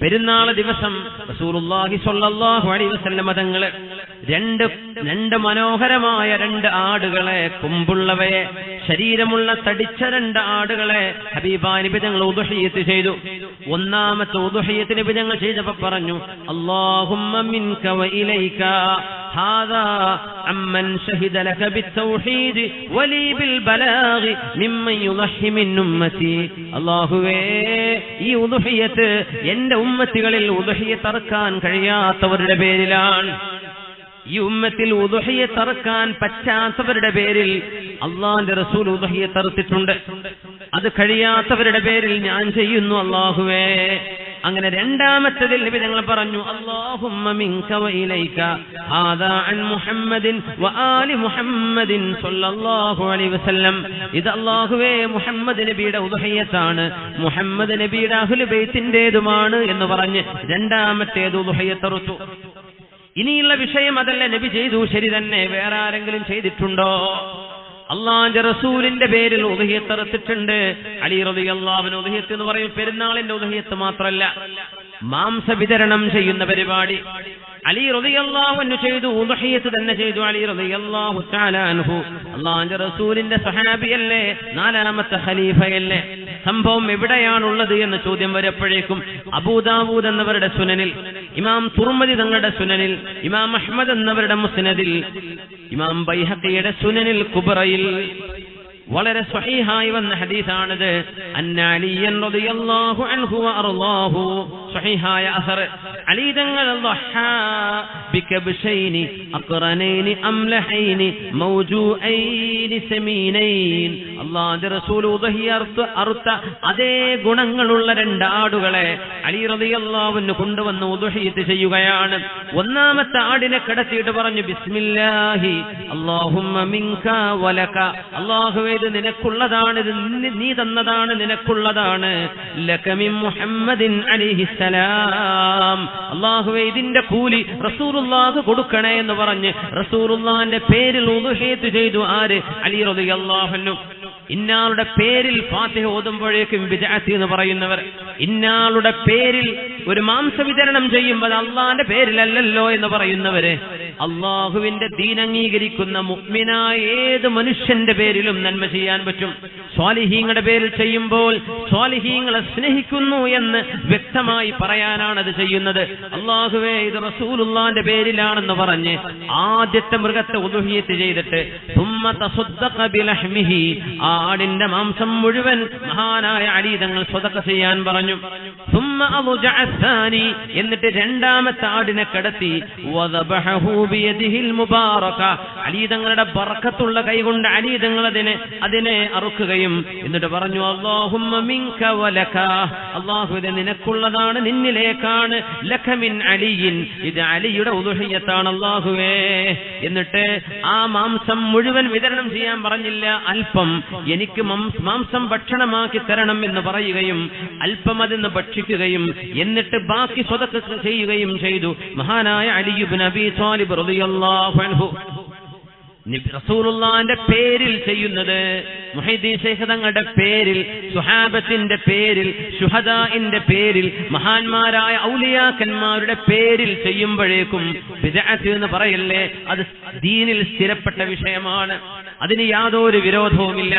പെരുന്നാൾ ദിവസം റസൂലുള്ളാഹി സ്വല്ലല്ലാഹു അലൈഹി വസല്ലം തങ്ങൾ രണ്ട് മനോഹരമായ രണ്ട് ആടുകളെ, കൊമ്പുള്ളവയെ, ശരീരമുള്ള തടിച്ച രണ്ട് ആടുകളെ ഹബീബായ നബി തങ്ങൾ ഉദ്ഹിയ്യത്ത് ചെയ്തു. ഒന്നാമത്തെ ഉദ്ഹിയ്യത്ത് നബി തങ്ങൾ ചെയ്തപ്പോൾ പറഞ്ഞു, അല്ലാഹുമ്മ മിൻക വ ഇലൈക ഹാദാ അമ്മൻ ശഹിദ ലക ബിത്തൗഹീദ് വലി ബിൽ ബലാഗ് മിമ്മൻ യുളഹി മിൻ ഉമ്മതി. അല്ലാഹുവേ, ഈ ഉദ്ഹിയ്യത്ത് എന്റെ ഉമ്മത്തികളിൽ ഉദ്ഹിയ്യത്ത് അറുക്കാൻ കഴിയാത്തവരുടെ പേരിലാണ്, ഈ ഉമ്മത്തിൽ ഉദ്ഹിയ്യത്ത് അറുക്കാൻ പറ്റാത്തവരുടെ പേരിൽ അല്ലാഹുവിന്റെ റസൂൽ ഉദ്ഹിയ്യത്ത് അറുത്തിട്ടുണ്ട്. അത് കഴിയാത്തവരുടെ പേരിൽ ഞാൻ ചെയ്യുന്നു അല്ലാഹുവേ. അങ്ങനെ രണ്ടാമത്തേതിൽ നബി തങ്ങൾ പറഞ്ഞു, അല്ലാഹുമ്മ മിൻക വ ഇലൈക ഹാദാ അൻ മുഹമ്മദിൻ വ ആലി മുഹമ്മദിൻ സ്വല്ലല്ലാഹു അലൈഹി വസല്ലം. ഇത് അല്ലാഹുവേ മുഹമ്മദ് നബിയുടെ ഉദ്ഹിയ്യത്താണ്, മുഹമ്മദ് നബിയുടെ അഹ്ലു ബൈത്തിന്റേതുമാണ് എന്ന് പറഞ്ഞ് രണ്ടാമത്തേത് ഉദ്ഹിയ്യത്ത് അറുത്തു. ഇനിയുള്ള വിഷയം അതല്ല, നബി ചെയ്തു, ശരി തന്നെ, വേറെ ആരെങ്കിലും ചെയ്തിട്ടുണ്ടോ? അള്ളാഹുവിന്റെ റസൂലിന്റെ പേരിൽ ഉദ്ഹിയ്യത്ത് അറുത്തിട്ടുണ്ട്. അലി റളിയല്ലാഹു അൻഹു ഉദ്ഹിയ്യത്ത് എന്ന് പറയും പെരുന്നാളിന്റെ ഉദ്ഹിയ്യത്ത് മാത്രമല്ല, മാംസ വിതരണം ചെയ്യുന്ന പരിപാടി അലി റളിയല്ലാഹു അൻഹു ചെയ്തു, ഉദ്ഹിയ്യത്ത് തന്നെ ചെയ്തു. അലി റളിയല്ലാഹു തആല അൻഹു അള്ളാഹുവിന്റെ റസൂലിന്റെ സഹാബിയല്ലേ, നാലാമത്തെ ഖലീഫയല്ലേ. സംഭവം എവിടെയാണുള്ളത് എന്ന ചോദ്യം വരപ്പോഴേക്കും അബൂ ദാവൂദ് എന്നവരുടെ സുനനിൽ, ഇമാം തുർമുദി തങ്ങളുടെ സുനനിൽ, ഇമാം അഹ്മദ് എന്നവരുടെ മുസ്നദിൽ, ഇമാം ബൈഹഖിയുടെ സുനനിൽ കുബ്രയിൽ വളരെ സ്വഹീഹായി വന്ന ഹദീസാണിത്. അന്ന അലിയൻ റളിയല്ലാഹു അൻഹു വഅർളാഹു, സ്വഹീഹായ അസർ, അലി തങ്ങൾ ളഹ ബികബ്ശൈനി അഖറനൈനി അംലഹൈനി മൗജൂഅൈനി സമീനൈൻ. അല്ലാഹുവിന്റെ റസൂൽ ഉദ്ഹിയ്യത്ത് അറുത്ത അതേ ഗുണങ്ങളുള്ള രണ്ട് ആടുകളെ അലി റളിയല്ലാഹു അൻഹു കൊണ്ടുവന്ന് ഉദ്ഹിയ്യത്ത് ചെയ്യുകയാണ്. ഒന്നാമത്തെ ആടിനെ കിടത്തിയിട്ട് പറഞ്ഞു, ബിസ്മില്ലാഹി അല്ലാഹുമ്മ മിൻക വലക, അല്ലാഹുവേ ഇത് നിനക്കുള്ളതാണ്, ഇത് നീ തന്നതാണ്, നിനക്കുള്ളതാണ്. ലക മിൻ മുഹമ്മദിൻ അലൈഹിസ്സലാം, അല്ലാഹുവേ ഇതിന്റെ കൂലി റസൂലുള്ളാഹിക്ക് കൊടുക്കണേ എന്ന് പറഞ്ഞ് റസൂലുള്ളാഹിന്റെ പേരിൽ ഉദ്ഹിയ്യത്ത് ചെയ്തു. ആര്? അലി റളിയല്ലാഹു അൻഹു. ഇന്നാളുടെ പേരിൽ ഫാത്തിഹ ഓതുമ്പോഴേക്കും ബിദ്അത്ത് എന്ന് പറയുന്നവർ, ഇന്നാളുടെ പേരിൽ ഒരു മാംസ വിതരണം ചെയ്യുമ്പോൾ അള്ളാന്റെ പേരിലല്ലല്ലോ എന്ന് പറയുന്നവര്, അള്ളാഹുവിന്റെ ദീൻ അംഗീകരിക്കുന്ന മുഅ്മിനായ ഏത് മനുഷ്യന്റെ പേരിലും നന്മ ചെയ്യാൻ പറ്റും. സ്വാലിഹീങ്ങളുടെ പേരിൽ ചെയ്യുമ്പോൾ സ്വാലിഹീങ്ങളെ സ്നേഹിക്കുന്നു എന്ന് വ്യക്തമായി പറയാനാണ് അത് ചെയ്യുന്നത്. അള്ളാഹുവേ ഇത് റസൂലുള്ളാഹിന്റെ പേരിലാണെന്ന് പറഞ്ഞ് ആദ്യത്തെ മൃഗത്തെ ഉദ്ഹിയ്യത്ത് ചെയ്തിട്ട് സുമ്മ തസദ്ദഖ ബിലഹ്മിഹി, ആടിന്റെ മാംസം മുഴുവൻ മഹാനായ അലി തങ്ങൾ സ്വതക്ക ചെയ്യാൻ പറഞ്ഞു. സുമ്മ അദ്ജഅ അസ്സാനി, എന്നിട്ട് രണ്ടാമത്തെ ആടിനെ കടത്തി വദബഹു ബിയദിഹിൽ മുബാറക, അലി തങ്ങളുടെ ബർക്കത്തുള്ള കൈകൊണ്ട് അലി തങ്ങൾ അതിനെ അറുക്കുകയും എന്നിട്ട് പറഞ്ഞു അല്ലാഹുമ്മ മിൻക വലക, അല്ലാഹു ഇത് നിനക്കുള്ളതാണ്, നിന്നിലേക്കാണ്, ലക മിൻ അലിയിൻ, ഇത് അലിയുടെ ഉദ്ഹിയ്യത്താണ് അല്ലാഹുവേ. എന്നിട്ട് ആ മാംസം മുഴുവൻ വിതരണം ചെയ്യാൻ പറഞ്ഞില്ല, അല്പം എനിക്ക് മാംസം ഭക്ഷണമാക്കി തരണം എന്ന് പറയുകയും അല്പം അതിന്ന് ഭക്ഷിക്കുകയും എന്നിട്ട് ബാക്കി സ്വതക്ക ചെയ്യുകയും ചെയ്തു മഹാനായ അലി ഇബ്നു അബീ ത്വാലിബ് റളിയല്ലാഹു അൻഹു. റസൂലുള്ളാഹിന്റെ പേരിൽ ചെയ്യുന്നത്, മുഹൈദ്ദീൻ ശൈഖ് തങ്ങളുടെ പേരിൽ, സുഹാബത്തിന്റെ പേരിൽ, ശുഹദാഇന്റെ പേരിൽ, മഹാന്മാരായ ഔലിയാക്കന്മാരുടെ പേരിൽ ചെയ്യുമ്പോഴേക്കും ബിദ്അത്ത് എന്ന് പറയല്ലേ, അത് ദീനിൽ സ്ഥിരപ്പെട്ട വിഷയമാണ്. അതിന് യാതൊരു വിരോധവുമില്ല.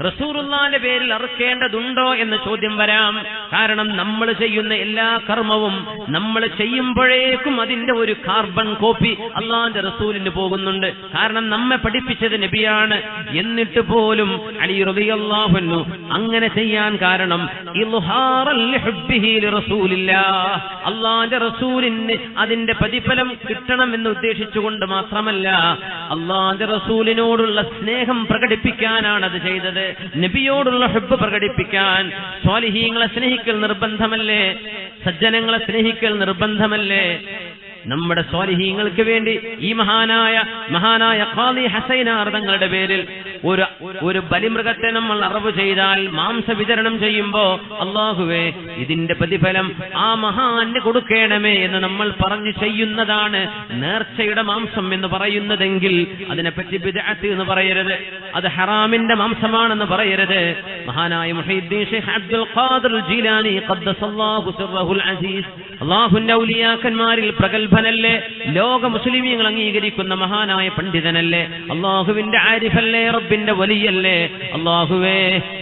റസൂലുള്ളാഹിന്റെ പേരിൽ അറുക്കേണ്ടതുണ്ടോ എന്ന ചോദ്യം വരാം. കാരണം നമ്മൾ ചെയ്യുന്ന എല്ലാ കർമ്മവും നമ്മൾ ചെയ്യുമ്പോഴേക്കും അതിന്റെ ഒരു കാർബൺ കോപ്പി അള്ളാഹിന്റെ റസൂലിന് പോകുന്നുണ്ട്. കാരണം നമ്മെ പഠിപ്പിച്ചത് നബിയാണ്. എന്നിട്ട് പോലും അലി റളിയല്ലാഹു അൻഹു അങ്ങനെ ചെയ്യാൻ കാരണം ഇൽഹാറൻ ലിഹുബ്ബിഹി ലിറസൂലില്ലാഹ്, അള്ളാഹിന്റെ റസൂലിന് അതിന്റെ പ്രതിഫലം കിട്ടണം എന്ന് ഉദ്ദേശിച്ചുകൊണ്ട് മാത്രമല്ല, അള്ളാഹിന്റെ റസൂലിനോടുള്ള സ്നേഹം പ്രകടിപ്പിക്കാനാണ് അത് ചെയ്തത്. നബിയോടുള്ള ഹുബ്ബ് പ്രകടിപ്പിക്കാൻ. സ്വാലിഹീങ്ങളെ സ്നേഹിക്കൽ നിർബന്ധമല്ലേ? സജ്ജനങ്ങളെ സ്നേഹിക്കൽ നിർബന്ധമല്ലേ? നമ്മുടെ സ്വാലിഹീങ്ങൾക്ക് വേണ്ടി ഈ മഹാനായ ഖാദി ഹസൈനാർ തങ്ങളുടെ പേരിൽ ഒരു ബലിമൃഗത്തെ നമ്മൾ അറവ് ചെയ്താൽ മാംസ വിതരണം ചെയ്യുമ്പോ അല്ലാഹുവേ ഇതിന്റെ പ്രതിഫലം ആ മഹാന് കൊടുക്കണമേ എന്ന് നമ്മൾ പറഞ്ഞു ചെയ്യുന്നതാണ് നേർച്ചയുടെ മാംസം എന്ന് പറയുന്നതെങ്കിൽ അതിനെപ്പറ്റി ബിദ്അത്ത് എന്ന് പറയരുത്, അത് ഹറാമിന്റെ മാംസമാണെന്ന് പറയരുത്. മഹാനായ മുഹൈദ്ദീൻ ശൈഖ് അബ്ദുൽ ഖാദിർ ജീലാനി ഖദ്ദസല്ലാഹു സിർറഹുൽ അസീസ്, അല്ലാഹുവിന്റെ ഔലിയാക്കന്മാരിൽ പ്രഗൽഭനല്ലേ, ലോക മുസ്ലിമീങ്ങൾ അംഗീകരിക്കുന്ന മഹാനായ പണ്ഡിതനല്ലേ, അല്ലാഹുവിന്റെ ആരിഫല്ലേ, റബ്ബിന്റെ വലിയല്ലേ. അല്ലാഹുവേ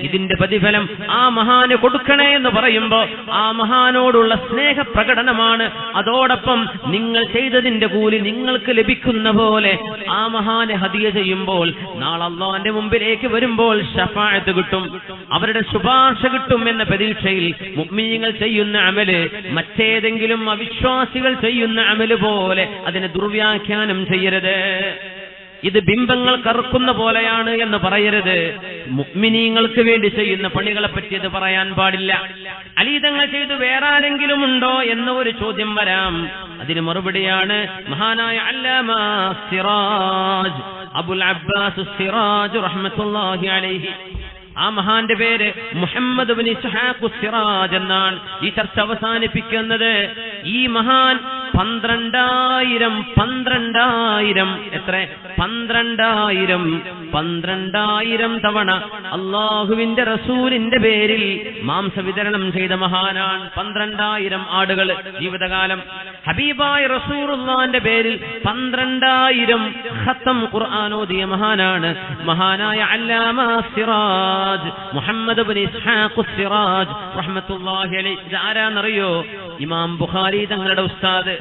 ഇതിന്റെ പ്രതിഫലം ആ മഹാന് കൊടുക്കണേ എന്ന് പറയുമ്പോ ആ മഹാനോടുള്ള സ്നേഹ പ്രകടനമാണ്. അതോടൊപ്പം നിങ്ങൾ ചെയ്തതിന്റെ കൂലി നിങ്ങൾക്ക് ലഭിക്കുന്ന പോലെ ആ മഹാനെ ഹദിയ ചെയ്യുമ്പോൾ നാളെ അല്ലാഹുവിന്റെ മുമ്പിലേക്ക് വരുമ്പോൾ ശഫാഅത്ത് കിട്ടും, അവരുടെ ശുപാർശ കിട്ടും എന്ന പ്രതീക്ഷയിൽ മുഅ്മിനീങ്ങൾ ചെയ്യുന്ന അമല് മറ്റേതെങ്കിലും അവിശ്വാസികൾ ചെയ്യുന്ന അമല് പോലെ അതിനെ ദുർവ്യാഖ്യാനം ചെയ്യരുത്. ഇത് ബിംബങ്ങൾ കറുക്കുന്ന പോലെയാണ് എന്ന് പറയരുത്. മുഅ്മിനീങ്ങൾക്ക് വേണ്ടി ചെയ്യുന്ന പണികളെ പറ്റി അത് പറയാൻ പാടില്ല. അലീതങ്ങൾ ചെയ്ത് വേറെ ആരെങ്കിലും ഉണ്ടോ എന്ന ഒരു ചോദ്യം വരാം. അതിന് മറുപടിയാണ് മഹാനായ അല്ലാമ സിറാജ് അബുൽ അബ്ബാസ് സിറാജ് റഹ്മത്തുള്ളാഹി അലൈഹി. ആ മഹാന്റെ പേര് മുഹമ്മദ് ഇബ്നു ഇസ്ഹാഖ് സിറാജ് എന്നാണ്. ഈ ചർച്ച അവസാനിപ്പിക്കുന്നത് ഈ മഹാൻ 12,000 തവണ അള്ളാഹുവിന്റെ റസൂലിന്റെ പേരിൽ മാംസ വിതരണം ചെയ്ത മഹാനാണ്. 12,000 ആടുകൾ ജീവിതകാലം. ഹബീബായ റസൂലുള്ളാഹിന്റെ പേരിൽ 12,000 ഖത്തം ഖുർആൻ ഓതിയ മഹാനാണ് മഹാനായ അല്ലാമ സിറാജ് മുഹമ്മദ് ഇബ്നു ഇസ്ഹാഖ് സിറാജ് റഹ്മത്തുള്ളാഹി അലൈഹി. ഇതാരാന്നറിയോ? ഇമാം ബുഖാരി തങ്ങളുടെ ഉസ്താദ്,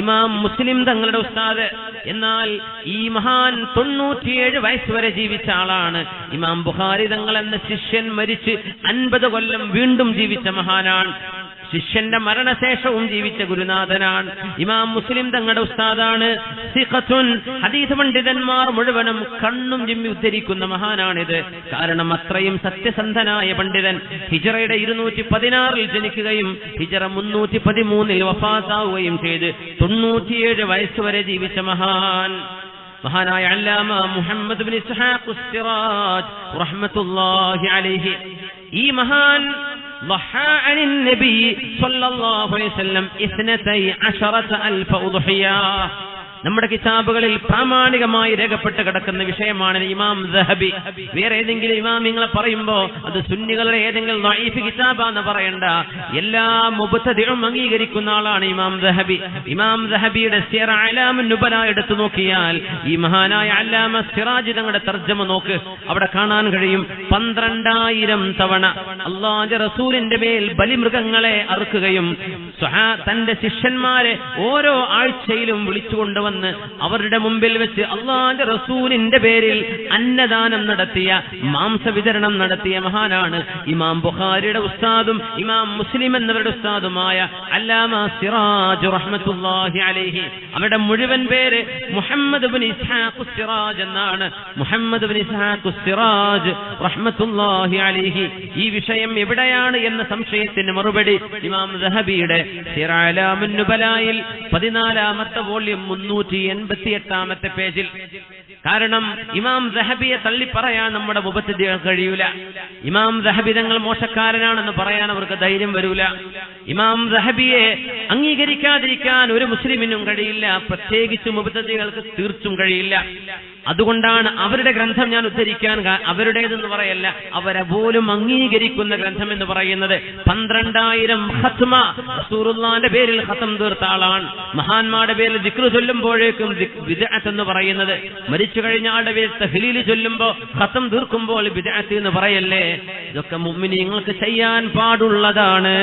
ഇമാം മുസ്ലിം തങ്ങളുടെ ഉസ്താദ്. എന്നാൽ ഈ മഹാൻ 97 വയസ്സ് വരെ ജീവിച്ച ആളാണ്. ഇമാം ബുഖാരി തങ്ങൾ എന്ന ശിഷ്യൻ മരിച്ച് 50 കൊല്ലം വീണ്ടും ജീവിച്ച മഹാനാണ്. ശിഷ്യന്റെ മരണശേഷവും ജീവിച്ച ഗുരുനാഥനാണ്. ഇമാം മുസ്ലിം തങ്ങളുടെ ഉസ്താദാണ്. സിഖത്തുൻ, ഹദീസ് പണ്ഡിതന്മാർ മുഴുവനും കണ്ണും ചിമ്മി ഉദ്ധരിക്കുന്ന മഹാനാണിത്. കാരണം അത്രയും സത്യസന്ധനായ പണ്ഡിതൻ. ഹിജ്റയുടെ 216 ജനിക്കുകയും ഹിജ്റ 313 വഫാത്താവുകയും ചെയ്ത് 97 വയസ്സ് വരെ ജീവിച്ച മഹാനായ അല്ലാമ മുഹമ്മദ് ഇബ്നു ഇസ്ഹാഖ് സിറാജ് റഹ്മത്തുള്ളാഹി അലൈഹി. ഈ മഹാൻ ضحى عن النبي صلى الله عليه وسلم 12,000 أضحية. നമ്മുടെ കിതാബുകളിൽ പ്രാമാണികമായി രേഖപ്പെട്ട് കിടക്കുന്ന വിഷയമാണ് ഇമാം ദഹബി. വേറെ ഏതെങ്കിലും ഇമാമിങ്ങളെ പറയുമ്പോ അത് സുന്നികളുടെ ഏതെങ്കിലും ദഈഫ് കിതാബാന്ന് പറയണ്ട. എല്ലാ മുബ്തദിഉം അംഗീകരിക്കുന്ന ആളാണ് ഇമാം ദഹബി. ഇമാം ദഹബിയുടെ സിയർ അലാമുൻ നുബല എടുത്തു നോക്കിയാൽ ഈ മഹാനായ അല്ലാമ സിറാജ് തങ്ങളുടെ തർജ്ജമ നോക്ക്. അവിടെ കാണാൻ കഴിയും 12,000 തവണ അല്ലാഹുവിന്റെ റസൂലിന്റെ മേൽ ബലിമൃഗങ്ങളെ അറുക്കുകയും തന്റെ ശിഷ്യന്മാരെ ഓരോ ആഴ്ചയിലും വിളിച്ചുകൊണ്ടുവന്ന് അവരുടെ മുമ്പിൽ വെച്ച് അല്ലാഹുവിന്റെ റസൂലിന്റെ പേരിൽ അന്നദാനം നടത്തിയ, മാംസവിതരണം നടത്തിയ മഹാനാണ് ഇമാം ബുഖാരിയുടെ ഉസ്താദും ഇമാം മുസ്ലിം എന്നവരുടെ ഉസ്താദുമായ അല്ലാമ സിറാജ് റഹ്മത്തുള്ളാഹി അലൈഹി. അവരുടെ മുഴുവൻ പേര് മുഹമ്മദ് ഇബ്നു ഇസ്ഹാഖ് സിറാജ് എന്നാണ്. മുഹമ്മദ് ഇബ്നു ഇസ്ഹാഖ് സിറാജ് റഹ്മത്തുള്ളാഹി അലൈഹി. ഈ വിഷയം എവിടെയാണ് എന്ന സംശയത്തിന് മറുപടി ഇമാം ദഹബിയുടെ സിയർ അലാമുൻ നുബലായിൽ 14-ാമത്തെ വോള്യം 388-ാമത്തെ പേജിൽ. കാരണം ഇമാം ദഹബിയെ തള്ളി പറയാൻ നമ്മുടെ മുബത്തദികൾക്ക് കഴിയൂല. ഇമാം ദഹബി തങ്ങൾ മോശക്കാരനാണെന്ന് പറയാൻ അവർക്ക് ധൈര്യം വരൂല. ഇമാം ദഹബിയെ അംഗീകരിക്കാതിരിക്കാൻ ഒരു മുസ്ലിമിനും കഴിയില്ല, പ്രത്യേകിച്ച് മുബത്തദികൾക്ക് തീർച്ചും കഴിയില്ല. അതുകൊണ്ടാണ് അവരുടെ ഗ്രന്ഥം ഞാൻ ഉദ്ധരിക്കാൻ, അവരുടേതെന്ന് പറയല്ല, അവരെ പോലും അംഗീകരിക്കുന്ന ഗ്രന്ഥം എന്ന് പറയുന്നത് 12,000 ഖത്മ റസൂലുള്ളാഹിന്റെ പേരിൽ ഖതം തീർത്ത ആളാണ്. മഹാന്മാരുടെ പേരിൽ ദിക്ർ ചൊല്ലുമ്പോഴേക്കും ബിദ്അത്ത് എന്ന് പറയുന്നത്, മരിച്ചു കഴിഞ്ഞ ആളുടെ പേരിൽ തഹ്ലീൽ ചൊല്ലുമ്പോൾ ഖതം തീർക്കുമ്പോൾ ബിദ്അത്ത് എന്ന് പറയല്ലേ. ഇതൊക്കെ മുഅ്മിനീങ്ങൾക്ക് ചെയ്യാൻ പാടുള്ളതാണ്.